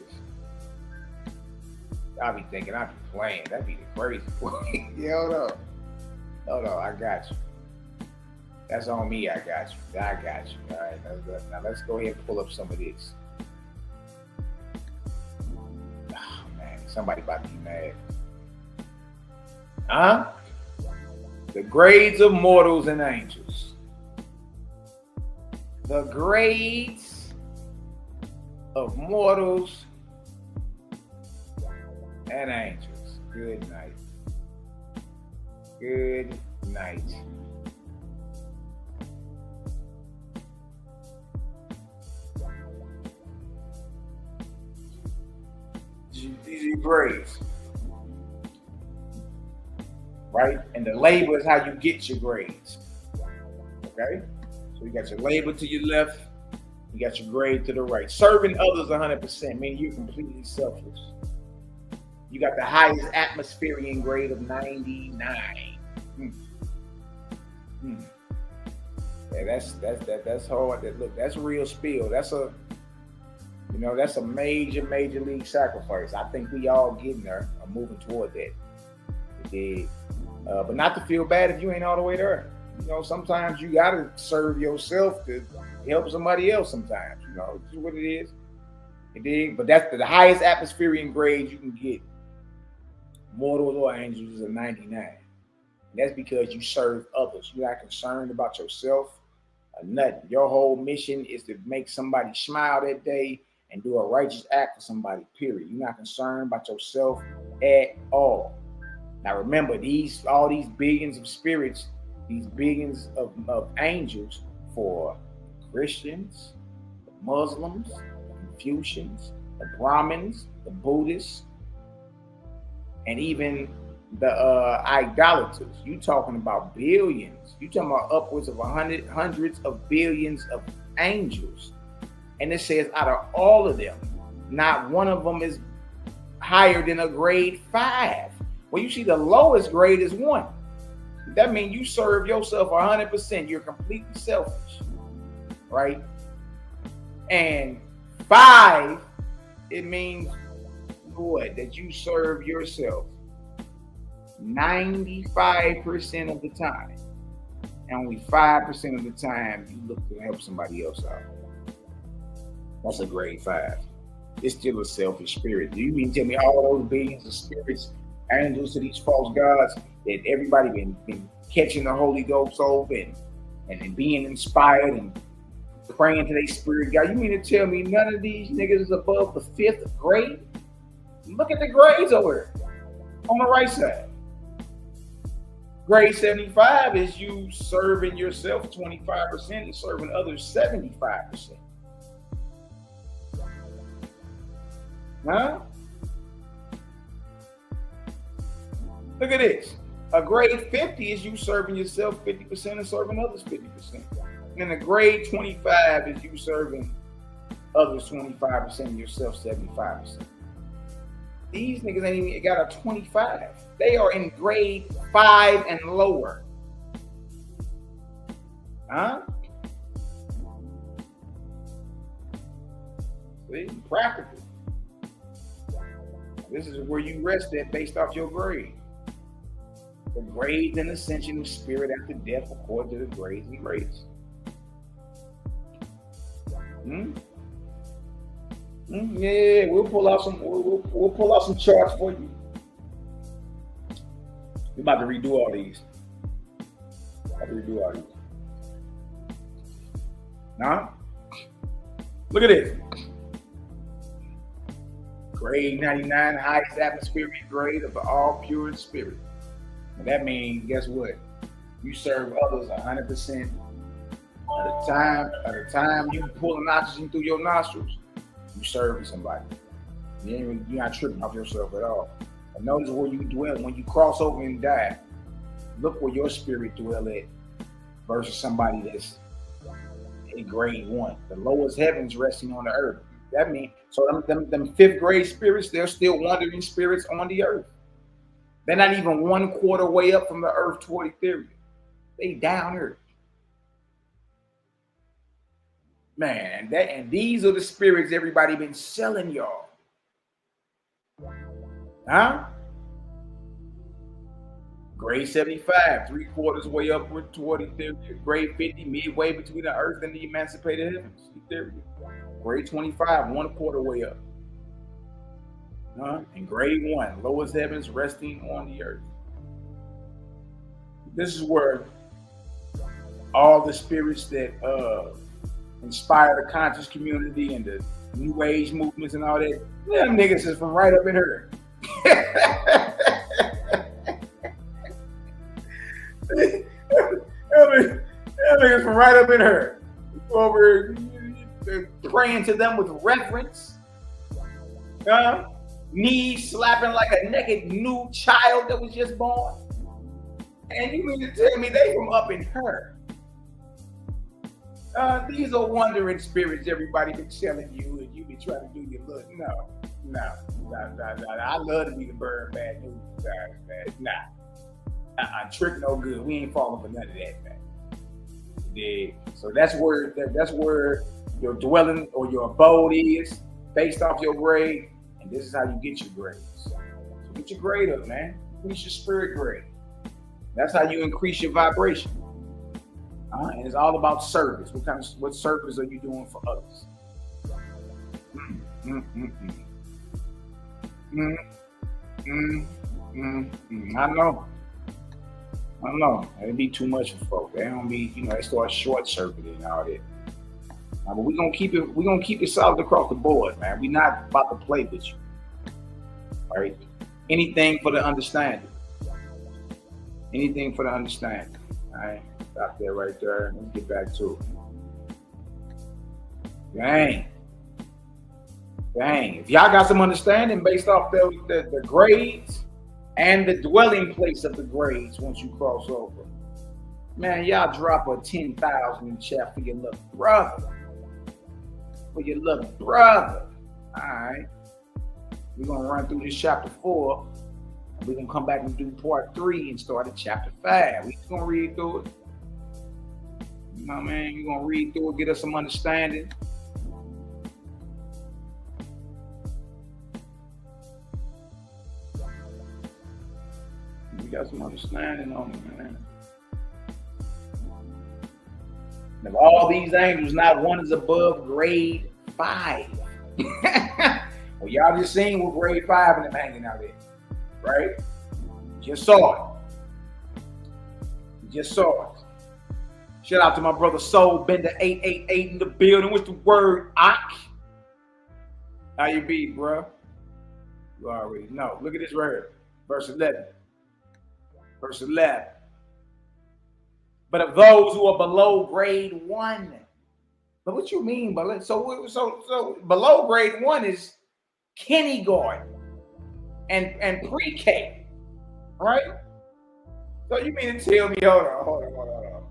I be thinking I be playing. That'd be the crazy point. Yeah, hold on. I got you. That's on me. I got you. All right. Now let's go ahead and pull up some of this. Oh, man. Somebody about to be mad. Huh? The grades of mortals and angels. The grades of mortals and angels. Good night. Good night. These are grades, right? And the label is how you get your grades. Okay, so you got your label to your left, you got your grade to the right. Serving others 100%, meaning you're completely selfless. You got the highest atmospheric grade of 99. Yeah, that's hard. Look, that's real spill. That's a major league sacrifice. I think we all getting there or moving toward that. But not to feel bad if you ain't all the way there. Sometimes you gotta serve yourself to help somebody else. Sometimes, it's what it is. But that's the highest atmospheric grade you can get. Mortals or angels is a 99. And that's because you serve others. You're not concerned about yourself or nothing. Your whole mission is to make somebody smile that day and do a righteous act for somebody, period. You're not concerned about yourself at all. Now remember, all these billions of spirits, these billions of angels for Christians, the Muslims, the Confucians, the Brahmins, the Buddhists, and even the idolaters. You talking about billions. You talking about upwards of hundreds of billions of angels. And it says out of all of them, not one of them is higher than a grade 5. Well, you see the lowest grade is 1. That means you serve yourself 100%. You're completely selfish, right? And 5, it means what? That you serve yourself 95% of the time. And only 5% of the time you look to help somebody else out. That's a grade 5. It's still a selfish spirit. Do you mean tell me all those billions of spirits, angels to these false gods, that everybody been catching the Holy Ghost over and being inspired and praying to their spirit God? You mean to tell me none of these niggas is above the 5th grade? Look at the grades over here on the right side. Grade 75 is you serving yourself 25% and serving others 75%. Huh? Look at this. A grade 50 is you serving yourself 50% and serving others 50%. And a grade 25 is you serving others 25% and yourself 75%. These niggas ain't even got a 25. They are in grade 5 and lower. Huh? See, practical. This is where you rest at based off your grade. The grades and ascension of spirit after death according to the grades and grades. Yeah, we'll pull out some charts for you. We about to redo all these. Nah. Look at this. Grade 99, highest atmospheric grade of all pure spirit. And that means, guess what? You serve others 100% at the time you pulling oxygen through your nostrils, you serving somebody. You're not tripping off yourself at all. And notice where you dwell when you cross over and die. Look where your spirit dwell at versus somebody that's in grade 1. The lowest heavens resting on the earth. That means, so them 5th grade spirits, they're still wandering spirits on the earth. They're not even 1/4 way up from the earth toward ethereal. They down earth. Man, and these are the spirits everybody been selling y'all. Huh? Grade 75, 3/4 way upward toward ethereal. Grade 50, midway between the earth and the emancipated heavens, ethereal. Grade 25, 1/4 way up. And grade 1, lowest heavens resting on the earth. This is where all the spirits that inspire the conscious community and the new age movements and all that, them niggas is from right up in here. Them niggas from right up in here. Over praying to them with reverence. Knees slapping like a naked new child that was just born. And you mean to tell me they from up in her? These are wandering spirits everybody been telling you, and you be trying to do your look. No. I love to be the bird bad news guys, man. Nah. Trick no good. We ain't falling for none of that, man. Yeah. So that's where your dwelling or your abode is, based off your grade. And this is how you get your grades. So get your grade up, man. Increase your spirit grade. That's how you increase your vibration. And it's all about service. What service are you doing for others? I know. It'd be too much for folk. They don't be, they start short circuiting and all that. But we're gonna keep it solid across the board, man. We're not about to play with you. All right. Anything for the understanding. All right. Stop there right there. Let's get back to it. Dang. If y'all got some understanding based off the grades and the dwelling place of the grades once you cross over, man, y'all drop a 10,000 in the chat for your little brother. All right. We're going to run through this chapter 4. And we're going to come back and do part 3 and start at chapter 5. We're just going to read through it. You know what I mean? We're going to read through it, get us some understanding. We got some understanding on it, man. And of all these angels, not one is above grade 5. Well, y'all just seen what grade 5 and them hanging out there, right? Just saw it. Shout out to my brother Soul Bender 888 in the building with the word Ak. How you be, bro? You already know. Look at this right here. Verse 11. But of those who are below grade 1. But what you mean, but so below grade 1 is kindergarten and pre-K, right? So you mean to tell me, hold on.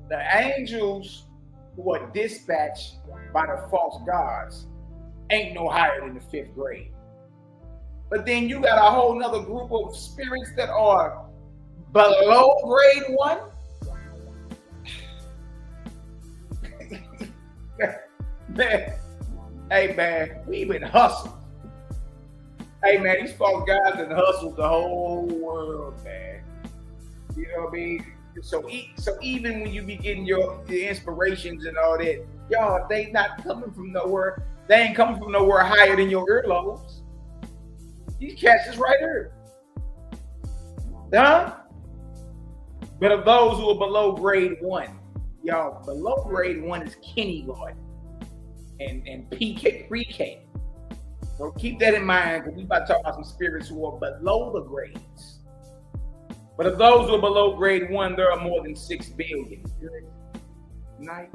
The angels who are dispatched by the false gods ain't no higher than the 5th grade. But then you got a whole nother group of spirits that are below grade 1. Man, hey man, we been hustling. Hey man, these false guys done hustled the whole world, man. You know what I mean? So even when you be getting your inspirations and all that, y'all, they not coming from nowhere. They ain't coming from nowhere higher than your earlobes. These cats is right here. Huh? But of those who are below grade 1, y'all, below grade 1 is kindergarten and pre-K. So keep that in mind, because we about to talk about some spirits who are below the grades. But of those who are below grade 1, there are more than 6 billion. Good night.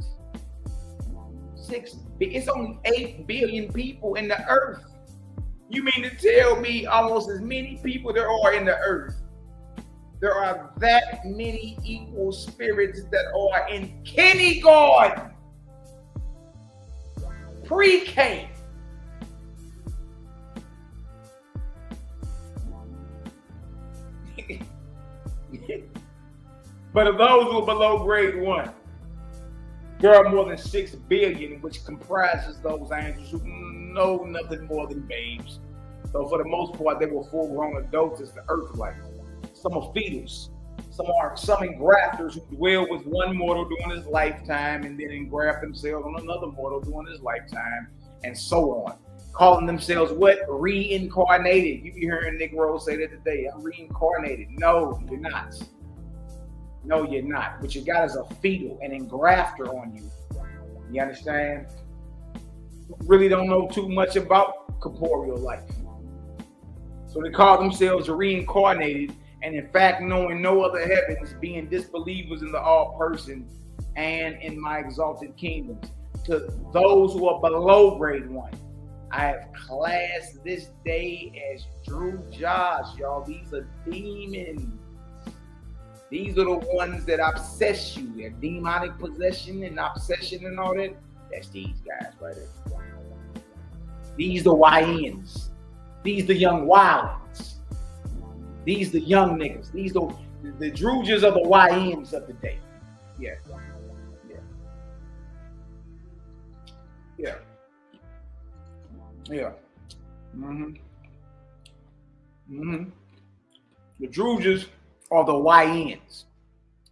It's only 8 billion people in the earth. You mean to tell me almost as many people there are in the earth, there are that many equal spirits that are in kindergarten, pre-K. But of those who are below grade 1, there are more than 6 billion, which comprises those angels who know nothing more than babes. So for the most part, they were full-grown adults as the earth life. Some are fetals. Some engrafters who dwell with one mortal during his lifetime and then engraft themselves on another mortal during his lifetime, and so on. Calling themselves what? Reincarnated. You be hearing Negroes say that today. I'm reincarnated. No, you're not. No, you're not. What you got is a fetal, an engrafter on you. You understand? Really don't know too much about corporeal life. So they call themselves reincarnated, and in fact, knowing no other heavens, being disbelievers in the all-person and in my exalted kingdoms. To those who are below grade 1, I have classed this day as Drew Josh, y'all. These are demons. These are the ones that obsess you. They're demonic possession and obsession and all that. That's these guys right there. These the YNs. These the young wildins. These the young niggas. These the Drugers of the YNs of the day. Yeah. Yeah. Yeah. Yeah. Mm-hmm. Mm-hmm. The Drugers are the YNs.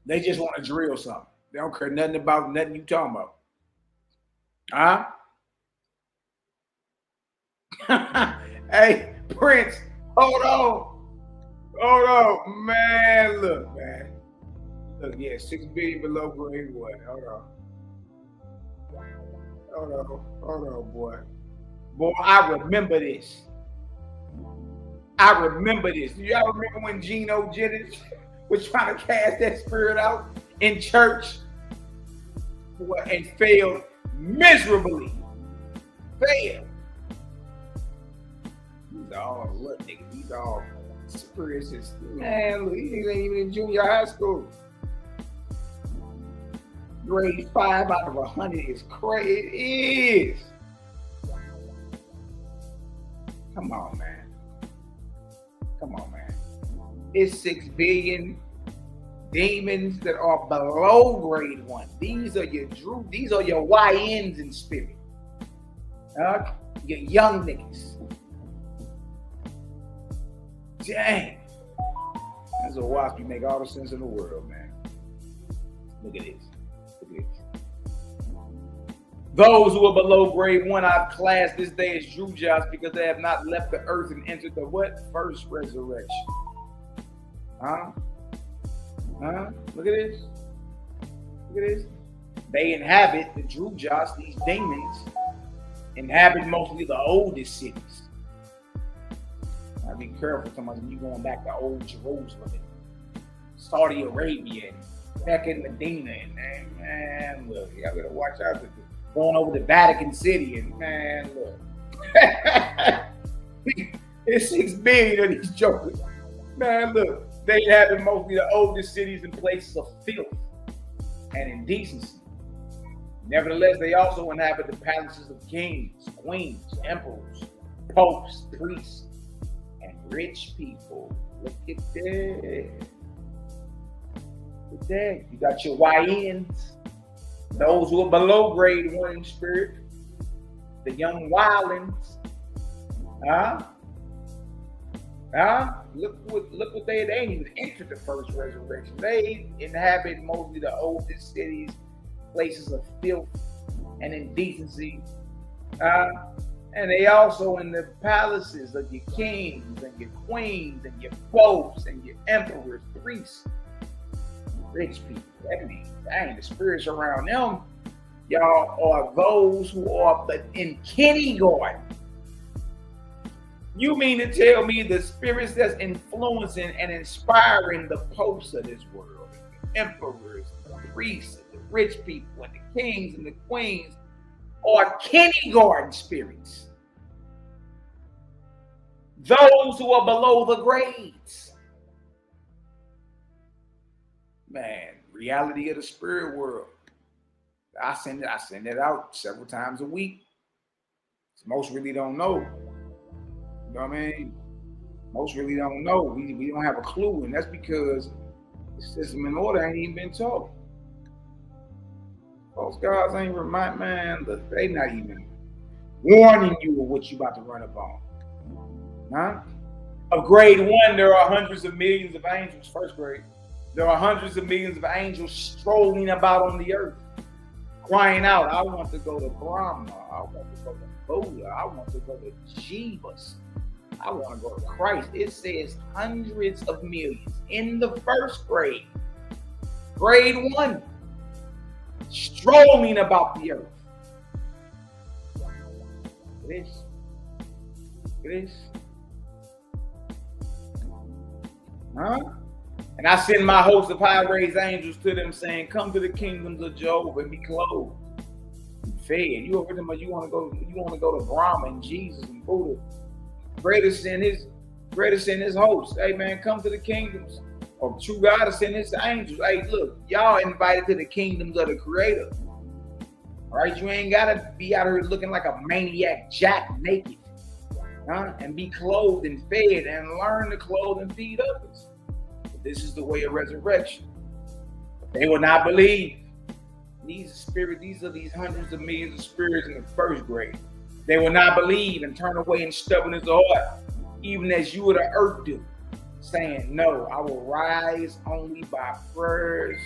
They just want to drill something. They don't care nothing about nothing you talking about. Huh? Hey, Prince, hold on. Hold on, man. Look, man. Look, yeah, 6 billion below grade 1. Hold on. Hold on, boy. Boy, I remember this. Do y'all remember when Geno Jennings was trying to cast that spirit out in church and failed miserably? Failed. These are all what niggas. These are all spirits. Man, look, these niggas ain't even in junior high school. Grade 5 out of 100 is crazy. It is. Come on, man. It's 6 billion demons that are below grade 1. These are your YNs in spirit. Your young niggas. Dang. That's a wasp. You make all the sense in the world, man. Look at this. Those who are below grade 1, I've classed this day as Jujas because they have not left the earth and entered the what? First resurrection. Look at this. They inhabit, the Jujas, these demons, inhabit mostly the oldest cities. Now be careful sometimes when you're going back to old Jerusalem and Saudi Arabia and back in Medina and man, look, y'all better watch out. Going over to Vatican City and man, look. It's 6 billion of these jokers. Man, look. They inhabit mostly the oldest cities and places of filth and indecency. Nevertheless, they also inhabit the palaces of kings, queens, emperors, popes, priests, and rich people. Look at that. Look at that. You got your YNs, those who are below grade 1 in spirit, the young wildlings. Look what they ain't even entered the first resurrection. They inhabit mostly the oldest cities, places of filth and indecency. And they also in the palaces of your kings and your queens and your popes and your emperors, priests. Rich people. That means, dang, the spirits around them, y'all, are those who are but in kindergarten. You mean to tell me the spirits that's influencing and inspiring the popes of this world, the emperors, the priests, the rich people, and the kings and the queens are kindergarten spirits? Those who are below the grades. Man, reality of the spirit world. I send it out several times a week. Most really don't know. You know what I mean? Most really don't know. We don't have a clue, and that's because the system and order ain't even been taught. Those guys ain't remind, man, look, they not even warning you of what you about to run up on. Huh? Of grade 1, there are hundreds of millions of angels. First grade, there are hundreds of millions of angels strolling about on the earth, crying out, I want to go to Brahma, I want to go to Buddha, I want to go to Jivas, I want to go to Christ. It says hundreds of millions in the first grade, grade 1, strolling about the earth. It is. Huh? And I send my host of high-raised angels to them, saying, come to the kingdoms of Jehovah and be clothed and fed. You over them, you want to go to Brahma and Jesus and Buddha. Greater send his host. Hey man, come to the kingdoms. Or true God to send his angels. Hey, look, y'all invited to the kingdoms of the Creator. All right, you ain't gotta be out here looking like a maniac, jack naked, huh? And be clothed and fed and learn to clothe and feed others. But this is the way of resurrection. They will not believe. These are these hundreds of millions of spirits in the first grade. They will not believe and turn away in stubbornness of heart, even as you of the earth do, saying, no, I will rise only by prayers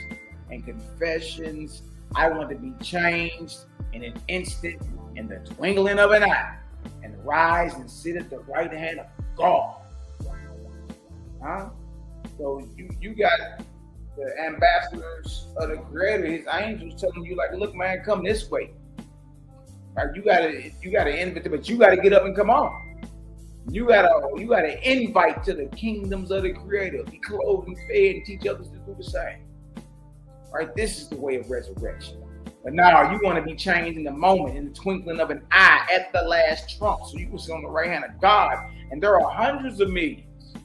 and confessions. I want to be changed in an instant, in the twinkling of an eye, and rise and sit at the right hand of God. Huh? So you got the ambassadors of the Creator, his angels telling you, like, look, man, come this way. Right? You gotta invite, but you gotta get up and come on. You gotta invite to the kingdoms of the Creator, be clothed and fed, and teach others to do the same. Right? This is the way of resurrection. But now you want to be changed in the moment, in the twinkling of an eye, at the last trump, so you can sit on the right hand of God. And there are hundreds of millions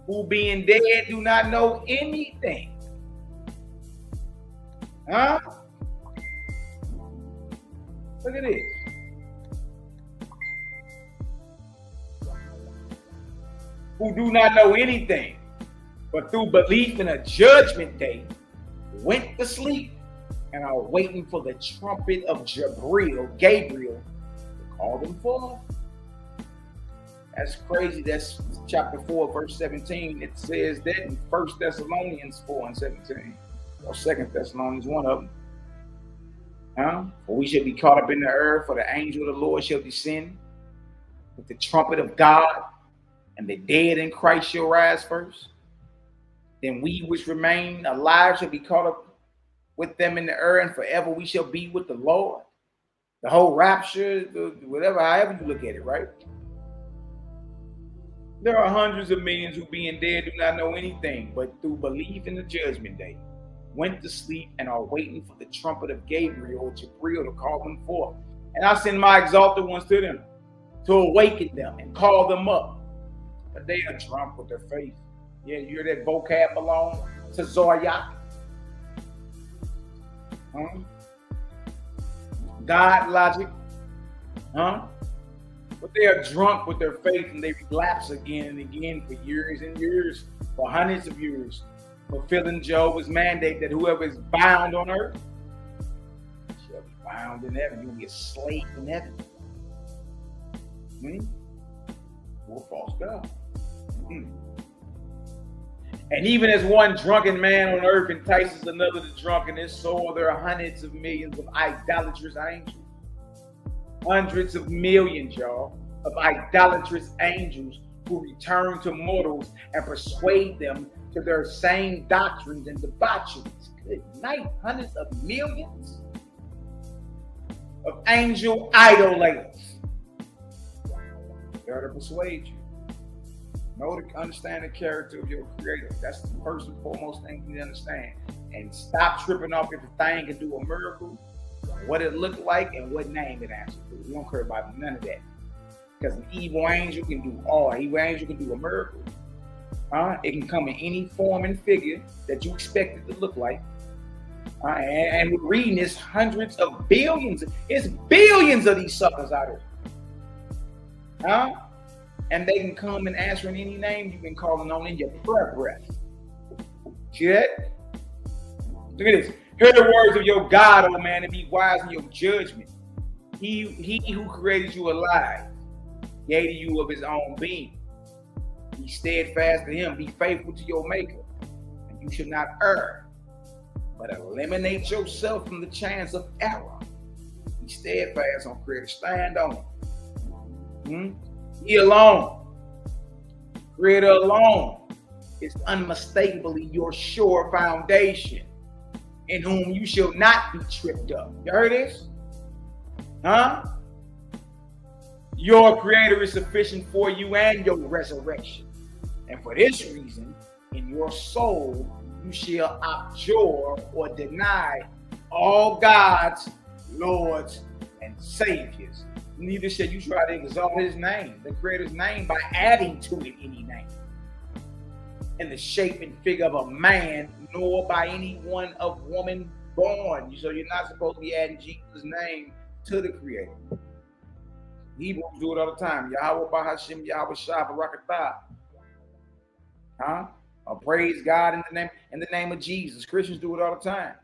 who, being dead, do not know anything. Huh? Look at this. Who do not know anything, but through belief in a judgment day, went to sleep and are waiting for the trumpet of Gabriel to call them forth. That's crazy. That's chapter 4, verse 17. It says that in 1 Thessalonians 4 and 17, or 2 Thessalonians, one of them. Huh? For we shall be caught up in the earth, for the angel of the Lord shall descend with the trumpet of God, and the dead in Christ shall rise first. Then we which remain alive shall be caught up with them in the earth, and forever we shall be with the Lord. The whole rapture, whatever, however you look at it, right? There are hundreds of millions who, being dead, do not know anything, but through belief in the judgment day, went to sleep and are waiting for the trumpet of Gabriel or Gabriel to call them forth. And I send my exalted ones to them to awaken them and call them up. But they are drunk with their faith. Yeah, you hear that vocab belong to Zoyak? Huh? God logic? Huh? But they are drunk with their faith, and they relapse again and again for years and years, for hundreds of years, fulfilling Jehovah's mandate that whoever is bound on earth shall be bound in heaven. You'll be a slave in heaven. For a false God. And even as one drunken man on earth entices another to drunkenness, so there are hundreds of millions of idolatrous angels. Hundreds of millions, y'all, of idolatrous angels who return to mortals and persuade them to their same doctrines and debaucheries. Good night, hundreds of millions of angel idolaters. There to persuade you. Know to understand the character of your creator. That's the first and foremost thing you need to understand. And stop tripping off if the thing can do a miracle, what it looked like, and what name it answers to. We don't care about none of that. Because an evil angel can do all. An evil angel can do a miracle. It can come in any form and figure that you expect it to look like. And we're reading this hundreds of billions. It's billions of these suckers out there. And they can come and answer in any name you've been calling on in your prayer breath. See that? Look at this. Hear the words of your God, O man, and be wise in your judgment. He who created you alive gave to you of his own being. Be steadfast to him. Be faithful to your maker. And you should not err, but eliminate yourself from the chance of error. Be steadfast on Creator. Stand on it. He alone, Creator alone, is unmistakably your sure foundation, in whom you shall not be tripped up. You heard this? Your Creator is sufficient for you and your resurrection. And for this reason, in your soul, you shall abjure or deny all gods, lords, and saviors. Neither shall you try to exalt his name, the Creator's name, by adding to it any name in the shape and figure of a man, nor by any one of woman born. So you're not supposed to be adding Jesus' name to the Creator. Hebrews do it all the time. Yahweh Bahashim, Yahweh Shah, Barakatah. Praise God in the name of Jesus. Christians do it all the time.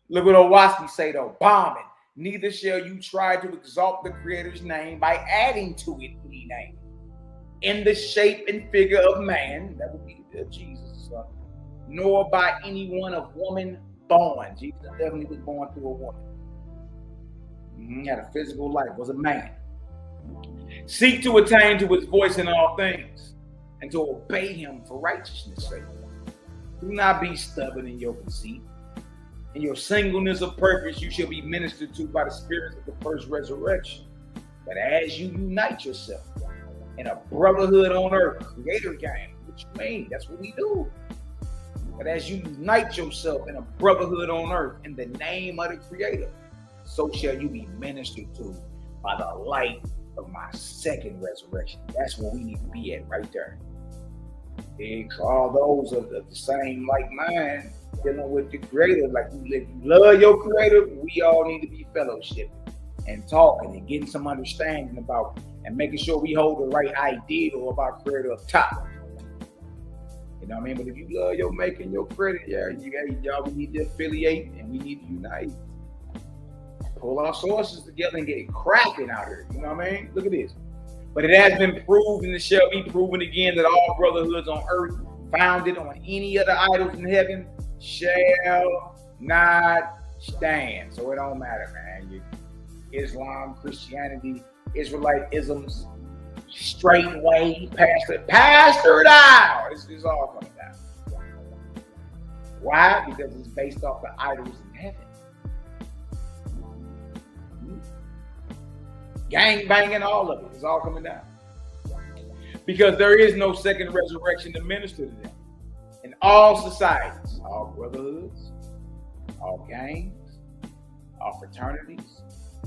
Look what Owaspi say though, bombing. Neither shall you try to exalt the Creator's name by adding to it any name in the shape and figure of man, that would be Jesus, nor by any one of woman born. Jesus definitely was born through a woman. He had a physical life, was a man. Seek to attain to his voice in all things, and to obey him for righteousness' sake. Do not be stubborn in your conceit. In your singleness of purpose, you shall be ministered to by the spirits of the first resurrection. But as you unite yourself in a brotherhood on earth, Creator gang, what you mean? That's what we do. But as you unite yourself in a brotherhood on earth in the name of the Creator, so shall you be ministered to by the light of my second resurrection. That's where we need to be at right there. It's all those of the same like mind, dealing with the Creator. Like you love your Creator, we all need to be fellowshipping and talking and getting some understanding about and making sure we hold the right ideal about Creator up top. You know what I mean? But if you love your maker and your Creator, y'all we need to affiliate and we need to unite. Pull our sources together and get it cracking out here. You know what I mean? Look at this. But it has been proved and it shall be proven again that all brotherhoods on earth founded on any other idols in heaven shall not stand. So it don't matter, man. Islam, Christianity, Israelitism's straight way, pastor it out. It's all coming down. Why? Because it's based off the idols in heaven. Gang banging, all of it. It's all coming down. Because there is no second resurrection to minister to them. In all societies, all brotherhoods, all gangs, all fraternities,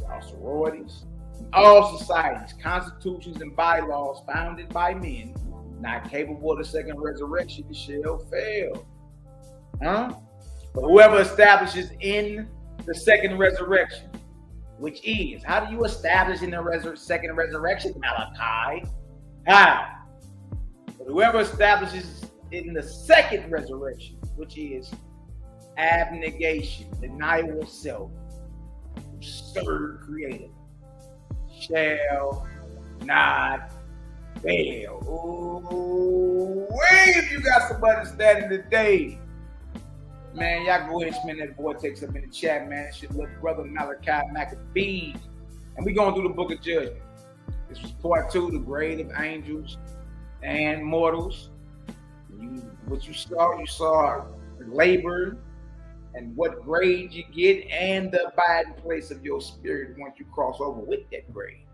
all sororities, in all societies, constitutions and bylaws founded by men not capable of the second resurrection shall fail. But whoever establishes in the second resurrection, which is, how do you establish in the second resurrection, Malachi? How? But whoever establishes in the second resurrection, which is abnegation, denial of self, serve Creator, shall not fail. Ooh, if you got some understanding today, man, y'all go ahead and spin that vortex up in the chat, man. It's your little brother Malaki Macabee. And we're going through the book of Judgment. This was part 2, the grade of angels and mortals. What you saw labor and what grade you get and the abiding place of your spirit once you cross over with that grade.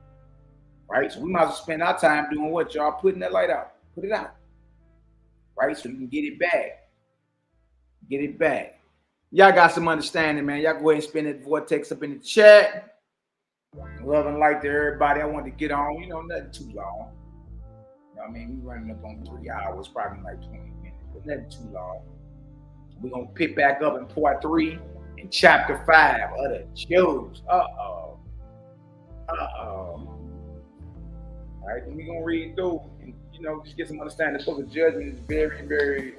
Right? So we might as well spend our time doing what, y'all? Putting that light out. Put it out. Right? So you can get it back. Get it back. Y'all got some understanding, man. Y'all go ahead and spin that vortex up in the chat. Love and light to everybody. I want to get on, nothing too long. You know what I mean? We're running up on 3 hours, probably like 20 minutes, but nothing too long. We're going to pick back up in part 3 in chapter 5 of the Jews. All right, then we're going to read through and, just get some understanding. The book of Judgment is very, very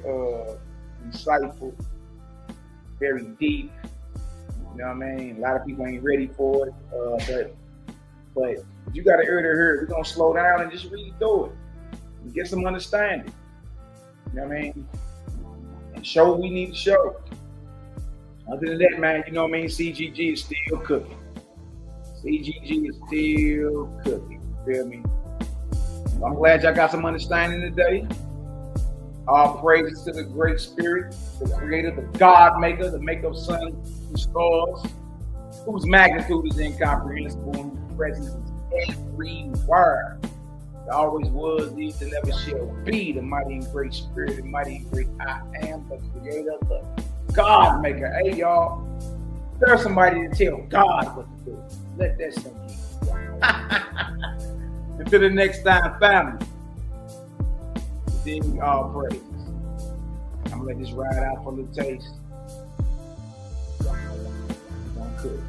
insightful, very deep. You know what I mean? A lot of people ain't ready for it. But if you got an ear to hear, we're going to slow down and just read through it and get some understanding. You know what I mean? And show what we need to show. Other than that, man, you know what I mean? CGG is still cooking. CGG is still cooking. You feel me? So I'm glad y'all got some understanding today. All praises to the great spirit, the creator, the God maker, the maker of sun and stars, whose magnitude is incomprehensible and whose presence is everywhere. There always was, is, and never shall be the mighty and great spirit, the mighty and great I am, the creator, the God maker. Hey, y'all, there's somebody to tell God what to do. Let that sink in. Until the next time, family. Then all praises. I'm gonna let this ride out for a little taste. Don't cook.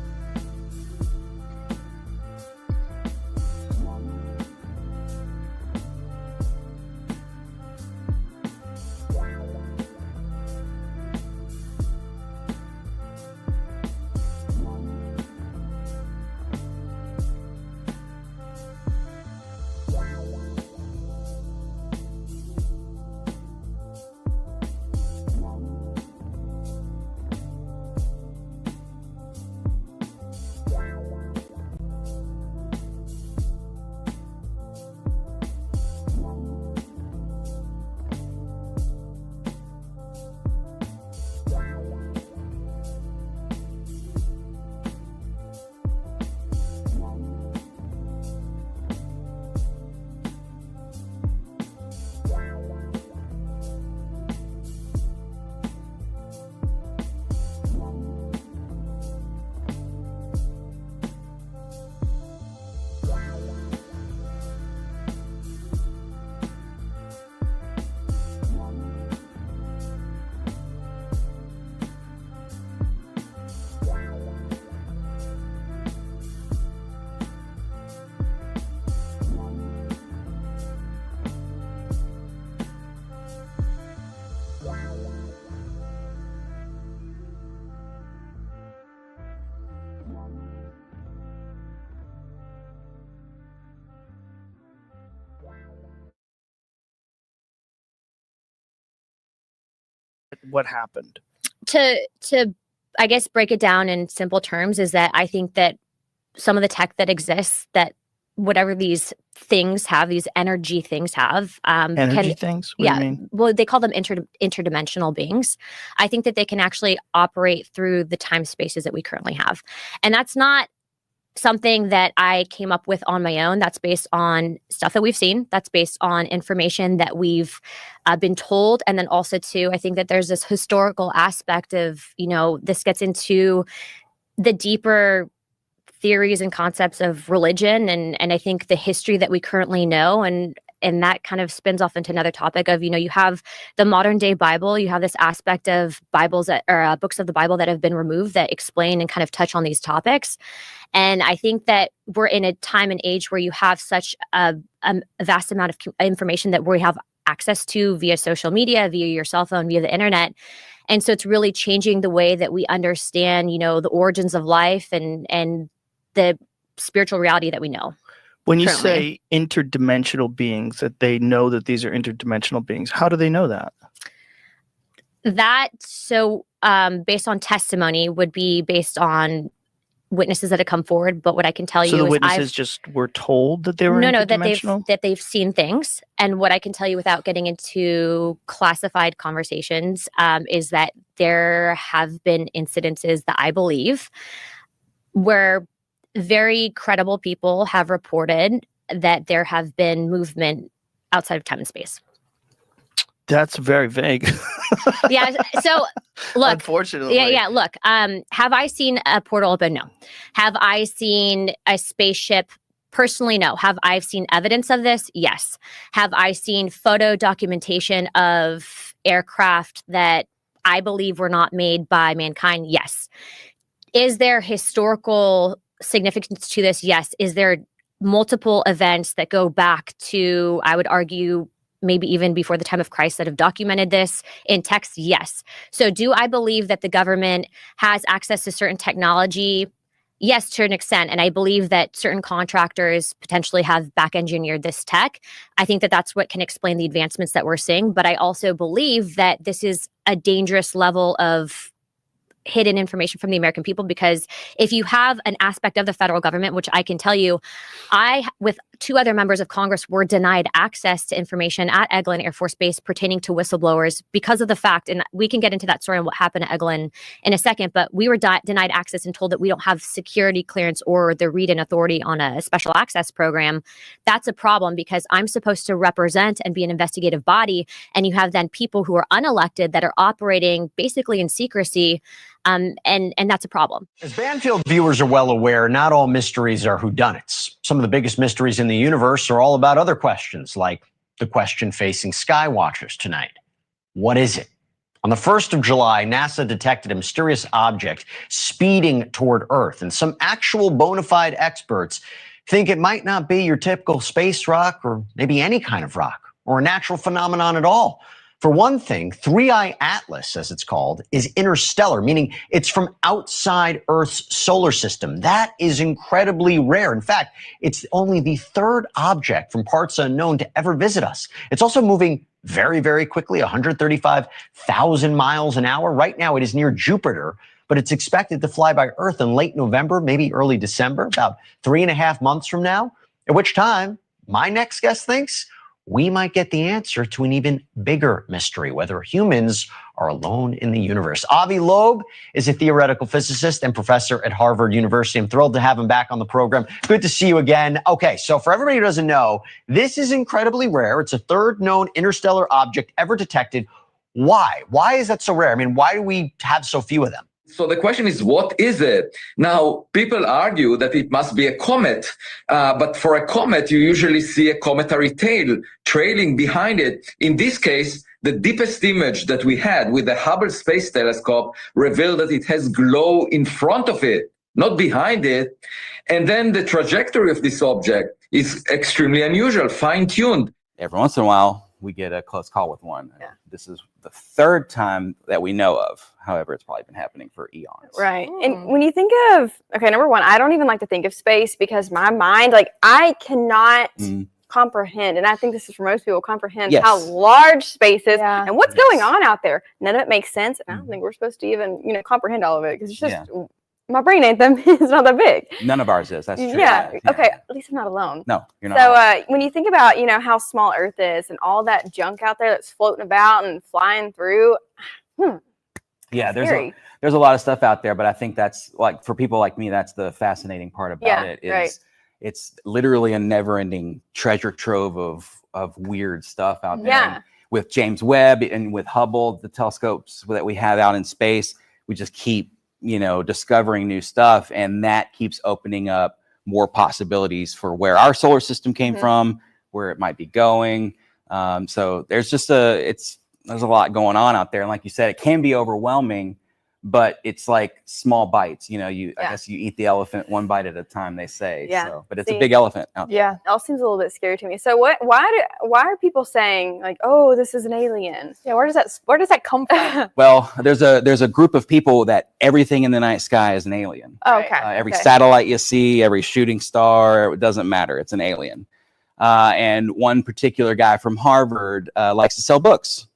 What happened? To I guess break it down in simple terms is that I think that some of the tech that exists, that whatever these things have, these energy things have, Energy things? What do you mean? well, they call them interdimensional beings. I think that they can actually operate through the time spaces that we currently have, and that's not something that I came up with on my own. That's based on stuff that we've seen. That's based on information that we've been told. And then also too, I think that there's this historical aspect of, this gets into the deeper theories and concepts of religion. And I think the history that we currently know, and that kind of spins off into another topic of, you have the modern day Bible, you have this aspect of Bibles or books of the Bible that have been removed that explain and kind of touch on these topics. And I think that we're in a time and age where you have such a vast amount of information that we have access to via social media, via your cell phone, via the internet. And so it's really changing the way that we understand, the origins of life and the spiritual reality that we know. When you currently. say interdimensional beings, that they know that these are interdimensional beings, how do they know that? That, so based on testimony, would be based on witnesses that have come forward, but what I can tell So you the is witnesses just were told that they were no, interdimensional? that they've seen things. And what I can tell you without getting into classified conversations is that there have been incidences that I believe where very credible people have reported that there have been movement outside of time and space. That's very vague. Yeah. So look, Unfortunately. Yeah. Look, have I seen a portal open? No. Have I seen a spaceship? Personally, no. Have I seen evidence of this? Yes. Have I seen photo documentation of aircraft that I believe were not made by mankind? Yes. Is there historical significance to this? Yes. Is there multiple events that go back to, I would argue, maybe even before the time of Christ that have documented this in text? Yes. So do I believe that the government has access to certain technology? Yes, to an extent. And I believe that certain contractors potentially have back engineered this tech. I think that that's what can explain the advancements that we're seeing. But I also believe that this is a dangerous level of hidden information from the American people, because if you have an aspect of the federal government, which I can tell you, I, with 2 other members of Congress, were denied access to information at Eglin Air Force Base pertaining to whistleblowers because of the fact, and we can get into that story and what happened at Eglin in a second, but we were denied access and told that we don't have security clearance or the read-in authority on a special access program. That's a problem, because I'm supposed to represent and be an investigative body, and you have then people who are unelected that are operating basically in secrecy. And that's a problem. As Banfield viewers are well aware, not all mysteries are whodunits. Some of the biggest mysteries in the universe are all about other questions, like the question facing skywatchers tonight. What is it? On the 1st of July, NASA detected a mysterious object speeding toward Earth, and some actual bona fide experts think it might not be your typical space rock, or maybe any kind of rock, or a natural phenomenon at all. For one thing, 3I Atlas, as it's called, is interstellar, meaning it's from outside Earth's solar system. That is incredibly rare. In fact, it's only the 3rd object from parts unknown to ever visit us. It's also moving very, very quickly, 135,000 miles an hour. Right now, it is near Jupiter, but it's expected to fly by Earth in late November, maybe early December, about 3.5 months from now, at which time my next guest thinks we might get the answer to an even bigger mystery, whether humans are alone in the universe. Avi Loeb is a theoretical physicist and professor at Harvard University. I'm thrilled to have him back on the program. Good to see you again. Okay, so for everybody who doesn't know, this is incredibly rare. It's a 3rd known interstellar object ever detected. Why? Why is that so rare? I mean, why do we have so few of them? So the question is, what is it? Now, people argue that it must be a comet, but for a comet, you usually see a cometary tail trailing behind it. In this case, the deepest image that we had with the Hubble Space Telescope revealed that it has glow in front of it, not behind it. And then the trajectory of this object is extremely unusual, fine-tuned. Every once in a while, we get a close call with one. Yeah. This is the 3rd time that we know of. However, it's probably been happening for eons. Right. And when you think of, okay, number one, I don't even like to think of space, because my mind, like, I cannot comprehend, and I think this is for most people, comprehend how large space is and what's going on out there. None of it makes sense. And I don't think we're supposed to even, comprehend all of it, because it's just, my brain ain't them. It's not that big. None of ours is. That's true. Yeah. Okay. At least I'm not alone. No, you're not. So when you think about, how small Earth is and all that junk out there that's floating about and flying through, yeah, there's a lot of stuff out there, but I think that's, like, for people like me, that's the fascinating part about it. Is it's literally a never-ending treasure trove of weird stuff out there. Yeah. And with James Webb and with Hubble, the telescopes that we have out in space, we just keep discovering new stuff, and that keeps opening up more possibilities for where our solar system came from, where it might be going. So there's just there's a lot going on out there. And like you said, it can be overwhelming, but it's like small bites. I guess you eat the elephant one bite at a time, they say. Yeah. So, but it's a big elephant out there. Yeah. It all seems a little bit scary to me. So why are people saying, like, oh, this is an alien? Yeah. Where does that come from? Well, there's a group of people that everything in the night sky is an alien. Oh, okay. Every satellite you see, every shooting star, it doesn't matter. It's an alien. And one particular guy from Harvard likes to sell books.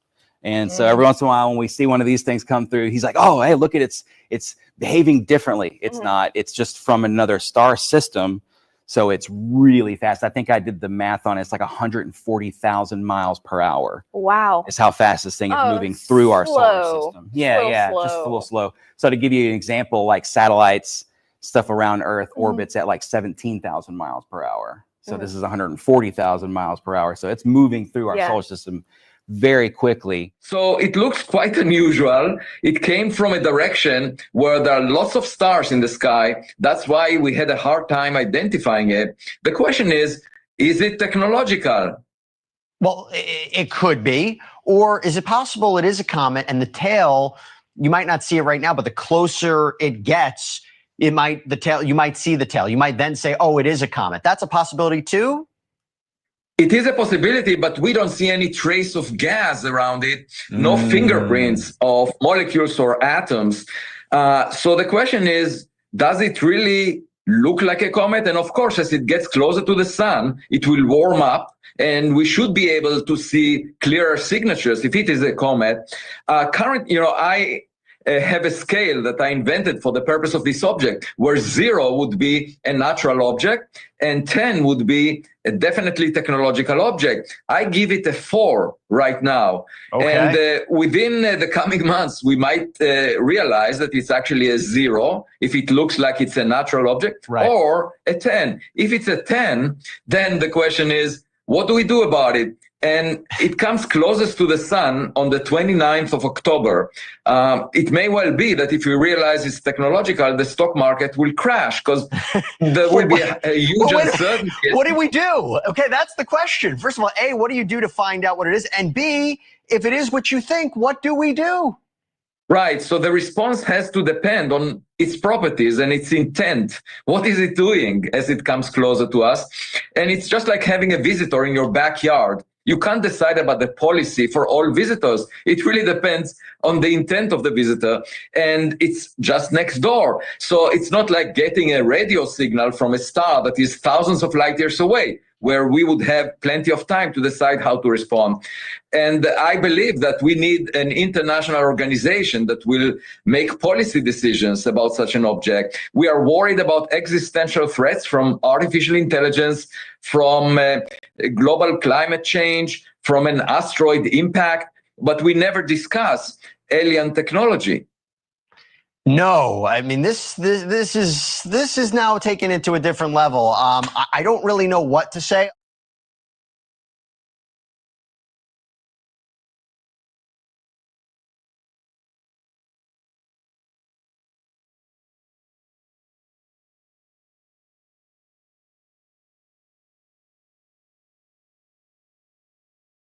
And so every once in a while, when we see one of these things come through, he's like, "Oh, hey, look at it's behaving differently. It's not, it's just from another star system. So it's really fast. I think I did the math on it. It's like 140,000 miles per hour. Wow. Is how fast this thing is moving through our solar system. Yeah, Slow. just a little slow. So to give you an example, like satellites, stuff around Earth orbits at like 17,000 miles per hour. So this is 140,000 miles per hour. So it's moving through our solar system very quickly. So it looks quite unusual. It came from a direction where there are lots of stars in the sky. That's why we had a hard time identifying it. The question is it technological? Well, it could be. Or is it possible it is a comet and the tail, you might not see it right now, but the closer it gets, you might see the tail. You might then say, oh, it is a comet. That's a possibility too? It is a possibility, but we don't see any trace of gas around it, no fingerprints of molecules or atoms. So the question is, does it really look like a comet? And of course, as it gets closer to the sun, it will warm up and we should be able to see clearer signatures if it is a comet. I have a scale that I invented for the purpose of this object, where 0 would be a natural object and 10 would be a definitely technological object. I give it a 4 right now. Okay. And within the coming months, we might realize that it's actually a 0 if it looks like it's a natural object, or a 10. If it's a 10, then the question is, what do we do about it? And it comes closest to the sun on the 29th of October. It may well be that if we realize it's technological, the stock market will crash because there will be a huge uncertainty. What do we do? Okay, that's the question. First of all, A, what do you do to find out what it is? And B, if it is what you think, what do we do? Right. So the response has to depend on its properties and its intent. What is it doing as it comes closer to us? And it's just like having a visitor in your backyard. You can't decide about the policy for all visitors. It really depends on the intent of the visitor, and it's just next door. So it's not like getting a radio signal from a star that is thousands of light years away, where we would have plenty of time to decide how to respond. And I believe that we need an international organization that will make policy decisions about such an object. We are worried about existential threats from artificial intelligence, from global climate change, from an asteroid impact, but we never discuss alien technology. No, I mean, this is now taken it to a different level. I don't really know what to say.